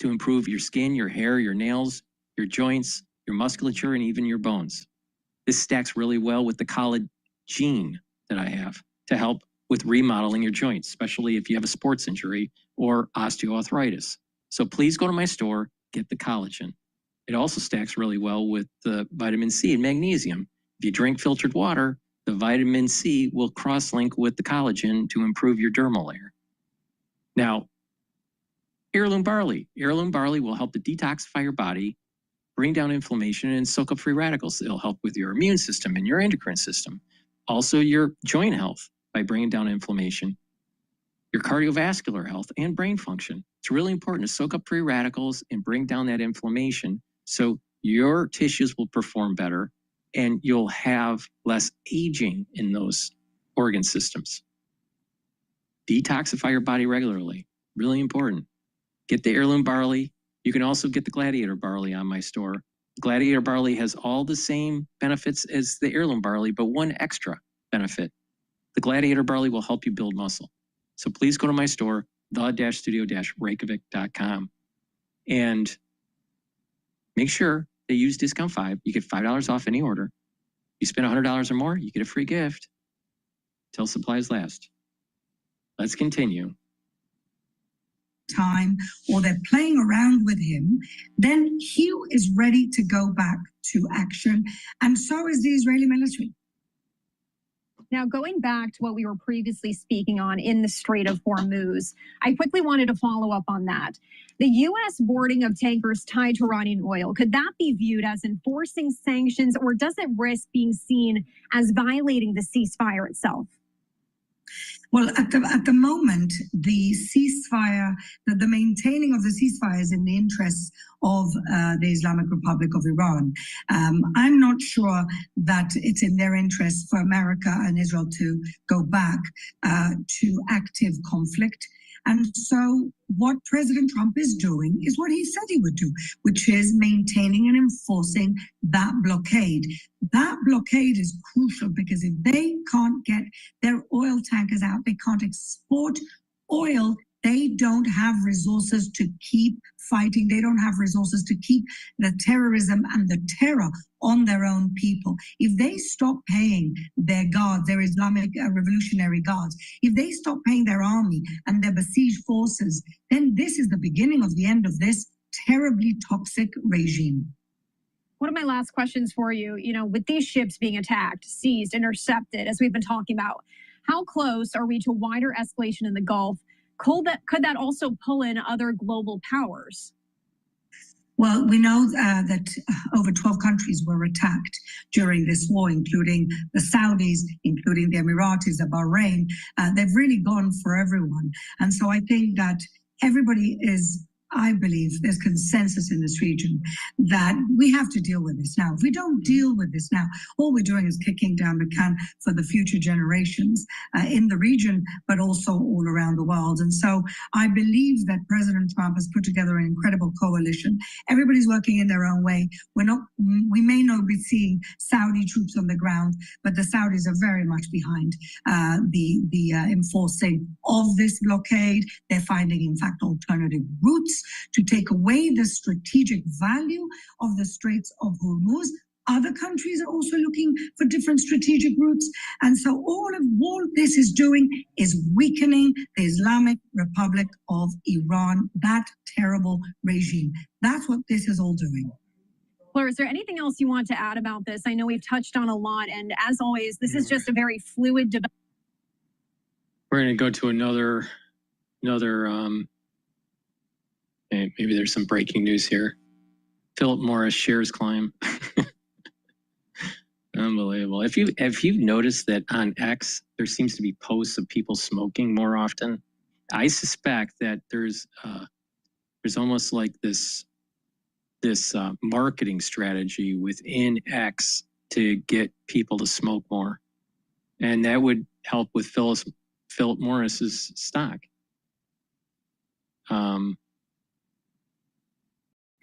to improve your skin, your hair, your nails, your joints, your musculature, and even your bones. This stacks really well with the collagen that I have to help with remodeling your joints, especially if you have a sports injury or osteoarthritis. So please go to my store, get the collagen. It also stacks really well with the vitamin C and magnesium. If you drink filtered water, the vitamin C will cross-link with the collagen to improve your dermal layer. Now, heirloom barley. Heirloom barley will help to detoxify your body, bring down inflammation, and soak up free radicals. It'll help with your immune system and your endocrine system. Also, your joint health by bringing down inflammation, your cardiovascular health, and brain function. It's really important to soak up free radicals and bring down that inflammation so your tissues will perform better and you'll have less aging in those organ systems. Detoxify your body regularly. Really important. Get the heirloom barley. You can also get the gladiator barley on my store. Gladiator barley has all the same benefits as the heirloom barley, but one extra benefit. The gladiator barley will help you build muscle. So please go to my store, the-studio-reykjavik.com, and make sure they use discount 5. You get $5 off any order. You spend $100 or more, you get a free gift till supplies last. Let's continue.
Time, or they're playing around with him, then he is ready to go back to action, and so is the Israeli military.
Now, going back to what we were previously speaking on in the Strait of Hormuz, I quickly wanted to follow up on that. The U.S. boarding of tankers tied to Iranian oil, could that be viewed as enforcing sanctions, or does it risk being seen as violating the ceasefire itself?
Well, at the moment, the ceasefire, the maintaining of the ceasefire is in the interests of the Islamic Republic of Iran. I'm not sure that it's in their interest for America and Israel to go back to active conflict. And so what President Trump is doing is what he said he would do, which is maintaining and enforcing that blockade. That blockade is crucial because if they can't get their oil tankers out, they can't export oil, they don't have resources to keep fighting. They don't have resources to keep the terrorism and the terror on their own people. If they stop paying their guards, their Islamic Revolutionary Guards, if they stop paying their army and their besieged forces, then this is the beginning of the end of this terribly toxic regime.
One of my last questions for you, with these ships being attacked, seized, intercepted, as we've been talking about, how close are we to wider escalation in the Gulf? Could that also pull in other global powers?
Well, we know that over 12 countries were attacked during this war, including the Saudis, including the Emiratis, the Bahrain. They've really gone for everyone. And so I think that everybody is I believe there's consensus in this region that we have to deal with this now. If we don't deal with this now, all we're doing is kicking down the can for the future generations in the region, but also all around the world. And so I believe that President Trump has put together an incredible coalition. Everybody's working in their own way. We may not be seeing Saudi troops on the ground, but the Saudis are very much behind the enforcing of this blockade. They're finding, in fact, alternative routes to take away the strategic value of the Straits of Hormuz. Other countries are also looking for different strategic routes. And so all this is doing is weakening the Islamic Republic of Iran, that terrible regime. That's what this is all doing.
Fleur, is there anything else you want to add about this? I know we've touched on a lot, and as always, this is just a very fluid debate.
We're going to go to another maybe there's some breaking news here. Philip Morris shares climb. Unbelievable. If you've noticed that on X, there seems to be posts of people smoking more often, I suspect that there's almost like this marketing strategy within X to get people to smoke more. And that would help with Philip Morris's stock.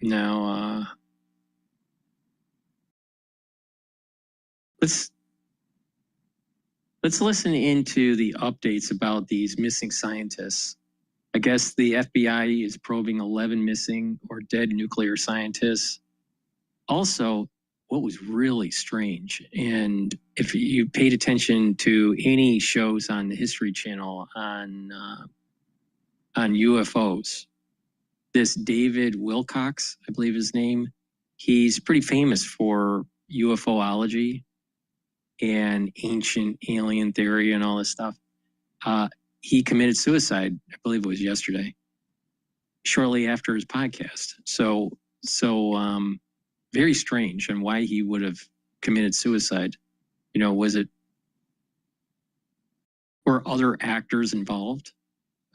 Now, let's listen into the updates about these missing scientists. I guess the FBI is probing 11 missing or dead nuclear scientists. Also, what was really strange, and if you paid attention to any shows on the History Channel on UFOs, this David Wilcox, I believe his name, he's pretty famous for UFOlogy and ancient alien theory and all this stuff. He committed suicide, I believe it was yesterday, shortly after his podcast. So very strange, and why he would have committed suicide. You know, were other actors involved?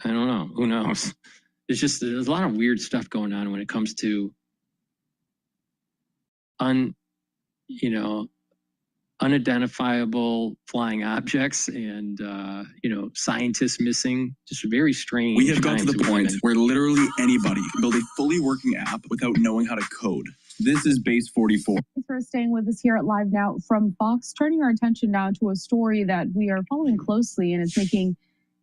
I don't know. Who knows? There's a lot of weird stuff going on when it comes to unidentifiable flying objects and scientists missing. Just very strange.
We have got to the point where literally anybody can build a fully working app without knowing how to code. This is Base 44.
Thanks for staying with us here at Live Now from Fox. Turning our attention now to a story that we are following closely, and it's making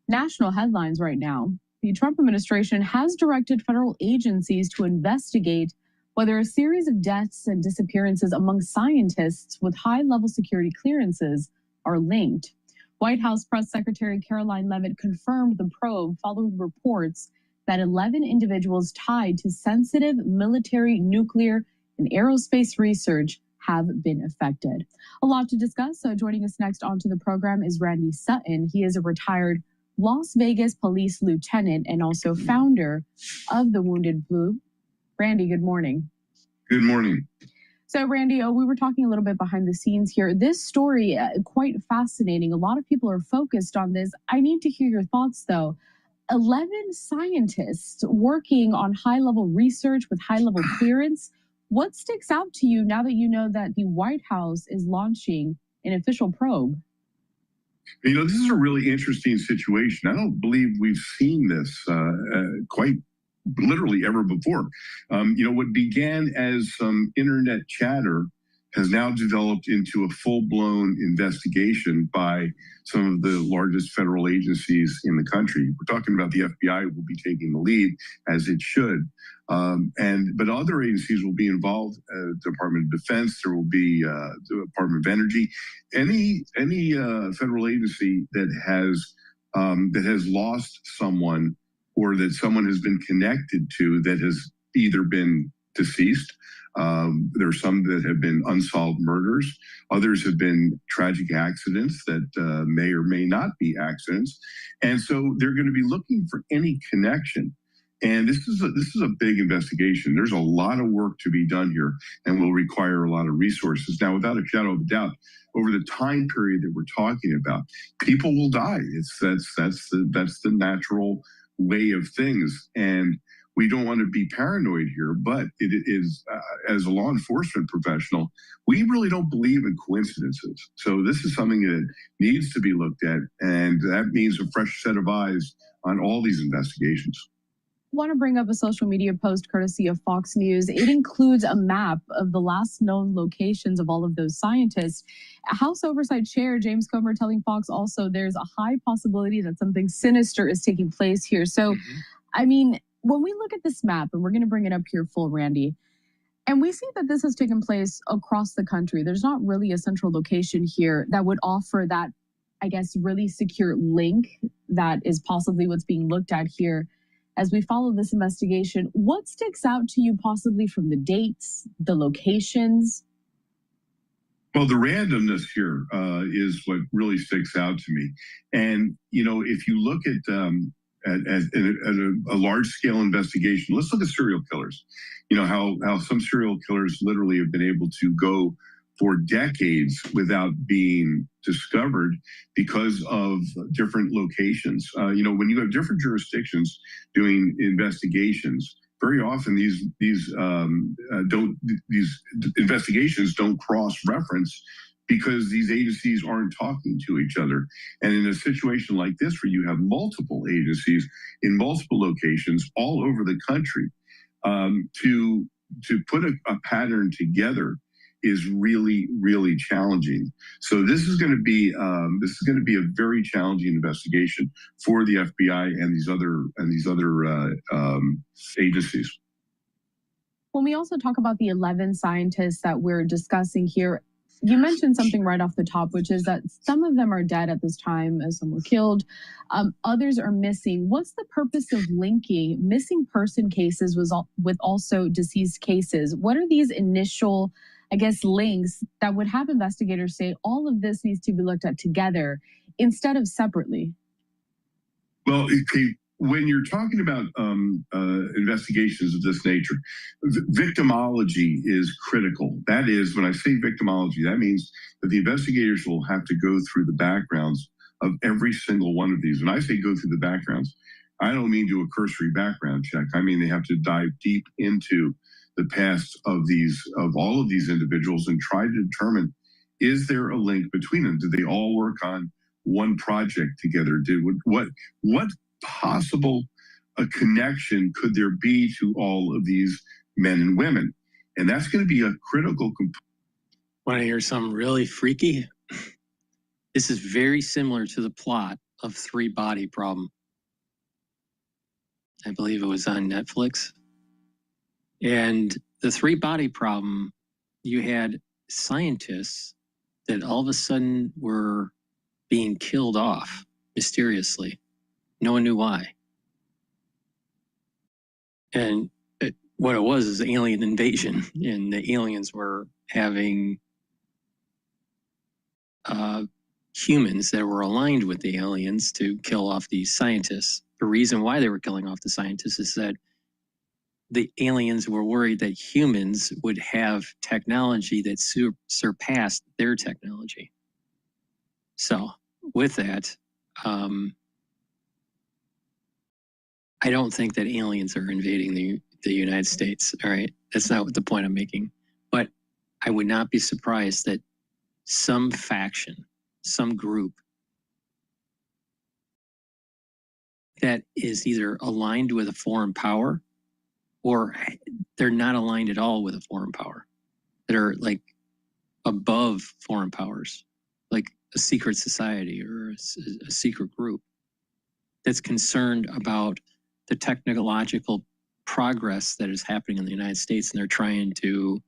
national headlines right now. The Trump administration has directed federal agencies to investigate whether a series of deaths and disappearances among scientists with high-level security clearances are linked. White House Press Secretary Caroline Leavitt confirmed the probe following reports that 11 individuals tied to sensitive military, nuclear, and aerospace research have been affected. A lot to discuss. So joining us next onto the program is Randy Sutton. He is a retired Las Vegas police lieutenant and also founder of the Wounded Blue. Randy, good morning.
Good morning.
So, Randy, we were talking a little bit behind the scenes here. This story, quite fascinating. A lot of people are focused on this. I need to hear your thoughts, though. 11 scientists working on high-level research with high-level clearance. What sticks out to you now that you know that the White House is launching an official probe?
You know, this is a really interesting situation. I don't believe we've seen this quite literally ever before. What began as some internet chatter has now developed into a full-blown investigation by some of the largest federal agencies in the country. We're talking about the FBI will be taking the lead, as it should. But other agencies will be involved. Department of Defense, there will be the Department of Energy. Any federal agency that has lost someone, or that someone has been connected to that has either been deceased. There are some that have been unsolved murders. Others have been tragic accidents that may or may not be accidents. And so they're going to be looking for any connection. And this is a big investigation. There's a lot of work to be done here and will require a lot of resources. Now, without a shadow of a doubt, over the time period that we're talking about, people will die. That's the natural way of things. And we don't want to be paranoid here, but it is, as a law enforcement professional, we really don't believe in coincidences. So this is something that needs to be looked at, and that means a fresh set of eyes on all these investigations.
I want to bring up a social media post courtesy of Fox News. It includes a map of the last known locations of all of those scientists. House Oversight Chair James Comer telling Fox also there's a high possibility that something sinister is taking place here. So, I mean, when we look at this map, and we're going to bring it up here full, Randy, and we see that this has taken place across the country, there's not really a central location here that would offer that, I guess, really secure link that is possibly what's being looked at here. As we follow this investigation, what sticks out to you possibly from the dates, the locations?
Well, the randomness here is what really sticks out to me. And, you know, if you look at a large-scale investigation, let's look at serial killers. You know, how some serial killers literally have been able to go for decades without being discovered because of different locations. You know, when you have different jurisdictions doing investigations, very often these investigations don't cross-reference because these agencies aren't talking to each other. And in a situation like this, where you have multiple agencies in multiple locations all over the country, to put a pattern together is really, really challenging. So this is going to be a very challenging investigation for the FBI and these other agencies.
When we also talk about the 11 scientists that we're discussing here, you mentioned something right off the top, which is that some of them are dead at this time, as some were killed. Others are missing. What's the purpose of linking missing person cases with also deceased cases? What are these initial, I guess, links that would have investigators say all of this needs to be looked at together instead of separately?
Well, when you're talking about investigations of this nature, victimology is critical. That is, when I say victimology, that means that the investigators will have to go through the backgrounds of every single one of these. When I say go through the backgrounds, I don't mean do a cursory background check. I mean they have to dive deep into the past of all of these individuals and try to determine, is there a link between them? Did they all work on one project together? What possible a connection could there be to all of these men and women? And that's going to be a critical component.
Want to hear something really freaky? This is very similar to the plot of Three Body Problem. I believe it was on Netflix. And the Three Body Problem, you had scientists that all of a sudden were being killed off mysteriously. No one knew why. And what it was is alien invasion, and the aliens were having humans that were aligned with the aliens to kill off these scientists. The reason why they were killing off the scientists is that the aliens were worried that humans would have technology that surpassed their technology. So with that, I don't think that aliens are invading the United States. All right. That's not the point I'm making. But I would not be surprised that some faction, some group that is either aligned with a foreign power or they're not aligned at all with a foreign power, that are like above foreign powers, like a secret society or a secret group that's concerned about the technological progress that is happening in the United States, and they're trying to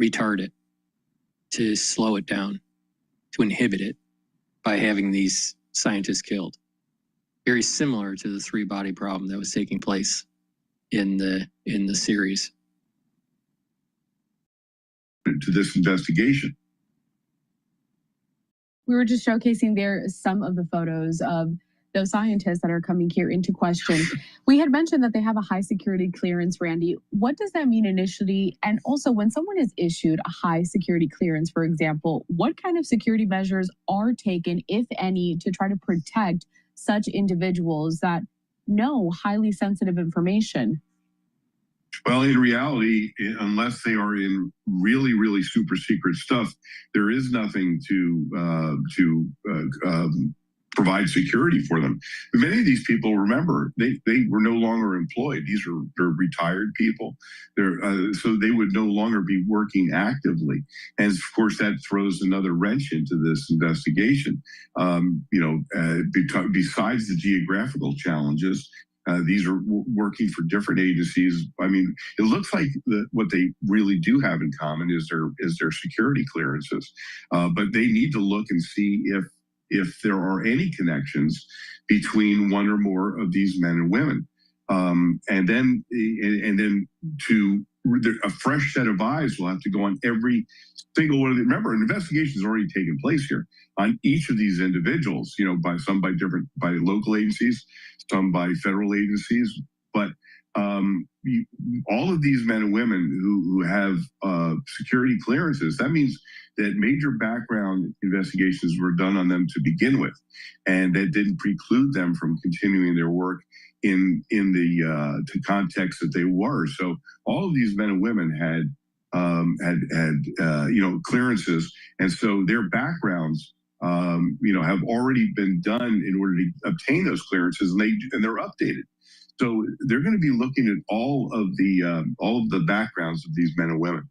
retard it, to slow it down, to inhibit it by having these scientists killed. Very similar to the Three Body Problem that was taking place in the series.
To this investigation.
We were just showcasing there some of the photos of those scientists that are coming here into question. We had mentioned that they have a high security clearance, Randy. What does that mean initially? And also, when someone is issued a high security clearance, for example, what kind of security measures are taken, if any, to try to protect such individuals that know highly sensitive information?
Well, in reality, unless they are in really, really super secret stuff, there is nothing to provide security for them. Many of these people, remember, they were no longer employed. They're retired people. So they would no longer be working actively. And of course, that throws another wrench into this investigation. Besides the geographical challenges, these are working for different agencies. I mean, it looks like what they really do have in common is their security clearances. But they need to look and see if there are any connections between one or more of these men and women. And then a fresh set of eyes will have to go on every single one of them. Remember, an investigation has already taken place here on each of these individuals, by local agencies, some by federal agencies, but all of these men and women who have security clearances, that means that major background investigations were done on them to begin with, and that didn't preclude them from continuing their work in the context that they were. So all of these men and women had clearances, and so their backgrounds have already been done in order to obtain those clearances, and they're updated. So they're going to be looking at all of the backgrounds of these men and women.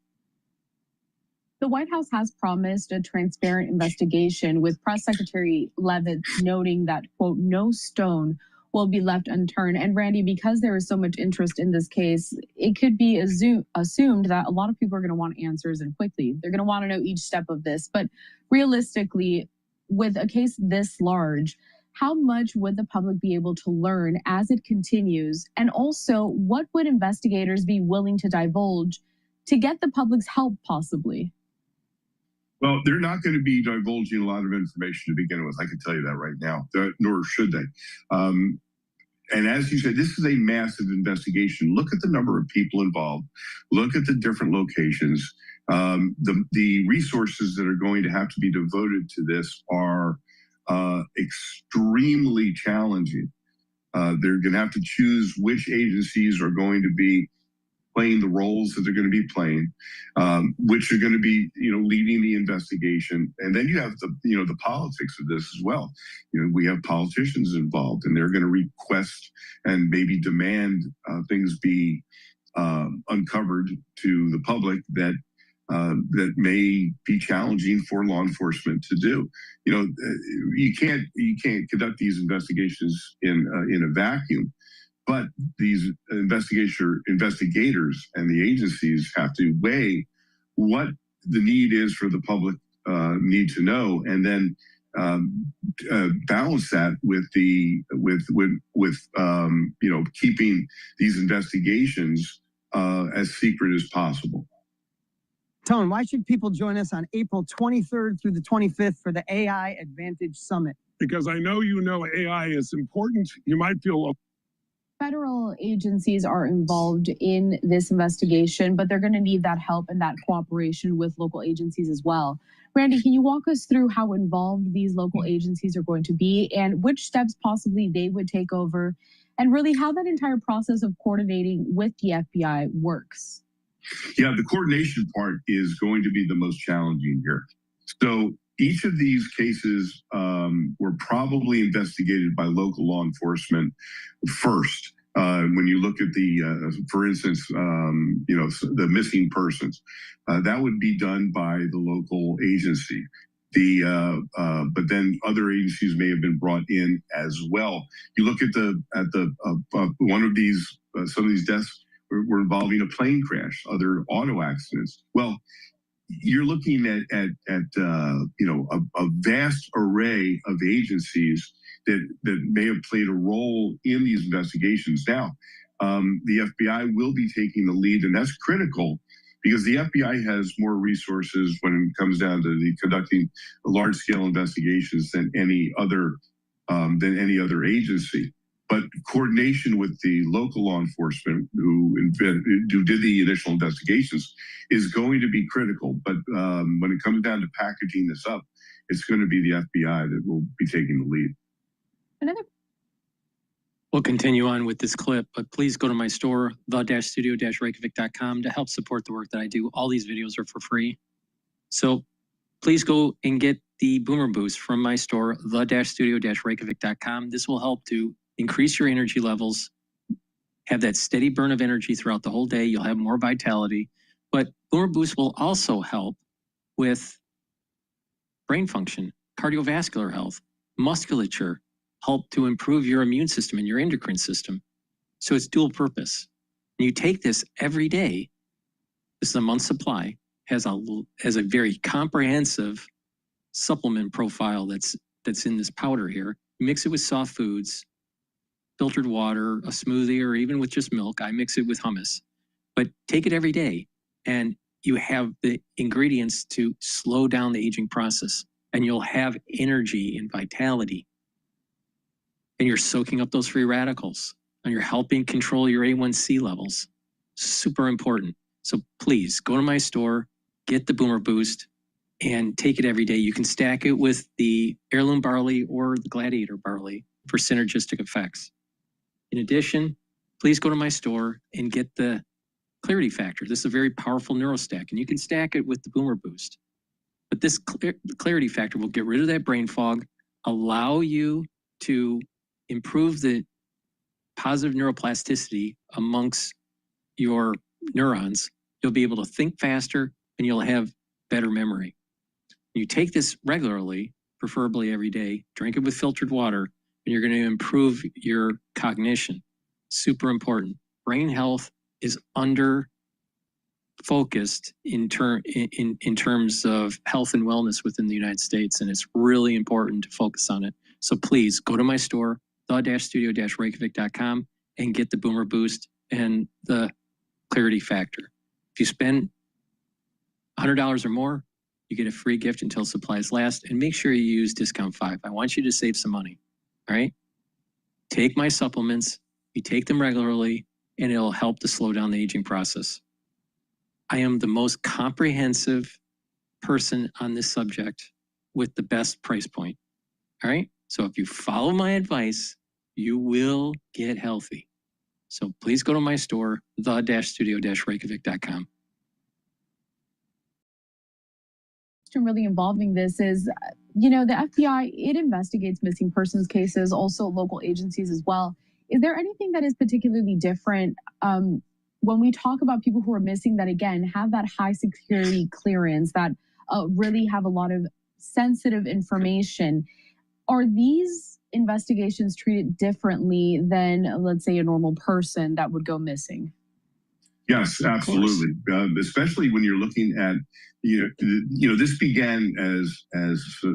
The White House has promised a transparent investigation, with Press Secretary Leavitt noting that, quote, no stone will be left unturned. And Randy, because there is so much interest in this case, it could be assumed that a lot of people are going to want answers, and quickly. They're going to want to know each step of this. But realistically, with a case this large, how much would the public be able to learn as it continues? And also, what would investigators be willing to divulge to get the public's help, possibly?
Well, they're not going to be divulging a lot of information to begin with. I can tell you that right now, nor should they. And as you said, this is a massive investigation. Look at the number of people involved. Look at the different locations. The resources that are going to have to be devoted to this are extremely challenging. They're going to have to choose which agencies are going to be playing the roles that they're going to be playing, which are going to be, leading the investigation. And then you have the politics of this as well. We have politicians involved, and they're going to request and maybe demand things be uncovered to the public that may be challenging for law enforcement to do. You can't conduct these investigations in a vacuum. But these investigators and the agencies have to weigh what the need is for the public need to know, and then balance that with keeping these investigations as secret as possible.
Tone, why should people join us on April 23rd through the 25th for the AI Advantage Summit?
Because I know AI is important. You might feel
Federal agencies are involved in this investigation, but they're going to need that help and that cooperation with local agencies as well. Randy, can you walk us through how involved these local agencies are going to be, and which steps possibly they would take over, and really how that entire process of coordinating with the FBI works?
Yeah, the coordination part is going to be the most challenging here. So each of these cases were probably investigated by local law enforcement first. When you look at for instance, the missing persons, that would be done by the local agency. But then other agencies may have been brought in as well. You look at one of these, some of these deaths were involving a plane crash, other auto accidents. Well, you're looking at a vast array of agencies that may have played a role in these investigations. Now, the FBI will be taking the lead, and that's critical because the FBI has more resources when it comes down to conducting large-scale investigations than any other agency. But coordination with the local law enforcement who did the initial investigations is going to be critical. But when it comes down to packaging this up, it's going to be the FBI that will be taking the lead.
We'll continue on with this clip, but please go to my store, the-studio-reykjavik.com, to help support the work that I do. All these videos are for free. So please go and get the Boomer Boost from my store, the-studio-reykjavik.com. This will help to increase your energy levels, have that steady burn of energy throughout the whole day. You'll have more vitality. But Boomer Boost will also help with brain function, cardiovascular health, musculature, help to improve your immune system and your endocrine system. So it's dual purpose. And you take this every day. This is a month's supply, has a very comprehensive supplement profile that's in this powder here. Mix it with soft foods, filtered water, a smoothie, or even with just milk. I mix it with hummus. But take it every day, and you have the ingredients to slow down the aging process, and you'll have energy and vitality. And you're soaking up those free radicals, and you're helping control your A1C levels. Super important. So please go to my store, get the Boomer Boost, and take it every day. You can stack it with the heirloom barley or the gladiator barley for synergistic effects. In addition, please go to my store and get the Clarity Factor. This is a very powerful neurostack, and you can stack it with the Boomer Boost. But this Clarity Factor will get rid of that brain fog, allow you to improve the positive neuroplasticity amongst your neurons. You'll be able to think faster, and you'll have better memory. You take this regularly, preferably every day, drink it with filtered water, and you're going to improve your cognition. Super important. Brain health is under focused in terms of health and wellness within the United States, and it's really important to focus on it. So please go to my store, the-studio-reykjavik.com, and get the Boomer Boost and the Clarity Factor. If you spend $100 or more, you get a free gift until supplies last, and make sure you use discount 5. I want you to save some money, all right? Take my supplements, you take them regularly, and it'll help to slow down the aging process. I am the most comprehensive person on this subject with the best price point, all right? So if you follow my advice, you will get healthy. So please go to my store, the-studio-reykjavik.com.
Really involving this is, you know, the FBI, it investigates missing persons cases, also local agencies as well. Is there anything that is particularly different when we talk about people who are missing that, again, have that high security clearance, that really have a lot of sensitive information? Are these investigations treated differently than, let's say, a normal person that would go missing?
Yes, absolutely. Especially when you're looking at, this began as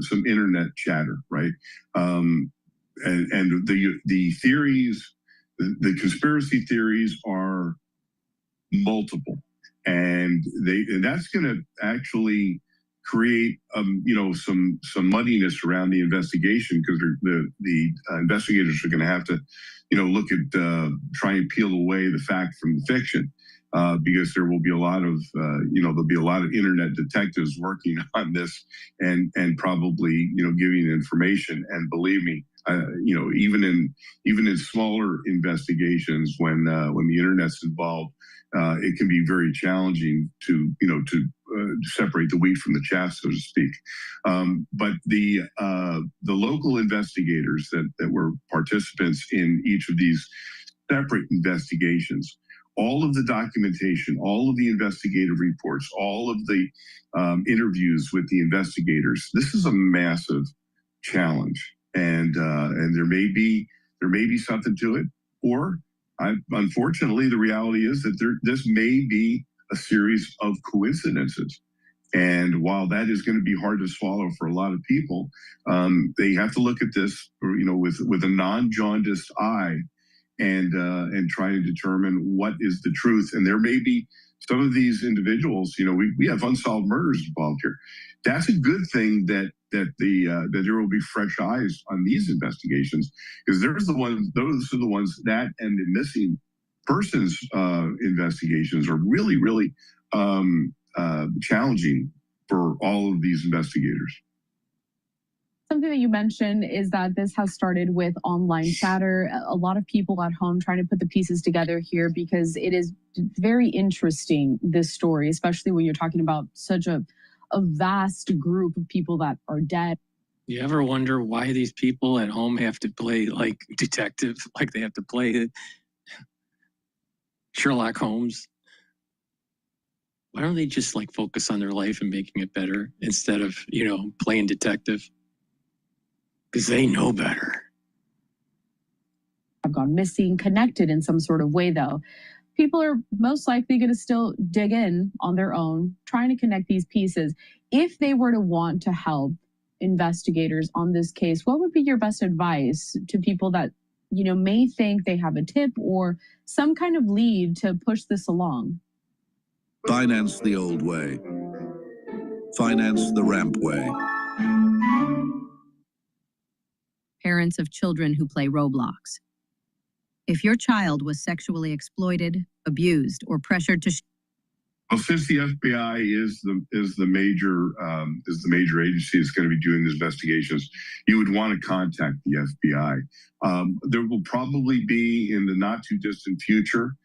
some internet chatter, right? And the theories, the conspiracy theories are multiple, and that's going to actually create some muddiness around the investigation, because the investigators are going to have to look at try and peel away the fact from the fiction. Because there will be a lot of, there'll be a lot of internet detectives working on this and probably, giving information. And believe me, even in smaller investigations, when the internet's involved, it can be very challenging to separate the wheat from the chaff, so to speak. But the local investigators that were participants in each of these separate investigations, all of the documentation, all of the investigative reports, all of the interviews with the investigators. This is a massive challenge, and there may be something to it, or unfortunately, the reality is that this may be a series of coincidences. And while that is going to be hard to swallow for a lot of people, they have to look at this, with a non-jaundiced eye, and try to determine what is the truth. And there may be some of these individuals, we have unsolved murders involved here. That's a good thing that there will be fresh eyes on these investigations, because those are the ones that, and the missing persons investigations are really, really challenging for all of these investigators.
Something that you mentioned is that this has started with online chatter. A lot of people at home trying to put the pieces together here because it is very interesting, this story, especially when you're talking about such a vast group of people that are dead.
You ever wonder why these people at home have to play like detective, like they have to play Sherlock Holmes? Why don't they just like focus on their life and making it better instead of, playing detective? Because they know better.
Have gone missing, connected in some sort of way, though. People are most likely going to still dig in on their own, trying to connect these pieces. If they were to want to help investigators on this case, what would be your best advice to people that, may think they have a tip or some kind of lead to push this along?
Finance the old way. Finance the ramp way.
Parents of children who play Roblox. If your child was sexually exploited, abused, or pressured to
well, since the FBI is the major agency that's going to be doing these investigations, you would want to contact the FBI. There will probably be in the not too distant future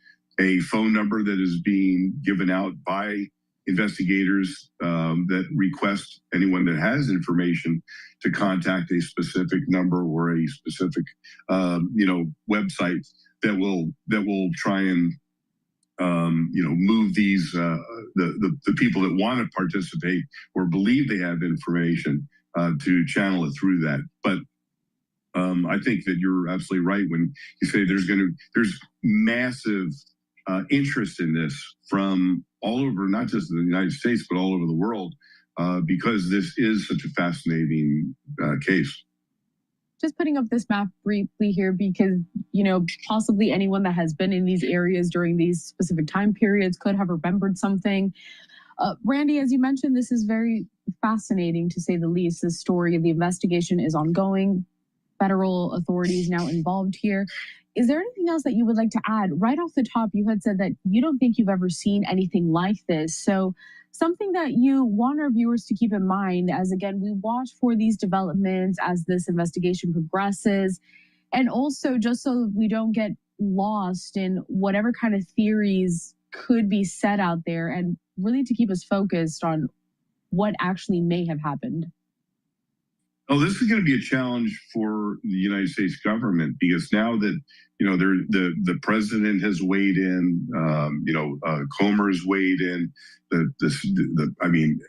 a phone number that is being given out by investigators that request anyone that has information to contact a specific number or a specific website that will try and move these the people that want to participate or believe they have information to channel it through that. But I think that you're absolutely right when you say there's massive interest in this from all over, not just in the United States, but all over the world, because this is such a fascinating case.
Just putting up this map briefly here because, possibly anyone that has been in these areas during these specific time periods could have remembered something. Randy, as you mentioned, this is very fascinating to say the least. This story, the investigation is ongoing. Federal authorities now involved here. Is there anything else that you would like to add? Right off the top, you had said that you don't think you've ever seen anything like this. So something that you want our viewers to keep in mind as, again, we watch for these developments as this investigation progresses, and also just so we don't get lost in whatever kind of theories could be set out there, and really to keep us focused on what actually may have happened.
Oh, this is going to be a challenge for the United States government because now that the president has weighed in, Comer's weighed in,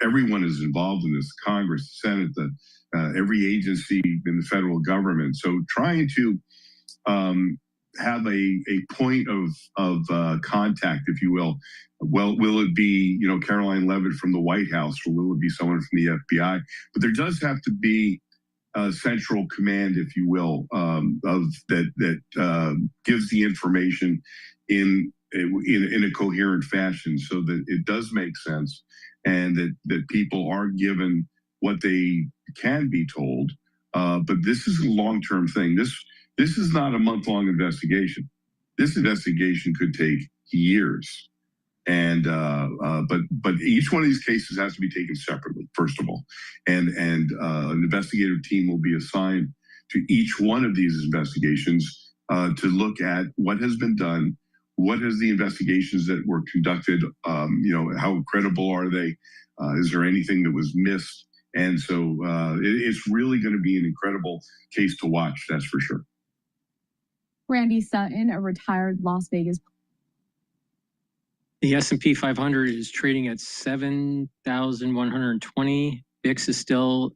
everyone is involved in this: Congress, the Senate, every agency in the federal government. So trying to have a point of contact, if you will. Well, will it be Caroline Leavitt from the White House, or will it be someone from the FBI? But there does have to be a central command, if you will, that gives the information in a coherent fashion, so that it does make sense, and that people are given what they can be told. But this is a long-term thing. This is not a month-long investigation. This investigation could take years. And but each one of these cases has to be taken separately, first of all, and an investigative team will be assigned to each one of these investigations to look at what has been done, what is the investigations that were conducted, how credible are they, is there anything that was missed, and so it's really going to be an incredible case to watch, that's for sure.
Randy Sutton, a retired Las Vegas.
The S&P 500 is trading at 7,120. VIX is still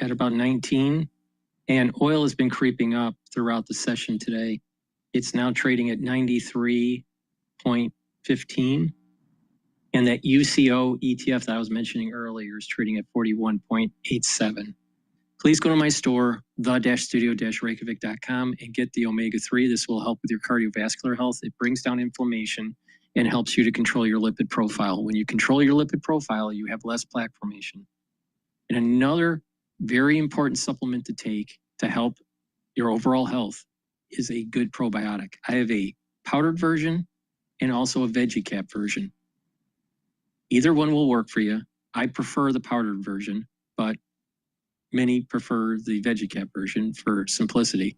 at about 19. And oil has been creeping up throughout the session today. It's now trading at 93.15. And that UCO ETF that I was mentioning earlier is trading at 41.87. Please go to my store, the-studio-reykjavik.com, and get the omega-3. This will help with your cardiovascular health. It brings down inflammation and helps you to control your lipid profile. When you control your lipid profile, you have less plaque formation. And another very important supplement to take to help your overall health is a good probiotic. I have a powdered version and also a veggie cap version. Either one will work for you. I prefer the powdered version, but many prefer the VeggieCap version for simplicity,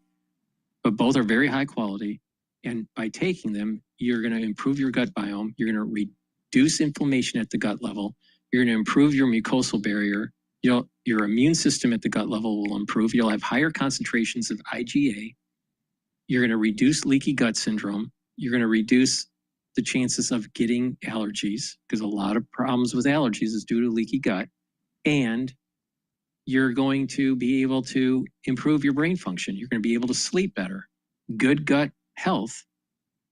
but both are very high quality. And by taking them, you're going to improve your gut biome. You're going to reduce inflammation at the gut level. You're going to improve your mucosal barrier. Your immune system at the gut level will improve. You'll have higher concentrations of IgA. You're going to reduce leaky gut syndrome. You're going to reduce the chances of getting allergies, because a lot of problems with allergies is due to leaky gut. And you're going to be able to improve your brain function. You're going to be able to sleep better. Good gut health,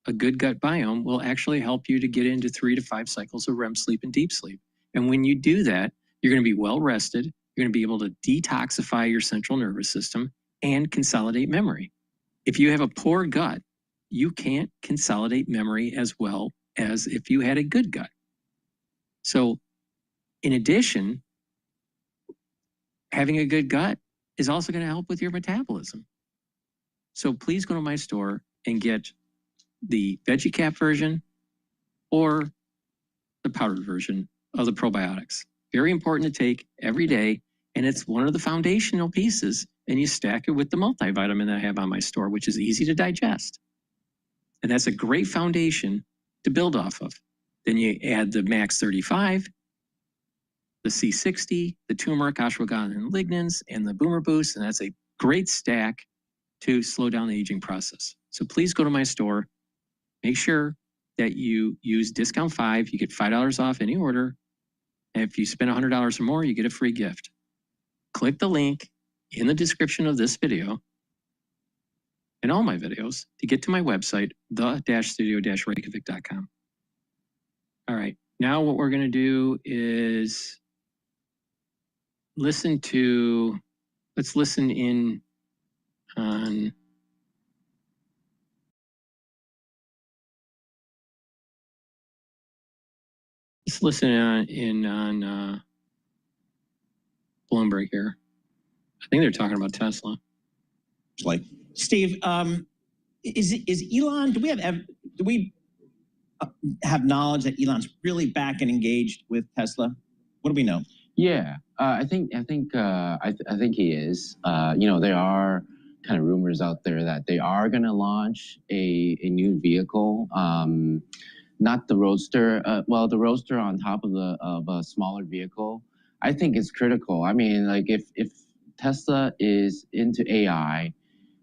a good gut biome will actually help you to get into 3 to 5 cycles of REM sleep and deep sleep. And when you do that, you're going to be well rested. You're going to be able to detoxify your central nervous system and consolidate memory. If you have a poor gut, you can't consolidate memory as well as if you had a good gut. So in addition, having a good gut is also going to help with your metabolism. So please go to my store and get the VeggieCap version or the powdered version of the probiotics. Very important to take every day, and it's one of the foundational pieces, and you stack it with the multivitamin that I have on my store, which is easy to digest. And that's a great foundation to build off of. Then you add the Max 35, the C60, the turmeric, ashwagandha, and lignans, and the Boomer Boost, and that's a great stack to slow down the aging process. So please go to my store. Make sure that you use discount 5. You get $5 off any order. And if you spend $100 or more, you get a free gift. Click the link in the description of this video and all my videos to get to my website, the-studio-reykjavik.com. All right, now what we're going to do is let's listen in on let's listen in on Bloomberg here. I think they're talking about Tesla.
Like Steve, is Elon? Do we have knowledge that Elon's really back and engaged with Tesla? What do we know?
Yeah, I think he is. There are kind of rumors out there that they are going to launch a new vehicle. Not the Roadster. The Roadster on top of a smaller vehicle. I think it's critical. I mean, like if Tesla is into AI,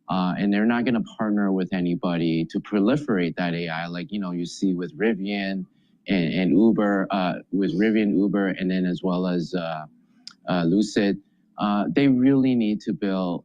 and they're not going to partner with anybody to proliferate that AI, like you see with Rivian and Uber, and then as well as Lucid. They really need to build,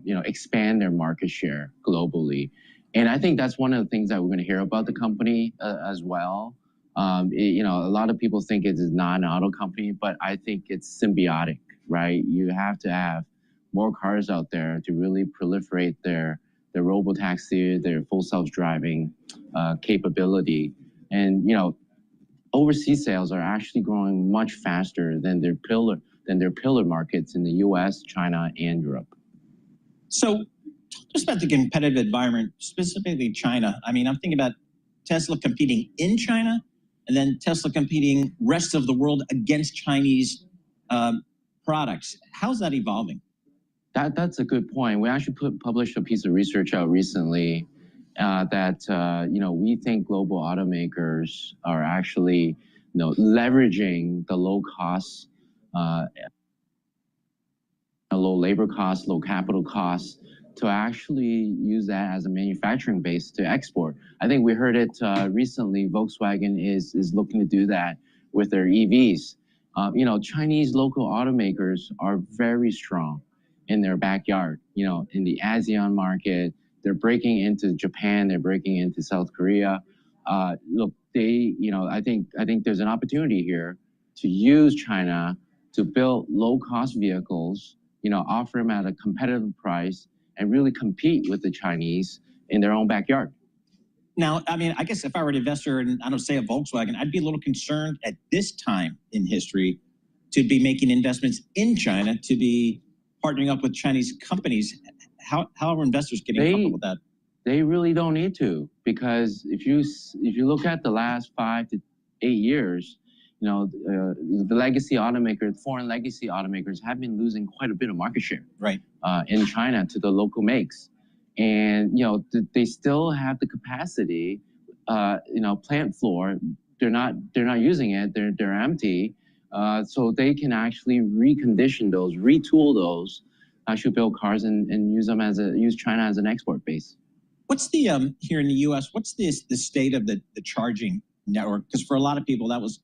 expand their market share globally. And I think that's one of the things that we're going to hear about the company as well. A lot of people think it's not an auto company, but I think it's symbiotic, right? You have to have more cars out there to really proliferate their robotaxi, their full self-driving capability. And, overseas sales are actually growing much faster than their pillar markets in the US, China, and Europe.
So just about the competitive environment, specifically China. I mean, I'm thinking about Tesla competing in China and then Tesla competing rest of the world against Chinese products. How's that evolving?
That's a good point. We actually published a piece of research out recently that we think global automakers are actually leveraging the low cost, low labor costs, low capital costs to actually use that as a manufacturing base to export. I think we heard it recently. Volkswagen is looking to do that with their EVs. Chinese local automakers are very strong in their backyard, in the ASEAN market. They're breaking into Japan. They're breaking into South Korea. Look, I think there's an opportunity here to use China to build low-cost vehicles, offer them at a competitive price, and really compete with the Chinese in their own backyard.
Now, I mean, I guess if I were an investor in, I don't say a Volkswagen, I'd be a little concerned at this time in history to be making investments in China, to be partnering up with Chinese companies. How are investors getting comfortable with that?
They really don't need to, because if you look at the last 5 to 8 years, the legacy automakers, foreign legacy automakers have been losing quite a bit of market share,
right,
in China to the local makes, and they still have the capacity, plant floor. They're not using it. They're empty, so they can actually recondition those, retool those, actually build cars and use China as an export base.
What's the here in the U.S.? What's the state of the charging network? Because for a lot of people that was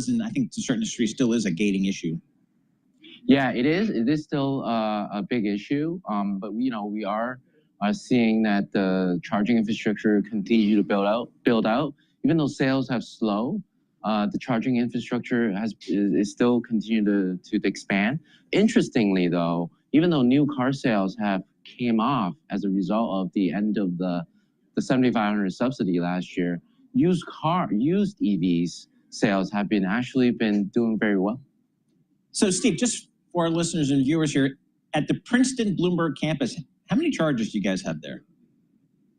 and I think to certain industries still is a gating issue.
Yeah, it is. It is still a big issue. But we are seeing that the charging infrastructure continue to build out. Even though sales have slowed, the charging infrastructure is still continue to expand. Interestingly, though, even though new car sales have came off as a result of the end of the $7,500 subsidy last year, used EVs sales have actually been doing very well.
So, Steve, just for our listeners and viewers here, at the Princeton Bloomberg campus, how many chargers do you guys have there?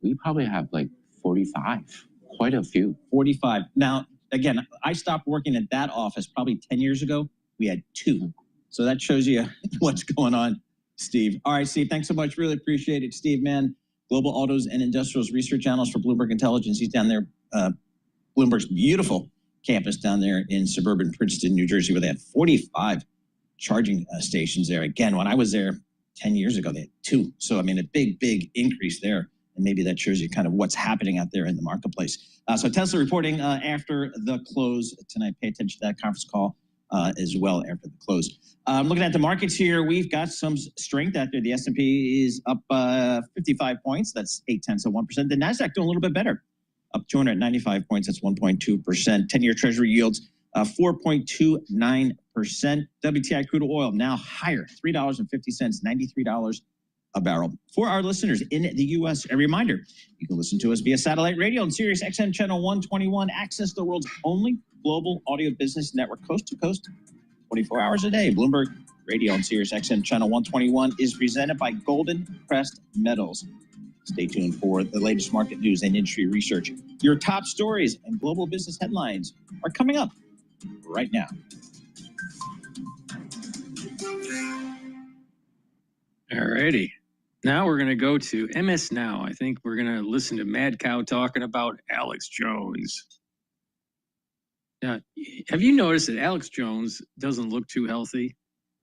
We probably have like 45, quite a few.
45. Now, again, I stopped working at that office probably 10 years ago. We had 2. So that shows you what's going on, Steve. All right, Steve, thanks so much. Really appreciate it. Steve Mann, Global Autos and Industrials Research Analyst for Bloomberg Intelligence. He's down there, Bloomberg's beautiful campus down there in suburban Princeton, New Jersey, where they had 45 charging stations there. Again, when I was there 10 years ago, they had 2. So, I mean, a big increase there. And maybe that shows you kind of what's happening out there in the marketplace. So Tesla reporting after the close tonight. Pay attention to that conference call as well after the close. Looking at the markets here, we've got some strength out there. The S&P is up 55 points. That's 0.8%. The NASDAQ doing a little bit better. Up 295 points, that's 1.2%. 10-year Treasury yields, 4.29%. WTI crude oil now higher, $3.50, $93 a barrel. For our listeners in the U.S., a reminder, you can listen to us via satellite radio on Sirius XM Channel 121. Access the world's only global audio business network, coast to coast, 24 hours a day. Bloomberg Radio on Sirius XM Channel 121 is presented by Golden Crest Metals. Stay tuned for the latest market news and industry research. Your top stories and global business headlines are coming up right now.
All righty. Now we're going to go to MS Now. I think we're going to listen to Mad Cow talking about Alex Jones. Now, have you noticed that Alex Jones doesn't look too healthy?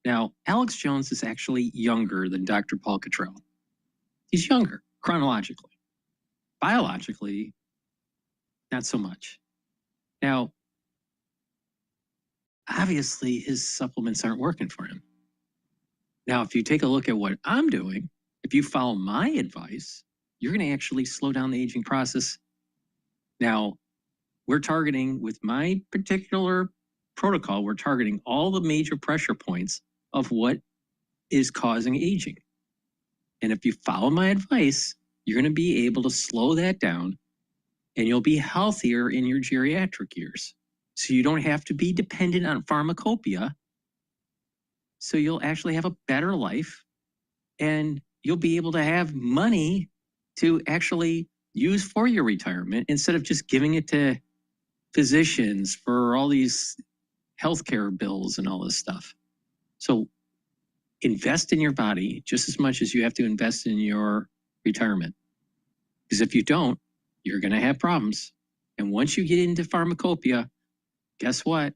Now, Alex Jones is actually younger than DrPaulCottrell. He's younger. Chronologically. Biologically, not so much. Now, obviously, his supplements aren't working for him. Now, if you take a look at what I'm doing, if you follow my advice, you're going to actually slow down the aging process. Now, we're targeting, with my particular protocol, we're targeting all the major pressure points of what is causing aging. And if you follow my advice, you're going to be able to slow that down and you'll be healthier in your geriatric years. So you don't have to be dependent on pharmacopoeia. So you'll actually have a better life and you'll be able to have money to actually use for your retirement instead of just giving it to physicians for all these healthcare bills and all this stuff. So invest in your body just as much as you have to invest in your retirement. Because if you don't, you're going to have problems. And once you get into pharmacopoeia, guess what?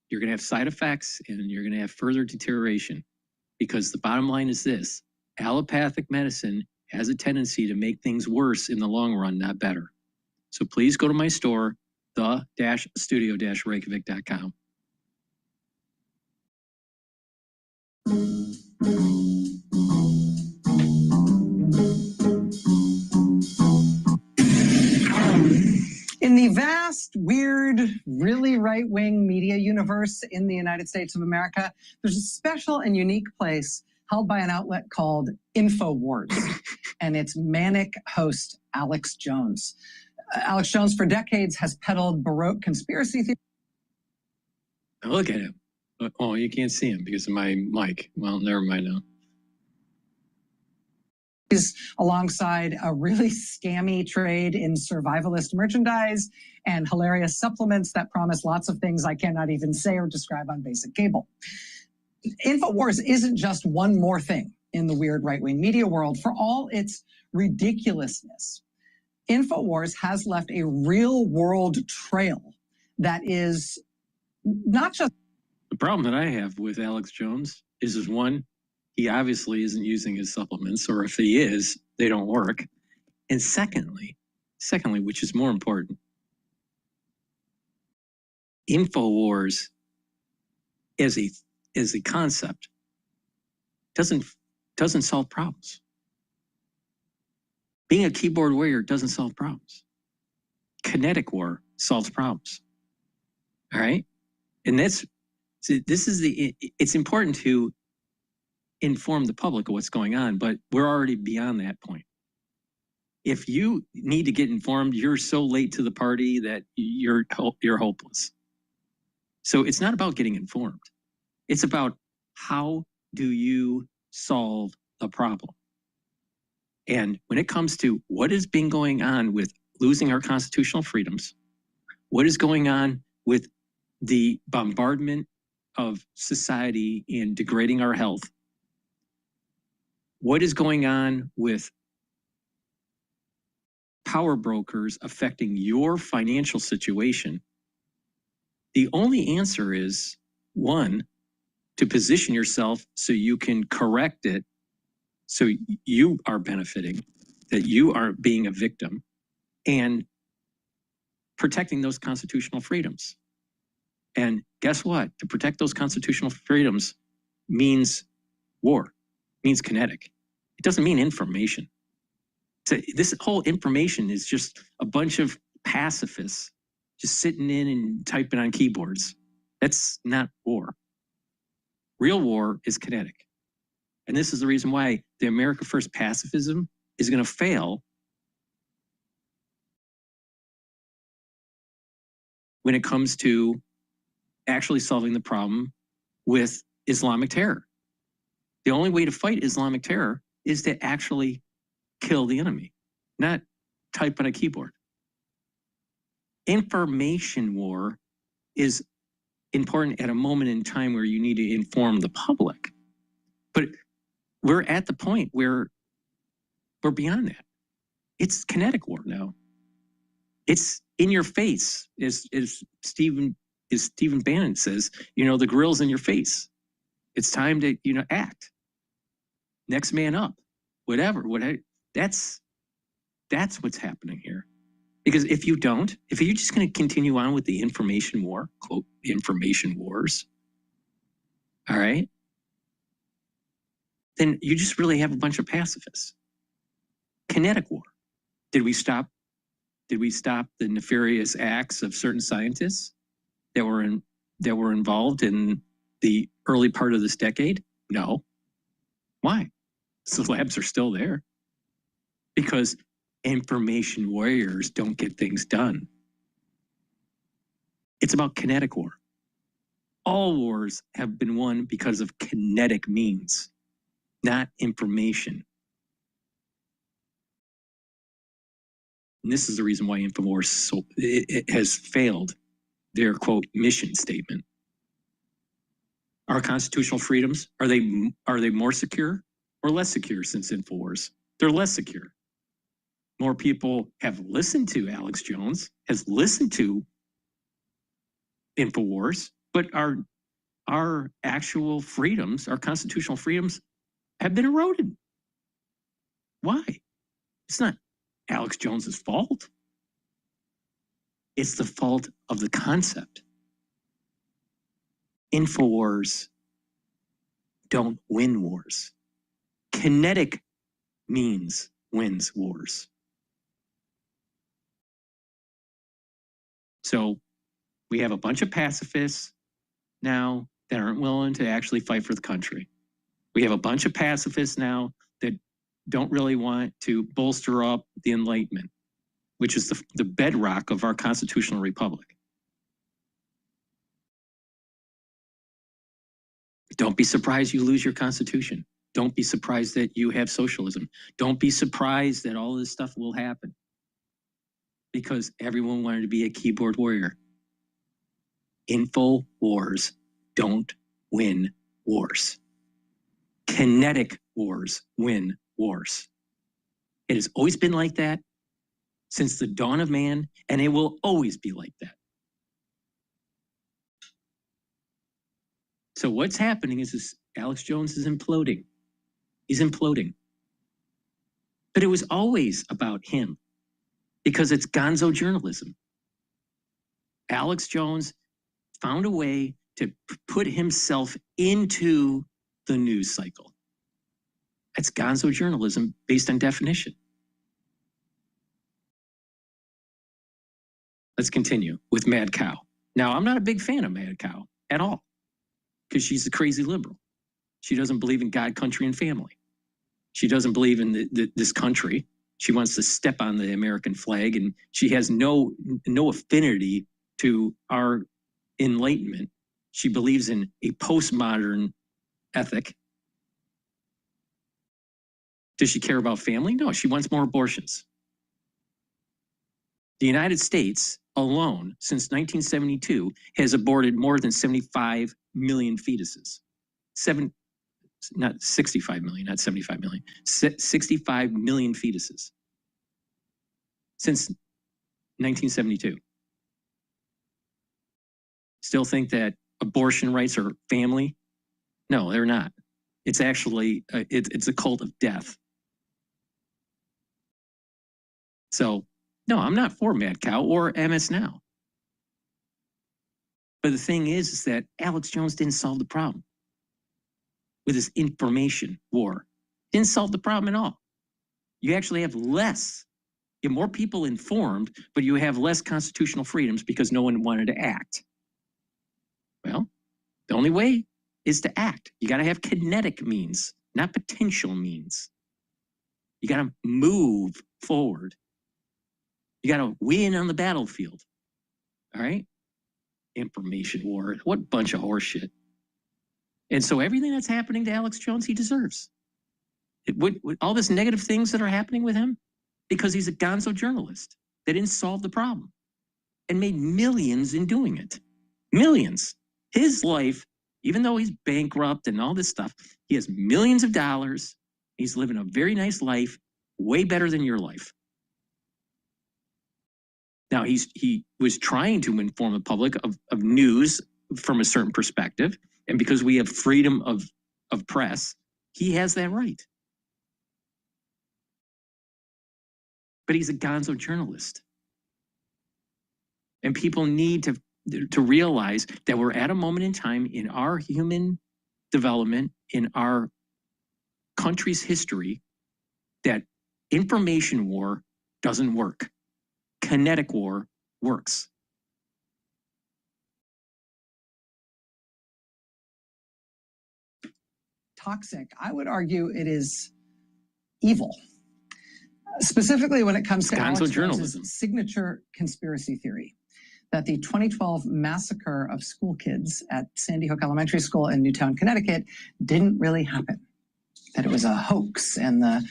You're going to have side effects and you're going to have further deterioration. Because the bottom line is this: allopathic medicine has a tendency to make things worse in the long run, not better. So please go to my store, the-studio-reykjavik.com.
In the vast, weird, really right-wing media universe in the United States of America, there's a special and unique place held by an outlet called InfoWars, and its manic host, Alex Jones. Alex Jones, for decades, has peddled Baroque conspiracy theories.
Look at him. Oh, you can't see him because of my mic. Well, never mind now.
alongside a really scammy trade in survivalist merchandise and hilarious supplements that promise lots of things I cannot even say or describe on basic cable. InfoWars isn't just one more thing in the weird right-wing media world. For all its ridiculousness, InfoWars has left a real-world trail that is not just...
The problem that I have with Alex Jones is one, he obviously isn't using his supplements, or if he is, they don't work. And secondly, which is more important, InfoWars as a concept doesn't solve problems. Being a keyboard warrior doesn't solve problems. Kinetic war solves problems. All right? And it's important to inform the public of what's going on, but we're already beyond that point. If you need to get informed, you're so late to the party that you're hopeless. So it's not about getting informed. It's about how do you solve the problem? And when it comes to what has been going on with losing our constitutional freedoms, what is going on with the bombardment of society and degrading our health, what is going on with power brokers affecting your financial situation, the only answer is, one, to position yourself so you can correct it, so you are benefiting, that you are being a victim, and protecting those constitutional freedoms. And guess what? To protect those constitutional freedoms means war, means kinetic. It doesn't mean information. This whole information is just a bunch of pacifists just sitting in and typing on keyboards. That's not war. Real war is kinetic. And this is the reason why the America First pacifism is going to fail when it comes to actually solving the problem with Islamic terror. The only way to fight Islamic terror is to actually kill the enemy, not type on a keyboard. Information war is important at a moment in time where you need to inform the public. But we're at the point where we're beyond that. It's kinetic war now. It's in your face, as Stephen Bannon says, the grill's in your face. It's time to, act. Next man up, whatever. That's what's happening here. Because if you're just going to continue on with the information war, quote, information wars, all right, then you just really have a bunch of pacifists. Kinetic war. Did we stop the nefarious acts of certain scientists that were involved in the early part of this decade? No. Why? So the labs are still there. Because information warriors don't get things done. It's about kinetic war. All wars have been won because of kinetic means, not information. And this is the reason why InfoWars it has failed their, quote, mission statement. Our constitutional freedoms, are they more secure or less secure since InfoWars? They're less secure. More people have listened to Alex Jones, has listened to InfoWars, but our actual freedoms, our constitutional freedoms, have been eroded. Why? It's not Alex Jones's fault. It's the fault of the concept. InfoWars don't win wars. Kinetic means wins wars. So we have a bunch of pacifists now that aren't willing to actually fight for the country. We have a bunch of pacifists now that don't really want to bolster up the Enlightenment, which is the bedrock of our constitutional republic. Don't be surprised you lose your constitution. Don't be surprised that you have socialism. Don't be surprised that all this stuff will happen. Because everyone wanted to be a keyboard warrior. Info wars don't win wars. Kinetic wars win wars. It has always been like that since the dawn of man, and it will always be like that. So what's happening is this, Alex Jones is imploding. He's imploding. But it was always about him because it's gonzo journalism. Alex Jones found a way to put himself into the news cycle. That's gonzo journalism based on definition. Let's continue with Mad Cow. Now, I'm not a big fan of Mad Cow at all because she's a crazy liberal. She doesn't believe in God, country, and family. She doesn't believe in this country. She wants to step on the American flag, and she has no affinity to our Enlightenment. She believes in a postmodern ethic. Does she care about family? No, she wants more abortions. The United States alone, since 1972, has aborted more than 75 million fetuses. Not 65 million, not 75 million. 65 million fetuses since 1972. Still think that abortion rights are family? No, they're not. It's actually, it's a cult of death. So, no, I'm not for Mad Cow or MS Now. But the thing is that Alex Jones didn't solve the problem with his information war. Didn't solve the problem at all. You actually have less, you have more people informed, but you have less constitutional freedoms because no one wanted to act. Well, the only way is to act. You got to have kinetic means, not potential means. You got to move forward. You got to win on the battlefield. All right? Information war. What bunch of horse shit. And so everything that's happening to Alex Jones, he deserves. All this negative things that are happening with him, because he's a gonzo journalist that didn't solve the problem and made millions in doing it. Millions. His life, even though he's bankrupt and all this stuff, he has millions of dollars. He's living a very nice life, way better than your life. Now, he was trying to inform the public of news from a certain perspective. And because we have freedom of press, he has that right. But he's a gonzo journalist. And people need to realize that we're at a moment in time in our human development, in our country's history, that information war doesn't work. Kinetic war works.
Toxic. I would argue it is evil. Specifically when it comes to Alex Jones's signature conspiracy theory that the 2012 massacre of school kids at Sandy Hook Elementary School in Newtown, Connecticut didn't really happen. That it was a hoax and the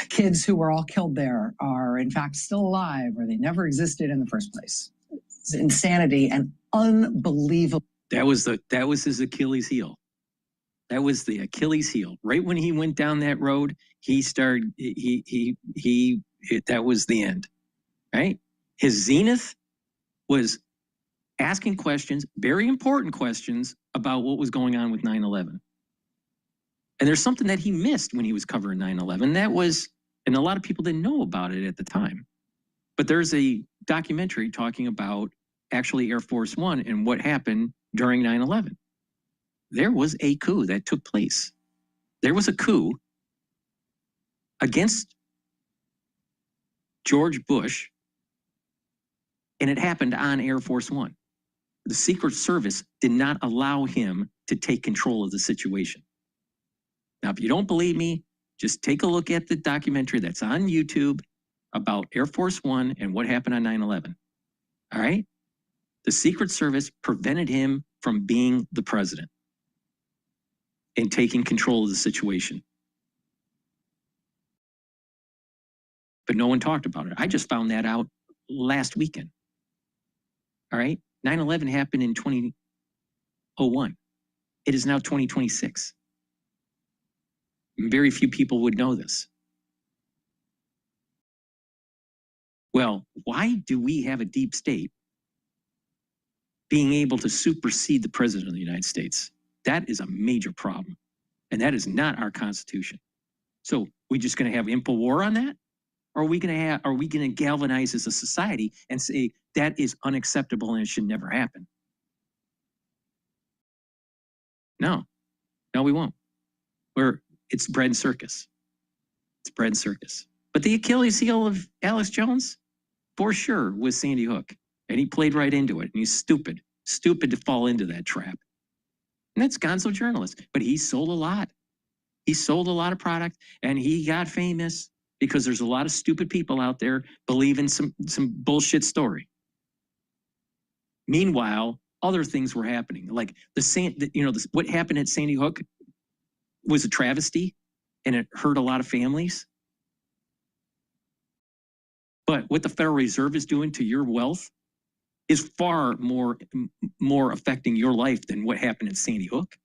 kids who were all killed there are in fact still alive or they never existed in the first place. It's insanity and unbelievable. That was his Achilles heel. That was the Achilles heel. Right when he went down that road, that was the end, right? His zenith was asking questions, very important questions about what was going on with 9/11. And there's something that he missed when he was covering 9/11. That was, and a lot of people didn't know about it at the time, but there's a documentary talking about actually Air Force One and what happened during 9/11. There was a coup that took place. There was a coup against George Bush, and it happened on Air Force One. The Secret Service did not allow him to take control of the situation. Now, if you don't believe me, just take a look at the documentary that's on YouTube about Air Force One and what happened on 9/11. All right? The Secret Service prevented him from being the president.
and taking control of the situation. But no one talked about it. I just found that out last weekend. All right? 9/11 happened in 2001. It is now 2026. Very few people would know this. Well, why do we have a deep state being able to supersede the president of the United States? That is a major problem. And that is not our Constitution. So we just going to have InfoWar on that? Or are we going to galvanize as a society and say that is unacceptable and it should never happen? No, we won't. It's bread and circus. It's bread and circus. But the Achilles heel of Alex Jones, for sure, was Sandy Hook. And he played right into it. And he's stupid to fall into that trap. And that's gonzo journalist. But he sold a lot. He sold a lot of product and he got famous because there's a lot of stupid people out there believing some bullshit story. Meanwhile, other things were happening. Like what happened at Sandy Hook was a travesty and it hurt a lot of families. But what the Federal Reserve is doing to your wealth is far more affecting your life than what happened at Sandy Hook.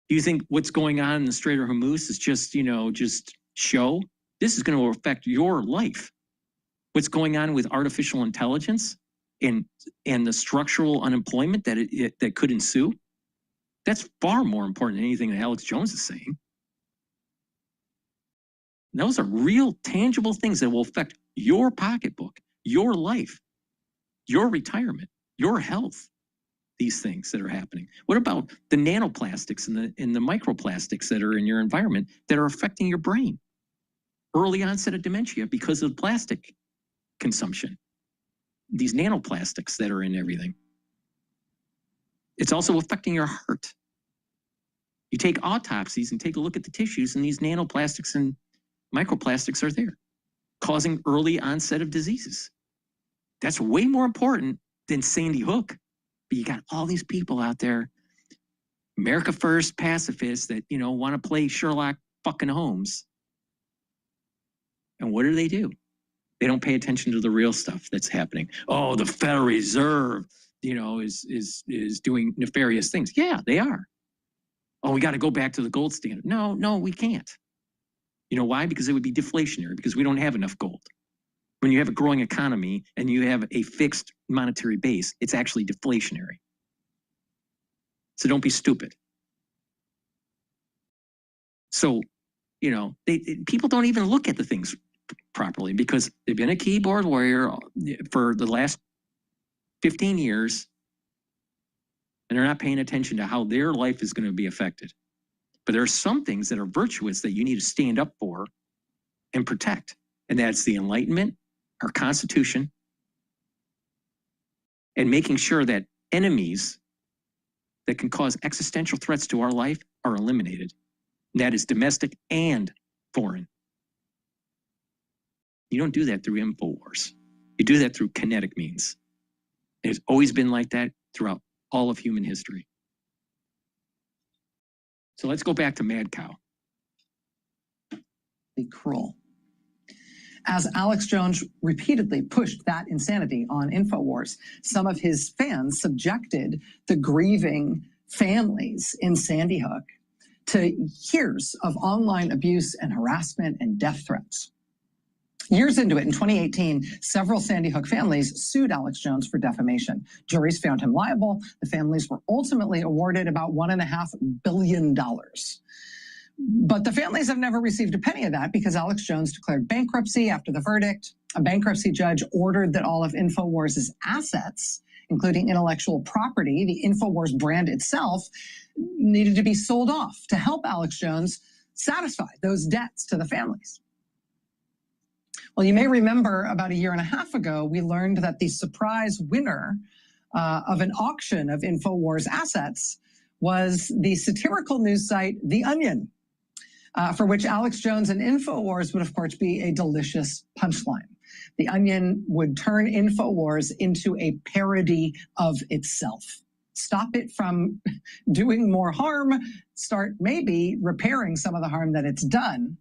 Do you think what's going on in the Strait of Hormuz is just show? This is going to affect your life. What's going on with artificial intelligence and the structural unemployment that could ensue? That's far more important than anything that Alex Jones is saying. And those are real, tangible things that will affect your pocketbook, your life, your retirement, your health. These things that are happening. What about the nanoplastics and the microplastics that are in your environment that are affecting your brain? Early onset of dementia because of plastic consumption. These nanoplastics that are in everything. It's also affecting your heart. You take autopsies and take a look at the tissues and these nanoplastics and microplastics are there, causing early onset of diseases. That's way more important than Sandy Hook. But you got all these people out there, America First pacifists that, want to play Sherlock fucking Holmes. And what do? They don't pay attention to the real stuff that's happening. Oh, the Federal Reserve, is doing nefarious things. Yeah, they are. Oh, we got to go back to the gold standard. No, we can't. You know why? Because it would be deflationary because we don't have enough gold. When you have a growing economy and you have a fixed monetary base, it's actually deflationary. So don't be stupid. So, people don't even look at the things properly because they've been a keyboard warrior for the last 15 years and they're not paying attention to how their life is going to be affected. But there are some things that are virtuous that you need to stand up for and protect. And that's the Enlightenment, our Constitution, and making sure that enemies that can cause existential threats to our life are eliminated. And that is domestic and foreign. You don't do that through InfoWars. You do that through kinetic means. It's always been like that throughout all of human history. So let's go back to Mad Cow.
Be cruel. As Alex Jones repeatedly pushed that insanity on InfoWars, some of his fans subjected the grieving families in Sandy Hook to years of online abuse and harassment and death threats. Years into it, in 2018, several Sandy Hook families sued Alex Jones for defamation. Juries found him liable. The families were ultimately awarded about $1.5 billion. But the families have never received a penny of that because Alex Jones declared bankruptcy after the verdict. A bankruptcy judge ordered that all of InfoWars' assets, including intellectual property, the InfoWars brand itself, needed to be sold off to help Alex Jones satisfy those debts to the families. Well, you may remember about 1.5 years ago, we learned that the surprise winner of an auction of InfoWars assets was the satirical news site, The Onion, for which Alex Jones and InfoWars would, of course, be a delicious punchline. The Onion would turn InfoWars into a parody of itself. stop it from doing more harm, start maybe repairing some of the harm that it's done.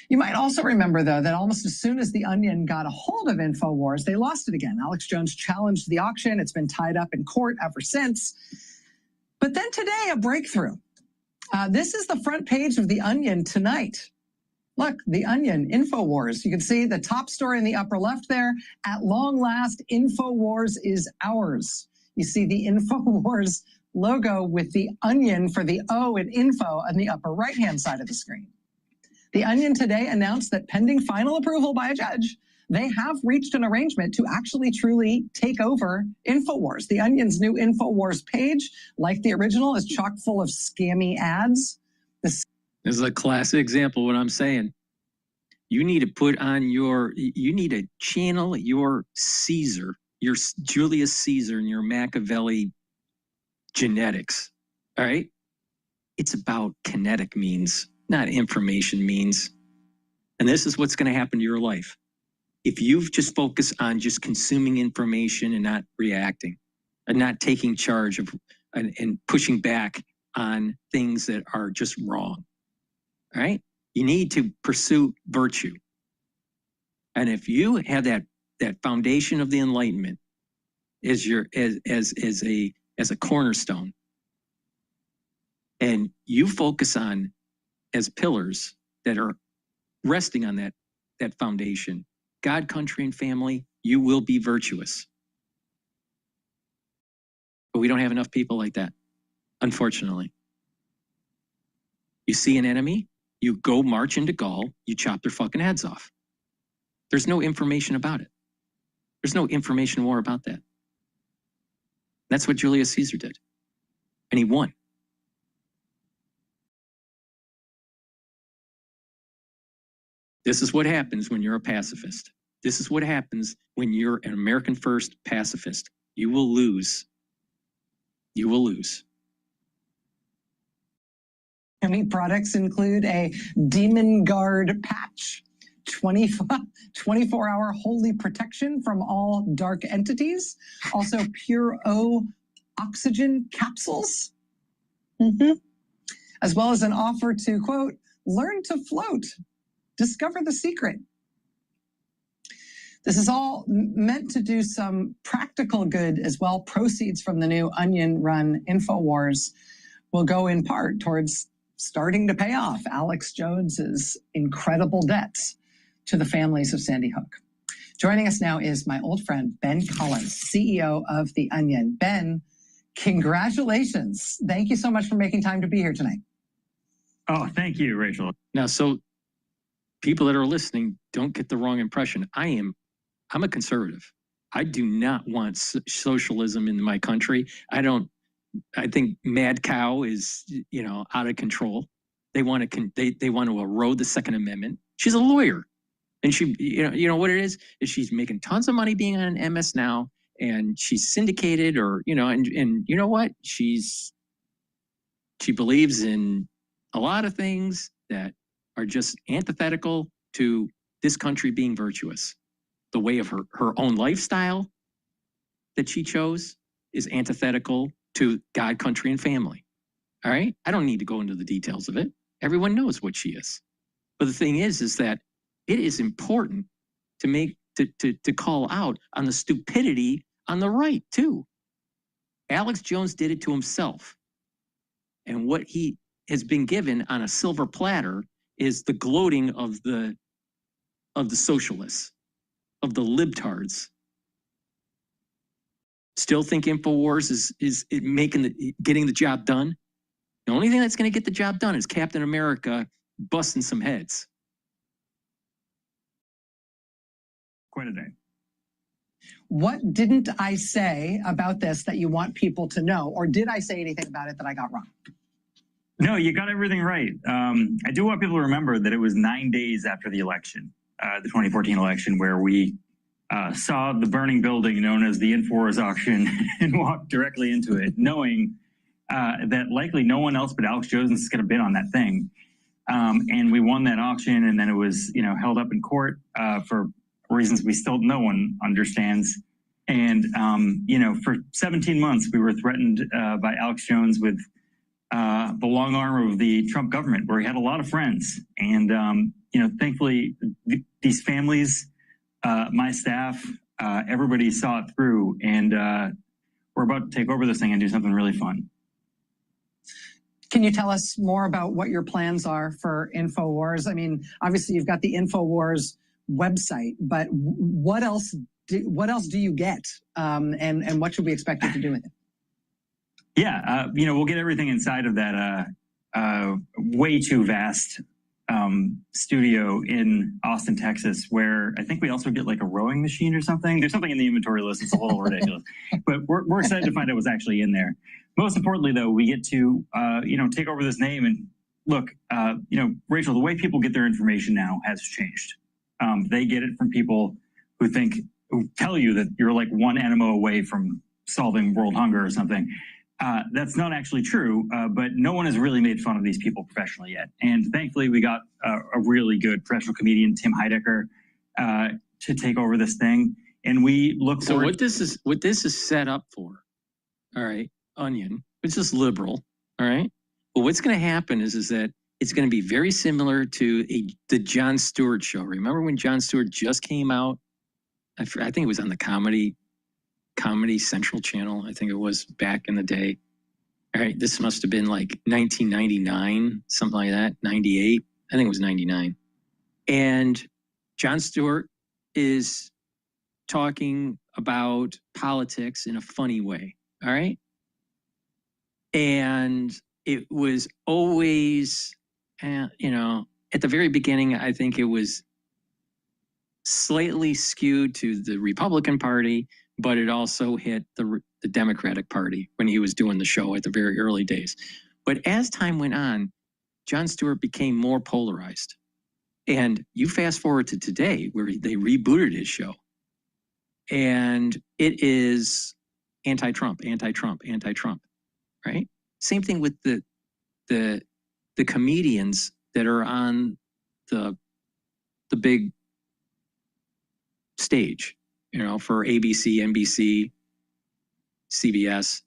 You might also remember, though, that almost as soon as The Onion got a hold of InfoWars, they lost it again. Alex Jones challenged the auction. It's been tied up in court ever since. But then today, a breakthrough. This is the front page of The Onion tonight. Look, The Onion, InfoWars. You can see the top story in the upper left there. At long last, InfoWars is ours. You see the InfoWars logo with the onion for the O in info on the upper right-hand side of the screen. The Onion today announced that pending final approval by a judge, they have reached an arrangement to actually truly take over InfoWars. The Onion's new InfoWars page, like the original, is chock full of scammy ads.
This is a classic example of what I'm saying. You need to put on you need to channel your Caesar, your Julius Caesar and your Machiavelli genetics, all right? It's about kinetic means, not information means. And this is what's going to happen to your life. If you've just focused on just consuming information and not reacting, and not taking charge of and pushing back on things that are just wrong, all right? You need to pursue virtue. And if you have that foundation of the Enlightenment as your as a cornerstone, and you focus on as pillars that are resting on that foundation, God, country, and family, you will be virtuous. But we don't have enough people like that, unfortunately. You see an enemy, you go march into Gaul, you chop their fucking heads off. There's no information about it. There's no information war about that. That's what Julius Caesar did. And he won. This is what happens when you're a pacifist. This is what happens when you're an American first pacifist. You will lose. You will lose.
Any products include a Demon Guard patch, 24-hour holy protection from all dark entities, also Pure O oxygen capsules, as well as an offer to, quote, learn to float, discover the secret. This is all meant to do some practical good as well. Proceeds from the new Onion-run InfoWars will go in part towards starting to pay off Alex Jones's incredible debts to the families of Sandy Hook. Joining us now is my old friend, Ben Collins, CEO of The Onion. Ben, congratulations. Thank you so much for making time to be here tonight.
Oh, thank you, Rachel.
Now, so people that are listening don't get the wrong impression. I'm a conservative. I do not want socialism in my country. I think mad cow is, out of control. They want to they want to erode the Second Amendment. She's a lawyer, and she, you know what it is she's making tons of money being on MS Now, and she's syndicated, or and you know what? She believes in a lot of things that are just antithetical to this country being virtuous. The way of her own lifestyle that she chose is antithetical to God, country, and family. All right? I don't need to go into the details of it. Everyone knows what she is. But the thing is that it is important to call out on the stupidity on the right, too. Alex Jones did it to himself. And what he has been given on a silver platter is the gloating of the socialists, of the libtards. Still think InfoWars is getting the job done? The only thing that's going to get the job done is Captain America busting some heads.
Quite a day.
What didn't I say about this that you want people to know? Or did I say anything about it that I got wrong?
No, you got everything right. I do want people to remember that it was 9 days after the election, the 2014 election, where we saw the burning building known as the InfoWars auction and walked directly into it, knowing that likely no one else but Alex Jones is going to bid on that thing. And we won that auction, and then it was held up in court for reasons no one understands. And, for 17 months, we were threatened by Alex Jones with the long arm of the Trump government, where he had a lot of friends. And, thankfully, these families, my staff, everybody saw it through. And we're about to take over this thing and do something really fun.
Can you tell us more about what your plans are for InfoWars? I mean, obviously you've got the InfoWars website, but what else do you get? And what should we expect you to do with it?
Yeah, we'll get everything inside of that way too vast studio in Austin, Texas, where I think we also get like a rowing machine or something. There's something in the inventory list. It's a little ridiculous, but we're excited to find out what's actually in there. Most importantly, though, we get to, take over this name and look, Rachel, the way people get their information now has changed. They get it from people who tell you that you're like one enema away from solving world hunger or something. That's not actually true, but no one has really made fun of these people professionally yet. And thankfully, we got a really good professional comedian, Tim Heidecker, to take over this thing. And we look
So
forward.
what this is set up for, all right, Onion, which is liberal, all right? But what's going to happen is that it's going to be very similar to the Jon Stewart show. Remember when Jon Stewart just came out? I think it was on the Comedy Central channel. I think it was back in the day. All right, this must have been like 1999, something like that, 98. I think it was 99. And Jon Stewart is talking about politics in a funny way, all right? And it was always, at the very beginning, I think it was slightly skewed to the Republican Party, but it also hit the Democratic Party when he was doing the show at the very early days. But as time went on, Jon Stewart became more polarized. And you fast forward to today, where they rebooted his show. And it is anti-Trump, anti-Trump, anti-Trump, right? Same thing with the comedians that are on the big stage, for ABC, NBC, CBS.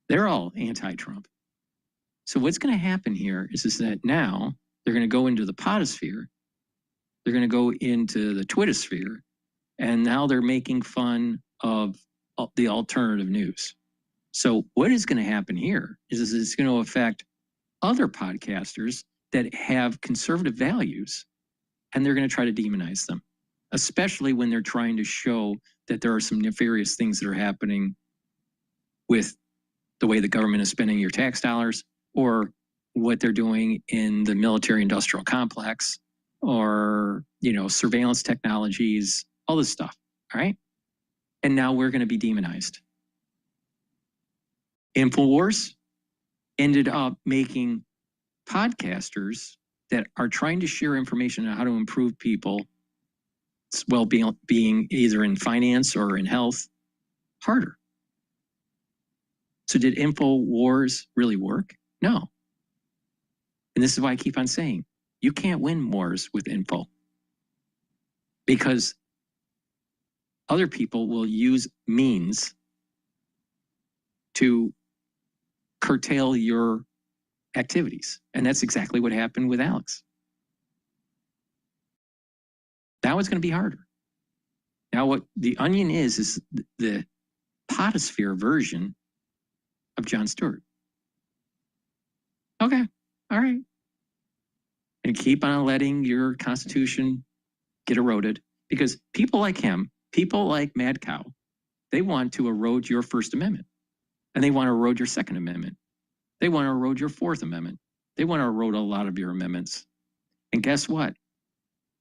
They're all anti-Trump. So what's going to happen here is that now they're going to go into the potosphere, they're going to go into the Twittersphere, and now they're making fun of the alternative news. So what is going to happen here is it's going to affect other podcasters that have conservative values, and they're going to try to demonize them, especially when they're trying to show that there are some nefarious things that are happening with the way the government is spending your tax dollars, or what they're doing in the military-industrial complex, or, surveillance technologies, all this stuff, all right? And now we're going to be demonized. InfoWars ended up making podcasters that are trying to share information on how to improve people's well-being either in finance or in health harder. So did InfoWars really work? No. And this is why I keep on saying, you can't win wars with info, because other people will use means to curtail your activities. And that's exactly what happened with Alex. Now it's going to be harder. Now what the Onion is the potosphere version of Jon Stewart. Okay, all right. And keep on letting your Constitution get eroded, because people like him, people like Mad Cow, they want to erode your First Amendment, and they want to erode your Second Amendment. They want to erode your Fourth Amendment. They want to erode a lot of your amendments. And guess what?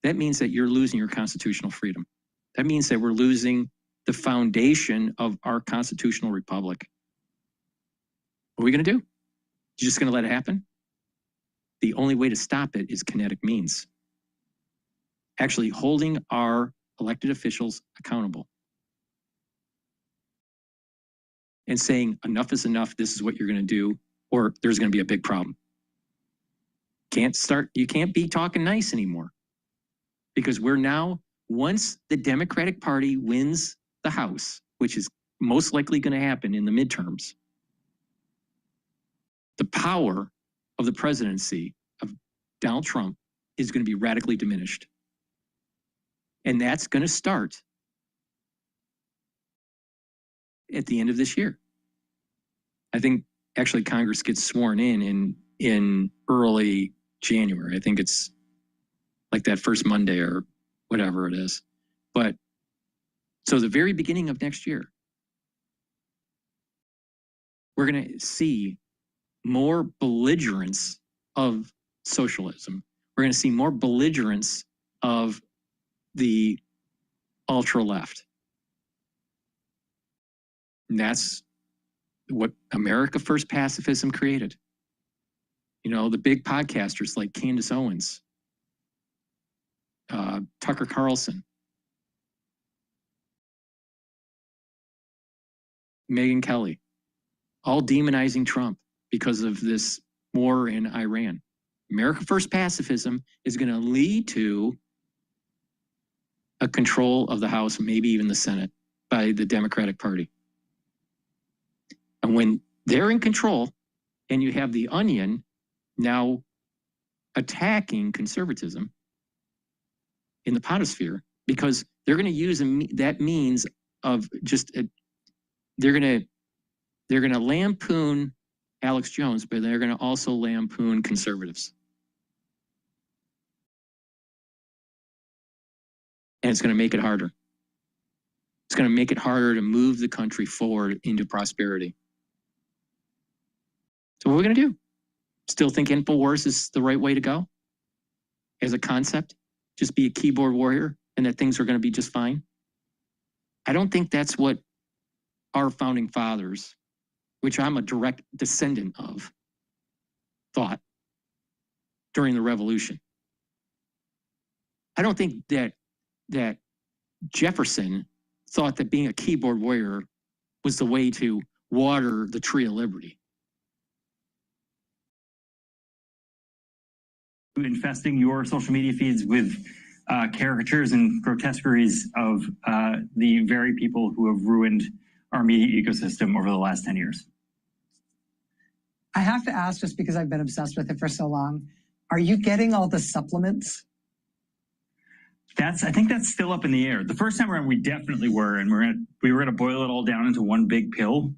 That means that you're losing your constitutional freedom. That means that we're losing the foundation of our constitutional republic. What are we going to do? You're just going to let it happen? The only way to stop it is kinetic means. Actually holding our elected officials accountable. And saying, enough is enough, this is what you're going to do, or there's going to be a big problem. You can't be talking nice anymore. Because we're now, once the Democratic Party wins the House, which is most likely going to happen in the midterms, the power of the presidency of Donald Trump is going to be radically diminished. And that's going to start at the end of this year. I think actually Congress gets sworn in early January. I think it's like that first Monday or whatever it is. But so the very beginning of next year, we're going to see more belligerence of socialism. We're going to see more belligerence of the ultra left. And that's what America First pacifism created. You know, the big podcasters like Candace Owens, Tucker Carlson, Megyn Kelly, all demonizing Trump because of this war in Iran. America First pacifism is going to lead to a control of the House, maybe even the Senate, by the Democratic Party. And when they're in control, and you have the Onion now attacking conservatism in the potosphere, because they're going to use that means of just they're going to lampoon Alex Jones, but they're going to also lampoon conservatives. And it's going to make it harder. It's going to make it harder to move the country forward into prosperity. So what are we going to do? Still think InfoWars is the right way to go? As a concept? Just be a keyboard warrior and that things are going to be just fine? I don't think that's what our founding fathers, which I'm a direct descendant of, thought during the revolution. I don't think that Jefferson thought that being a keyboard warrior was the way to water the tree of liberty.
Infesting your social media feeds with caricatures and grotesqueries of the very people who have ruined our media ecosystem over the last 10 years.
I have to ask, just because I've been obsessed with it for so long, are you getting all the supplements?
I think that's still up in the air. The first time around, we definitely were, and we were gonna boil it all down into one big pill.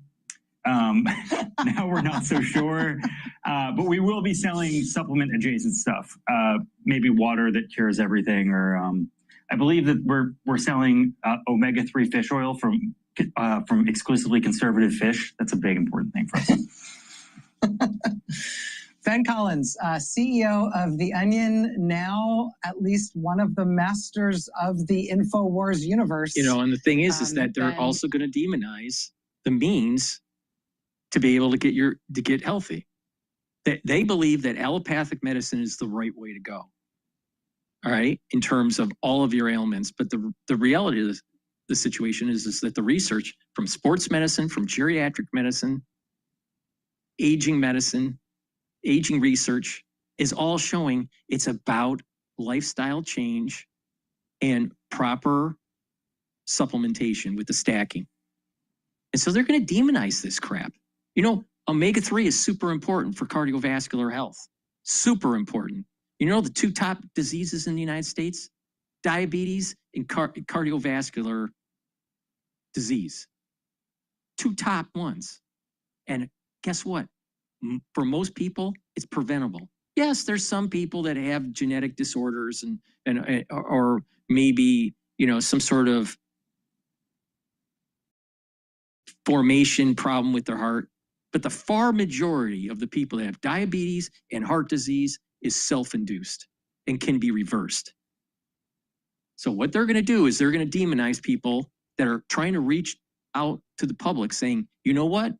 Now we're not so sure, but we will be selling supplement adjacent stuff. Maybe water that cures everything, or I believe that we're selling omega-3 fish oil from exclusively conservative fish. That's a big important thing for us.
Ben Collins, CEO of The Onion, now at least one of the masters of the InfoWars universe.
You know, and the thing is that they're also going to demonize the means to be able to get healthy. They believe that allopathic medicine is the right way to go. All right, in terms of all of your ailments, but the reality of the situation is that the research from sports medicine, from geriatric medicine, aging medicine, aging research is all showing it's about lifestyle change and proper supplementation with the stacking. And so they're going to demonize this crap. You know, omega-3 is super important for cardiovascular health. Super important. You know the two top diseases in the United States? Diabetes and cardiovascular disease. Two top ones. And guess what? For most people, it's preventable. Yes, there's some people that have genetic disorders and or maybe, you know, some sort of formation problem with their heart. But the far majority of the people that have diabetes and heart disease is self-induced and can be reversed. So what they're going to do is they're going to demonize people that are trying to reach out to the public saying, you know what?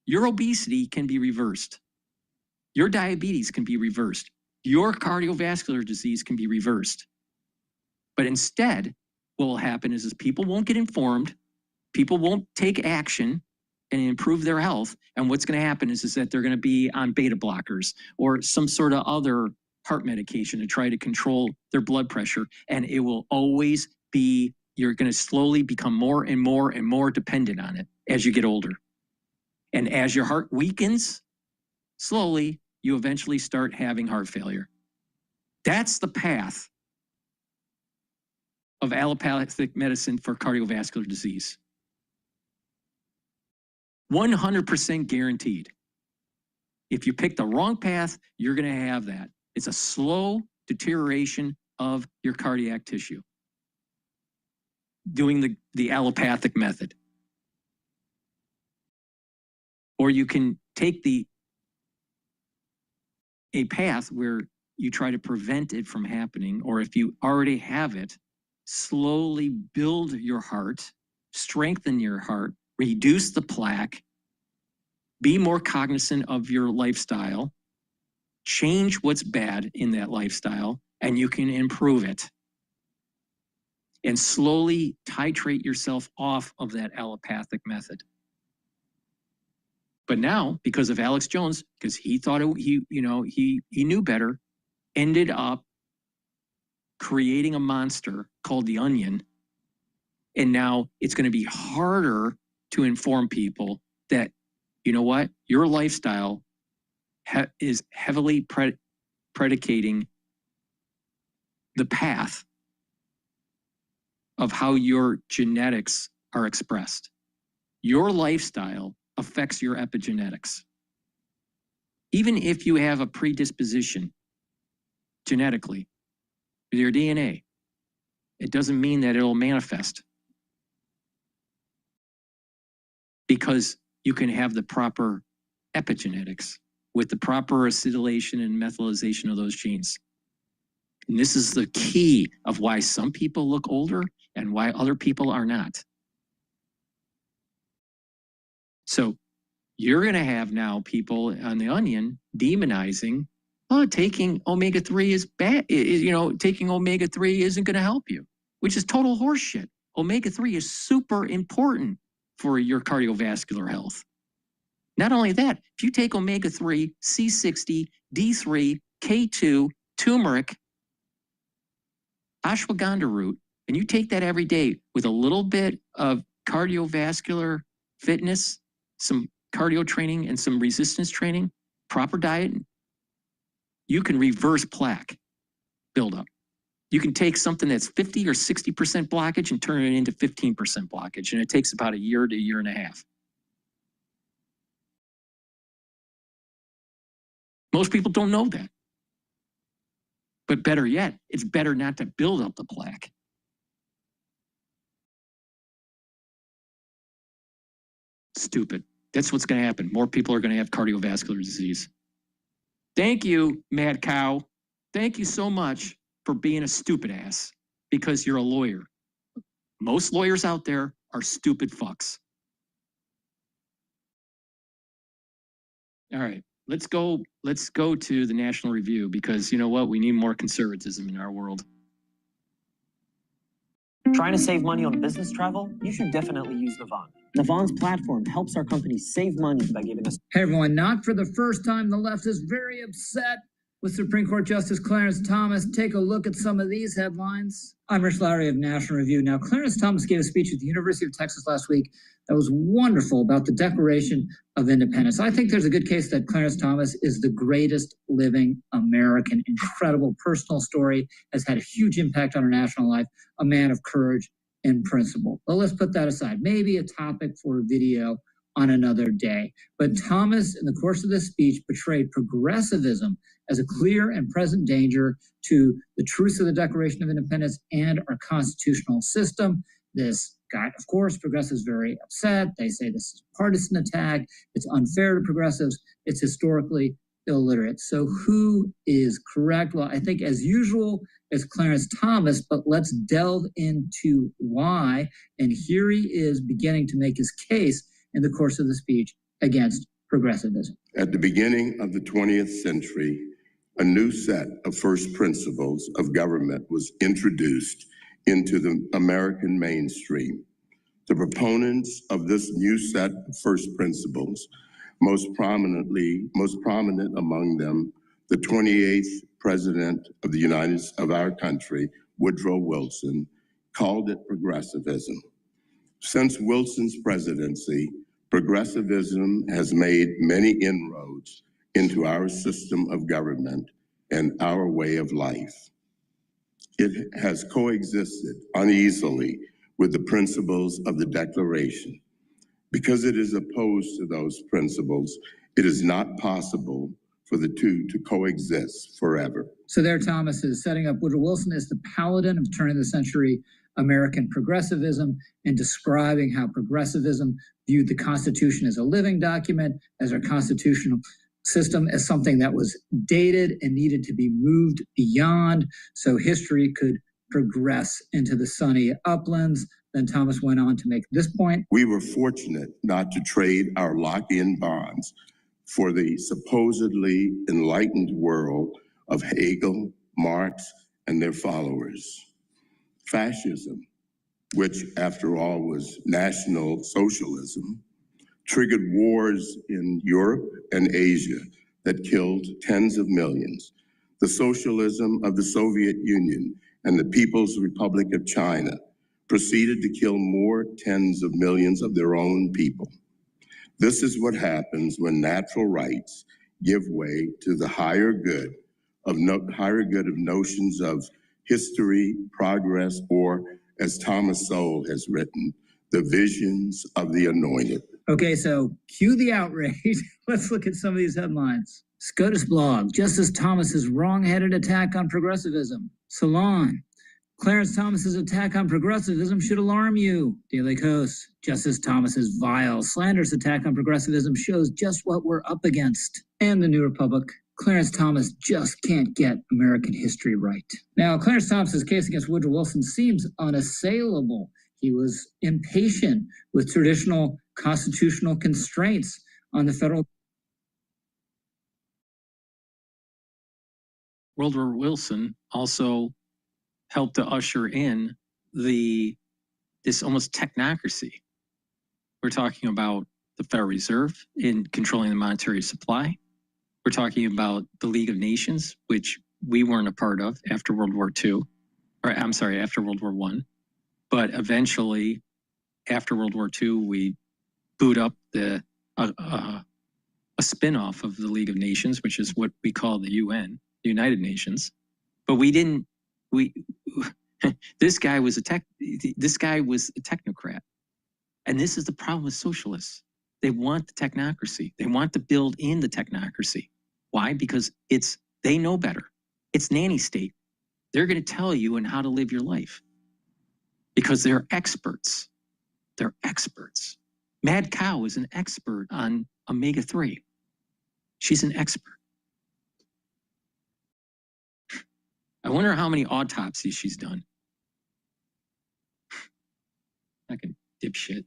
Your obesity can be reversed. Your diabetes can be reversed. Your cardiovascular disease can be reversed. But instead, what will happen is people won't get informed, people won't take action and improve their health. And what's going to happen is that they're going to be on beta blockers or some sort of other heart medication to try to control their blood pressure. And it will always be you're going to slowly become more and more and more dependent on it as you get older. And as your heart weakens, slowly, you eventually start having heart failure. That's the path of allopathic medicine for cardiovascular disease. 100% guaranteed. If you pick the wrong path, you're going to have that. It's a slow deterioration of your cardiac tissue. Doing the allopathic method. Or you can take a path where you try to prevent it from happening, or if you already have it, slowly build your heart, strengthen your heart, reduce the plaque, be more cognizant of your lifestyle, change what's bad in that lifestyle, and you can improve it. And slowly titrate yourself off of that allopathic method. But now, because of Alex Jones, because he thought he knew better, ended up creating a monster called the Onion. And now it's going to be harder to inform people that, you know what, your lifestyle is heavily predicating the path of how your genetics are expressed. Your lifestyle affects your epigenetics. Even if you have a predisposition genetically with your DNA, it doesn't mean that it'll manifest. Because you can have the proper epigenetics with the proper acetylation and methylation of those genes. And this is the key of why some people look older and why other people are not. So you're going to have now people on the Onion demonizing, oh, taking omega-3 is bad. Taking omega-3 isn't going to help you, which is total horseshit. Omega-3 is super important for your cardiovascular health. Not only that, if you take omega-3, C60, D3, K2, turmeric, ashwagandha root, and you take that every day with a little bit of cardiovascular fitness, some cardio training and some resistance training, proper diet, you can reverse plaque buildup. You can take something that's 50 or 60% blockage and turn it into 15% blockage, and it takes about a year to a year and a half. Most people don't know that. But better yet, it's better not to build up the plaque. Stupid. That's what's going to happen. More people are going to have cardiovascular disease. Thank you, Mad Cow. Thank you so much for being a stupid ass, because you're a lawyer. Most lawyers out there are stupid fucks. All right, let's go to the National Review, because you know what? We need more conservatism in our world.
Trying to save money on business travel? You should definitely use Navan. Navan's platform helps our companies save money by giving us...
Hey everyone, not for the first time, the left is very upset with Supreme Court Justice Clarence Thomas. Take a look at some of these headlines. I'm Rich Lowry of National Review. Now, Clarence Thomas gave a speech at the University of Texas last week that was wonderful about the Declaration of Independence. I think there's a good case that Clarence Thomas is the greatest living American. Incredible personal story, has had a huge impact on our national life, a man of courage and principle. But let's put that aside. Maybe a topic for a video on another day. But Thomas, in the course of this speech, portrayed progressivism as a clear and present danger to the truths of the Declaration of Independence and our constitutional system. This got, of course, progressives very upset. They say this is a partisan attack. It's unfair to progressives. It's historically illiterate. So who is correct? Well, I think as usual, it's Clarence Thomas, but let's delve into why. And here he is beginning to make his case in the course of the speech against progressivism.
At the beginning of the 20th century, a new set of first principles of government was introduced into the American mainstream. The proponents of this new set of first principles, most prominent among them, the 28th President of our country, Woodrow Wilson, called it progressivism. Since Wilson's presidency, progressivism has made many inroads into our system of government and our way of life. It has coexisted uneasily with the principles of the Declaration. Because it is opposed to those principles, it is not possible for the two to coexist forever.
So there, Thomas is setting up Woodrow Wilson as the paladin of turn of the century American progressivism and describing how progressivism viewed the Constitution as a living document, as our constitutional system, as something that was dated and needed to be moved beyond so history could progress into the sunny uplands. Then Thomas went on to make this point.
We were fortunate not to trade our lock-in bonds for the supposedly enlightened world of Hegel, Marx, and their followers. Fascism, which after all was National Socialism, triggered wars in Europe and Asia that killed tens of millions. The socialism of the Soviet Union and the People's Republic of China proceeded to kill more tens of millions of their own people. This is what happens when natural rights give way to the higher good of notions of history, progress, or, as Thomas Sowell has written, the visions of the anointed.
Okay, so cue the outrage. Let's look at some of these headlines. SCOTUS blog, Justice Thomas's wrong-headed attack on progressivism. Salon, Clarence Thomas's attack on progressivism should alarm you. Daily Kos, Justice Thomas's vile, slanderous attack on progressivism shows just what we're up against. And the New Republic, Clarence Thomas just can't get American history right. Now, Clarence Thomas's case against Woodrow Wilson seems unassailable. He was impatient with traditional constitutional constraints on the federal.
Woodrow Wilson also helped to usher in this almost technocracy. We're talking about the Federal Reserve in controlling the monetary supply. We're talking about the League of Nations, which we weren't a part of after World War II, after World War I. But eventually, after World War II, we boot up a spinoff of the League of Nations, which is what we call the UN, the United Nations. But this guy was a technocrat. And this is the problem with socialists. They want the technocracy. They want to build in the technocracy. Why? Because they know better. It's nanny state. They're going to tell you on how to live your life. Because they're experts. They're experts. Mad Cow is an expert on omega-3. She's an expert. I wonder how many autopsies she's done. Fucking dipshit.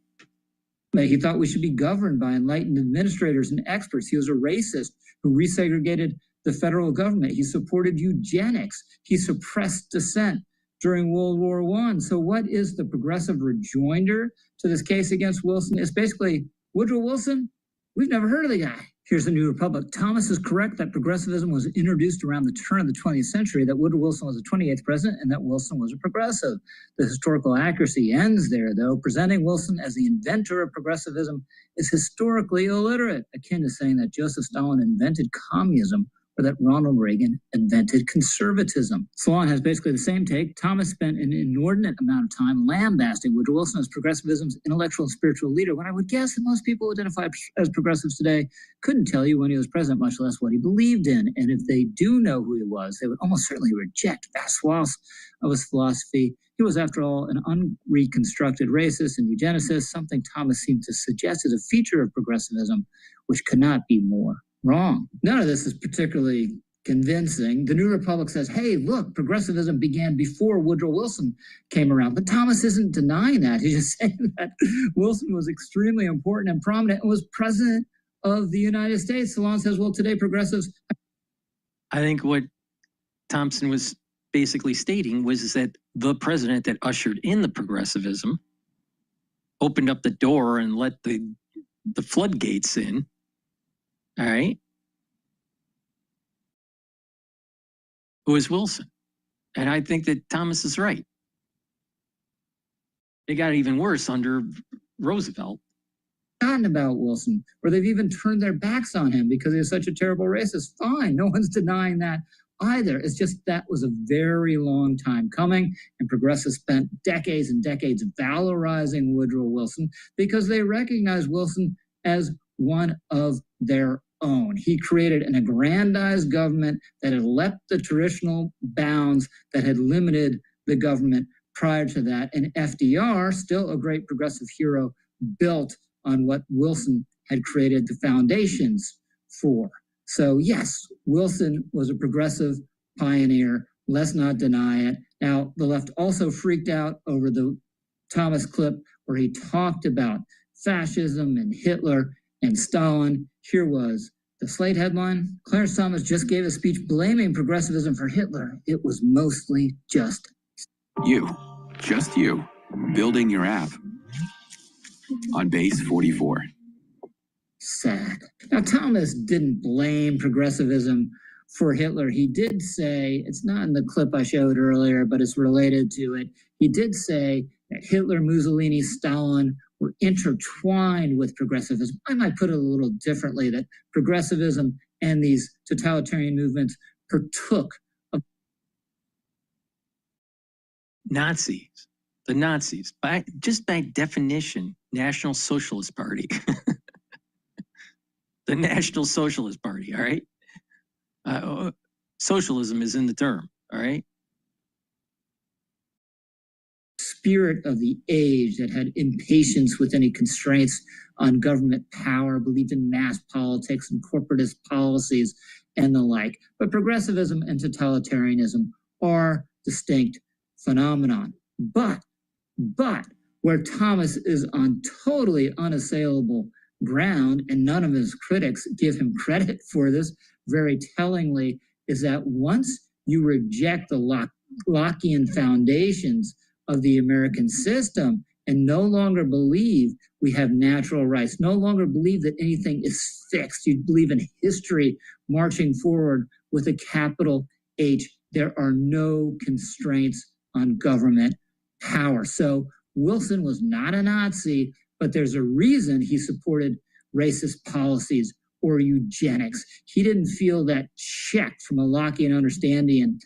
He thought we should be governed by enlightened administrators and experts. He was a racist who resegregated the federal government. He supported eugenics. He suppressed dissent during World War I. So what is the progressive rejoinder to this case against Wilson? It's basically, Woodrow Wilson, we've never heard of the guy. Here's the New Republic. Thomas is correct that progressivism was introduced around the turn of the 20th century, that Woodrow Wilson was the 28th president, and that Wilson was a progressive. The historical accuracy ends there, though. Presenting Wilson as the inventor of progressivism is historically illiterate, akin to saying that Joseph Stalin invented communism or that Ronald Reagan invented conservatism. Salon has basically the same take. Thomas spent an inordinate amount of time lambasting Woodrow Wilson as progressivism's intellectual and spiritual leader, when I would guess that most people who identify as progressives today couldn't tell you when he was president, much less what he believed in. And if they do know who he was, they would almost certainly reject vast swaths of his philosophy. He was, after all, an unreconstructed racist and eugenicist, something Thomas seemed to suggest as a feature of progressivism, which could not be more wrong. None of this is particularly convincing. The New Republic says, hey, look, progressivism began before Woodrow Wilson came around. But Thomas isn't denying that. He's just saying that Wilson was extremely important and prominent and was president of the United States. Salon says, well, today progressives...
I think what Thompson was basically stating was that the president that ushered in the progressivism opened up the door and let the floodgates in. All right. It was Wilson. And I think that Thomas is right. It got even worse under Roosevelt.
Forgotten about Wilson, or they've even turned their backs on him because he was such a terrible racist. Fine, no one's denying that either. It's just that was a very long time coming, and progressives spent decades and decades valorizing Woodrow Wilson because they recognized Wilson as one of their own. He created an aggrandized government that had leapt the traditional bounds that had limited the government prior to that. And FDR, still a great progressive hero, built on what Wilson had created the foundations for. So yes, Wilson was a progressive pioneer. Let's not deny it. Now, the left also freaked out over the Thomas clip where he talked about fascism and Hitler and Stalin. Here was the Slate headline. Clarence Thomas just gave a speech blaming progressivism for Hitler. It was mostly just
just you, building your app on base 44.
Sad. Now, Thomas didn't blame progressivism for Hitler. He did say, it's not in the clip I showed earlier, but it's related to it. He did say that Hitler, Mussolini, Stalin were intertwined with progressivism. I might put it a little differently, that progressivism and these totalitarian movements partook of
Nazis. The Nazis, just by definition, National Socialist Party. The National Socialist Party, all right? Socialism is in the term, all right?
Spirit of the age that had impatience with any constraints on government power, believed in mass politics and corporatist policies and the like. But progressivism and totalitarianism are distinct phenomenon. But where Thomas is on totally unassailable ground, and none of his critics give him credit for this, very tellingly, is that once you reject the Lockean foundations of the American system and no longer believe we have natural rights, no longer believe that anything is fixed, you believe in history marching forward with a capital H, there are no constraints on government power. So Wilson was not a Nazi, but there's a reason he supported racist policies or eugenics. He didn't feel that check from a Lockean understanding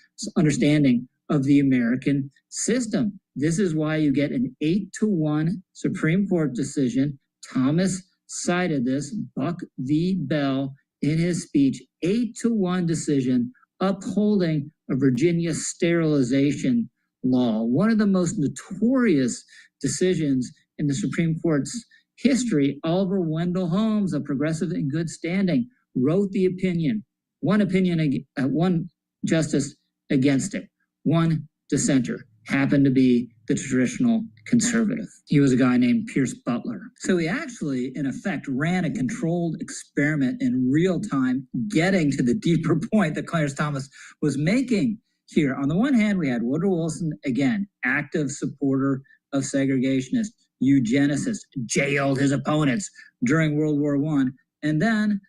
of the American system. This is why you get an 8-1 Supreme Court decision. Thomas cited this, Buck v. Bell, in his speech, 8-1 decision upholding a Virginia sterilization law, one of the most notorious decisions in the Supreme Court's history. Oliver Wendell Holmes, a progressive in good standing, wrote the opinion, one justice against it, one dissenter, happened to be the traditional conservative. He was a guy named Pierce Butler. So he actually, in effect, ran a controlled experiment in real time, getting to the deeper point that Clarence Thomas was making here. On the one hand, we had Woodrow Wilson, again, active supporter of segregationists, eugenicists, jailed his opponents during World War I. And then,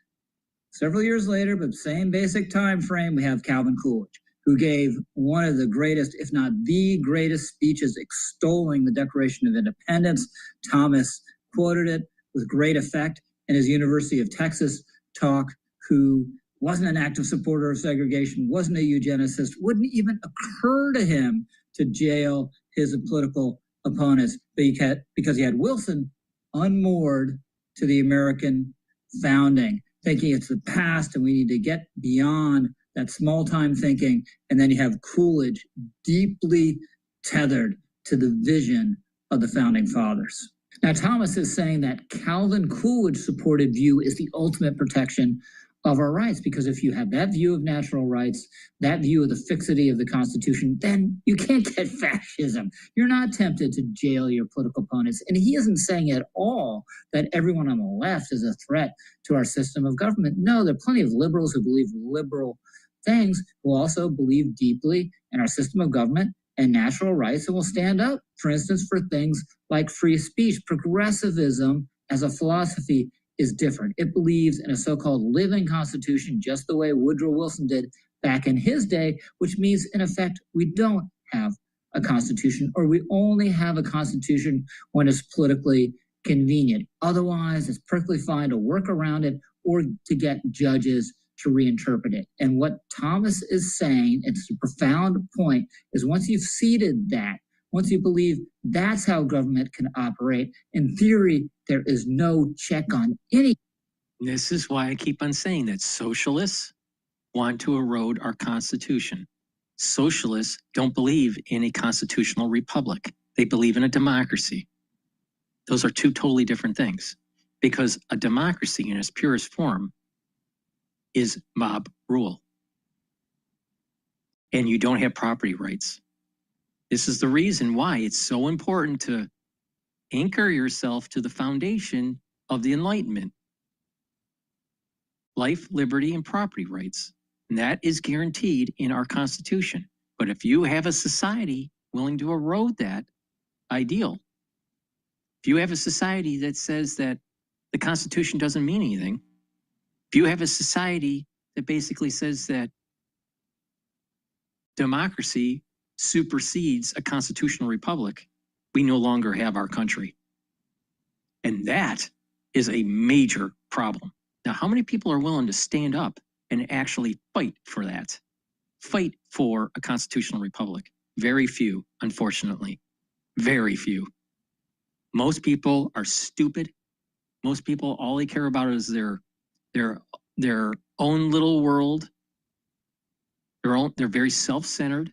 several years later, but same basic time frame, we have Calvin Coolidge, who gave one of the greatest, if not the greatest speeches extolling the Declaration of Independence. Thomas quoted it with great effect in his University of Texas talk, who wasn't an active supporter of segregation, wasn't a eugenicist, wouldn't even occur to him to jail his political opponents because he had Wilson unmoored to the American founding, thinking it's the past and we need to get beyond that small time thinking. And then you have Coolidge deeply tethered to the vision of the founding fathers. Now, Thomas is saying that Calvin Coolidge supported view is the ultimate protection of our rights, because if you have that view of natural rights, that view of the fixity of the Constitution, then you can't get fascism. You're not tempted to jail your political opponents. And he isn't saying at all that everyone on the left is a threat to our system of government. No, there are plenty of liberals who believe liberal things, who also believe deeply in our system of government and natural rights, and will stand up, for instance, for things like free speech. Progressivism as a philosophy is different. It believes in a so-called living constitution, just the way Woodrow Wilson did back in his day, which means, in effect, we don't have a constitution, or we only have a constitution when it's politically convenient. Otherwise, it's perfectly fine to work around it or to get judges to reinterpret it. And what Thomas is saying, it's a profound point, is once you've ceded that, once you believe that's how government can operate, in theory, there is no check on any.
This is why I keep on saying that socialists want to erode our Constitution. Socialists don't believe in a constitutional republic. They believe in a democracy. Those are two totally different things, because a democracy in its purest form is mob rule. And you don't have property rights. This is the reason why it's so important to anchor yourself to the foundation of the Enlightenment. Life, liberty, and property rights. And that is guaranteed in our Constitution. But if you have a society willing to erode that ideal, if you have a society that says that the Constitution doesn't mean anything, if you have a society that basically says that democracy supersedes a constitutional republic, we no longer have our country. And that is a major problem. Now, how many people are willing to stand up and actually fight for that? Fight for a constitutional republic? Very few, unfortunately. Very few. Most people are stupid. Most people, all they care about is their own little world. They're very self-centered.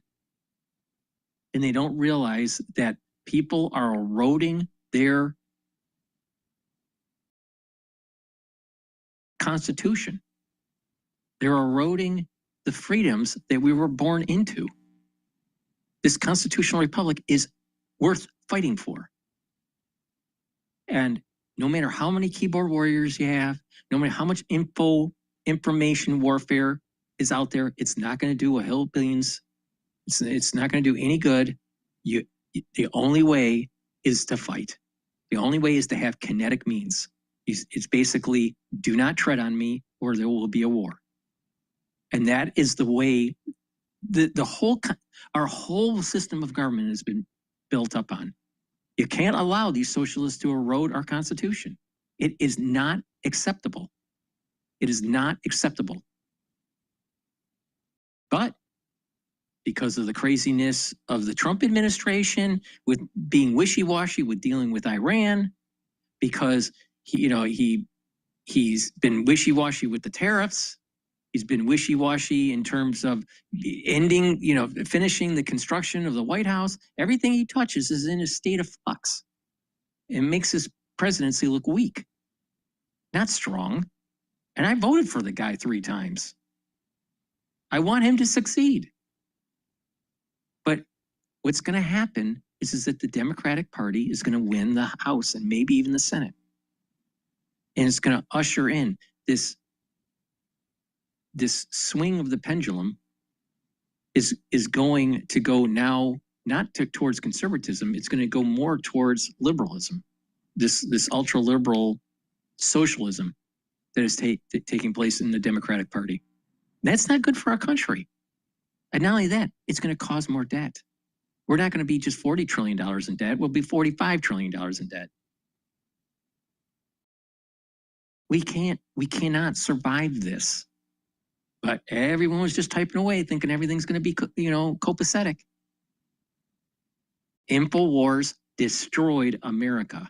And they don't realize that people are eroding their Constitution. They're eroding the freedoms that we were born into. This constitutional republic is worth fighting for. And no matter how many keyboard warriors you have, no matter how much information warfare is out there, it's not going to do a hill of beans. It's not going to do any good. The only way is to fight. The only way is to have kinetic means. It's basically, do not tread on me or there will be a war. And that is the way our whole system of government has been built up on. You can't allow these socialists to erode our Constitution. It is not acceptable. It is not acceptable. But because of the craziness of the Trump administration with being wishy-washy with dealing with Iran, because he's been wishy-washy with the tariffs, he's been wishy-washy in terms of ending, finishing the construction of the White House. Everything he touches is in a state of flux. It makes his presidency look weak, not strong. And I voted for the guy 3 times. I want him to succeed. But what's going to happen is that the Democratic Party is going to win the House and maybe even the Senate. And it's going to usher in this swing of the pendulum is going to go now not towards conservatism. It's going to go more towards liberalism. This ultra liberal socialism that is taking place in the Democratic Party. That's not good for our country. And not only that, it's going to cause more debt. We're not going to be just $40 trillion in debt. We'll be $45 trillion in debt. We cannot survive this. But everyone was just typing away, thinking everything's going to be, copacetic. InfoWars destroyed America.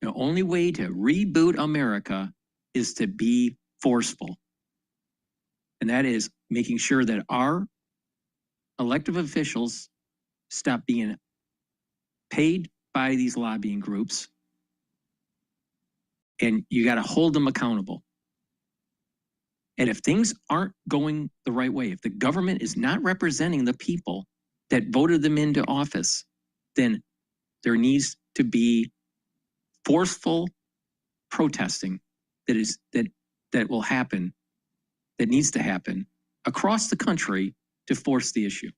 The only way to reboot America is to be forceful. And that is making sure that our elected officials stop being paid by these lobbying groups. And you got to hold them accountable. And if things aren't going the right way, if the government is not representing the people that voted them into office, then there needs to be forceful protesting that will happen, that needs to happen across the country to force the issue.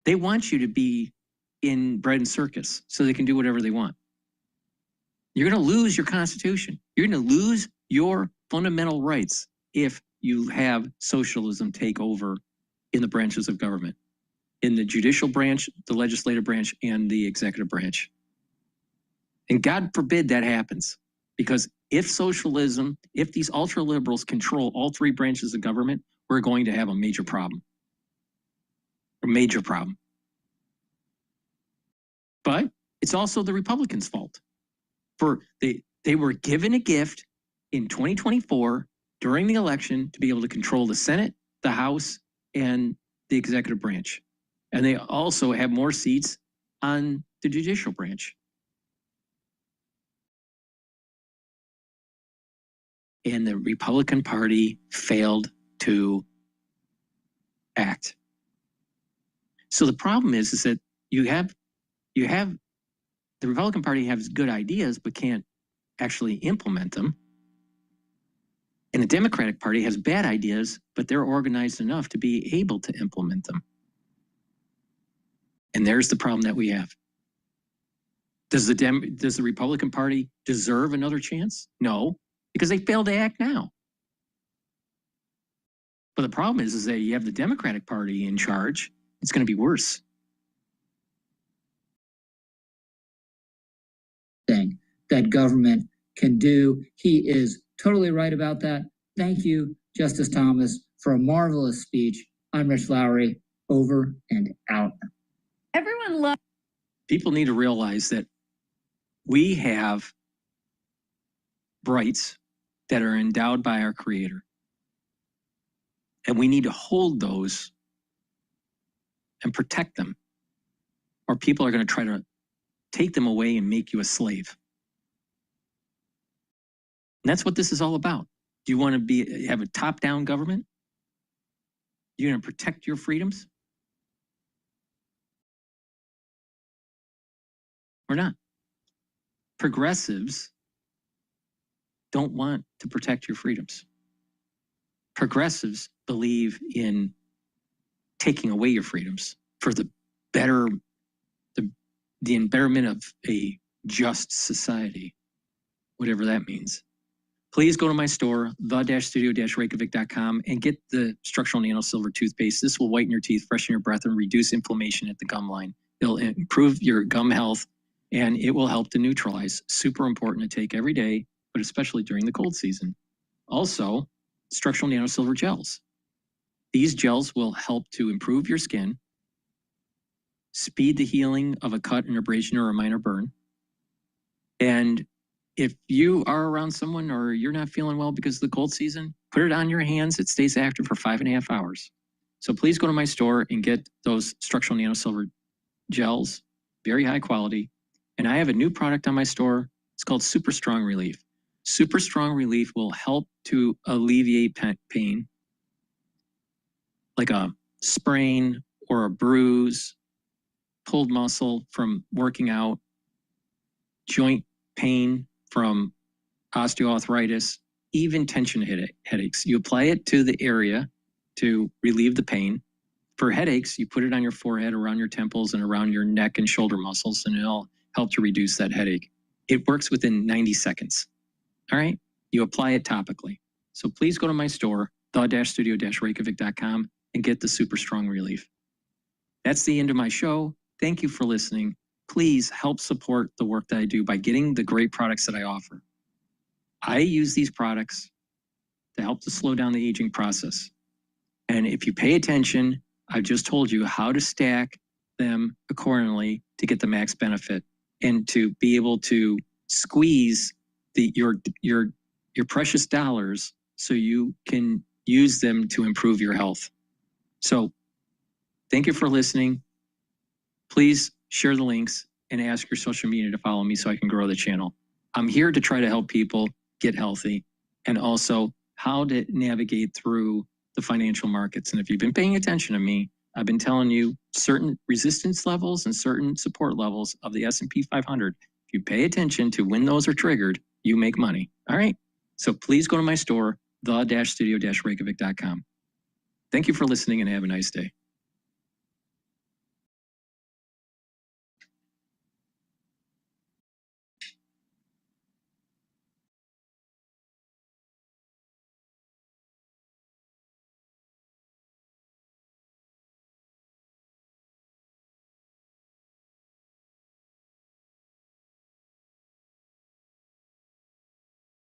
They want you to be in bread and circus so they can do whatever they want. You're going to lose your Constitution. You're going to lose your fundamental rights if you have socialism take over in the branches of government, in the judicial branch, the legislative branch, and the executive branch. And God forbid that happens, because if socialism, if these ultra liberals control all three branches of government, we're going to have a major problem. A major problem. But it's also the Republicans' fault. For they were given a gift in 2024 during the election to be able to control the Senate, the House, and the executive branch. And they also have more seats on the judicial branch. And the Republican Party failed to act. So the problem is that you have the Republican Party has good ideas but can't actually implement them. And the Democratic Party has bad ideas, but they're organized enough to be able to implement them. And there's the problem that we have. Does the Republican Party deserve another chance? No, because they failed to act now. But the problem is that you have the Democratic Party in charge. It's going to be worse.
Thing that government can do. He is totally right about that. Thank you, Justice Thomas, for a marvelous speech. I'm Rich Lowry, over and out.
Everyone loves.
People need to realize that we have rights that are endowed by our Creator. And we need to hold those and protect them, or people are going to try to take them away and make you a slave. And that's what this is all about. Do you want to have a top-down government? You're going to protect your freedoms? Or not? Progressives don't want to protect your freedoms. Progressives believe in taking away your freedoms for the betterment of a just society, whatever that means. Please go to my store, the-studio-reykjavik.com, and get the structural nano silver toothpaste. This will whiten your teeth, freshen your breath, and reduce inflammation at the gum line. It'll improve your gum health, and it will help to neutralize. Super important to take every day, but especially during the cold season. Also, structural nano silver gels. These gels will help to improve your skin, speed the healing of a cut, an abrasion, or a minor burn. And if you are around someone or you're not feeling well because of the cold season, put it on your hands. It stays active for 5.5 hours. So please go to my store and get those structural nano silver gels, very high quality. And I have a new product on my store. It's called Super Strong Relief. Super Strong Relief will help to alleviate pain, like a sprain or a bruise, pulled muscle from working out, joint pain from osteoarthritis, even tension headaches. You apply it to the area to relieve the pain. For headaches, you put it on your forehead, around your temples, and around your neck and shoulder muscles, and it'll help to reduce that headache. It works within 90 seconds. All right? You apply it topically. So please go to my store, the-studio-reykjavik.com, and get the Super Strong Relief. That's the end of my show. Thank you for listening. Please help support the work that I do by getting the great products that I offer. I use these products to help to slow down the aging process. And if you pay attention, I've just told you how to stack them accordingly to get the max benefit and to be able to squeeze your precious dollars so you can use them to improve your health. So thank you for listening. Please share the links and ask your social media to follow me so I can grow the channel. I'm here to try to help people get healthy and also how to navigate through the financial markets. And if you've been paying attention to me, I've been telling you certain resistance levels and certain support levels of the S&P 500. If you pay attention to when those are triggered, you make money. All right? So please go to my store, the-studio-reykjavik.com. Thank you for listening and have a nice day.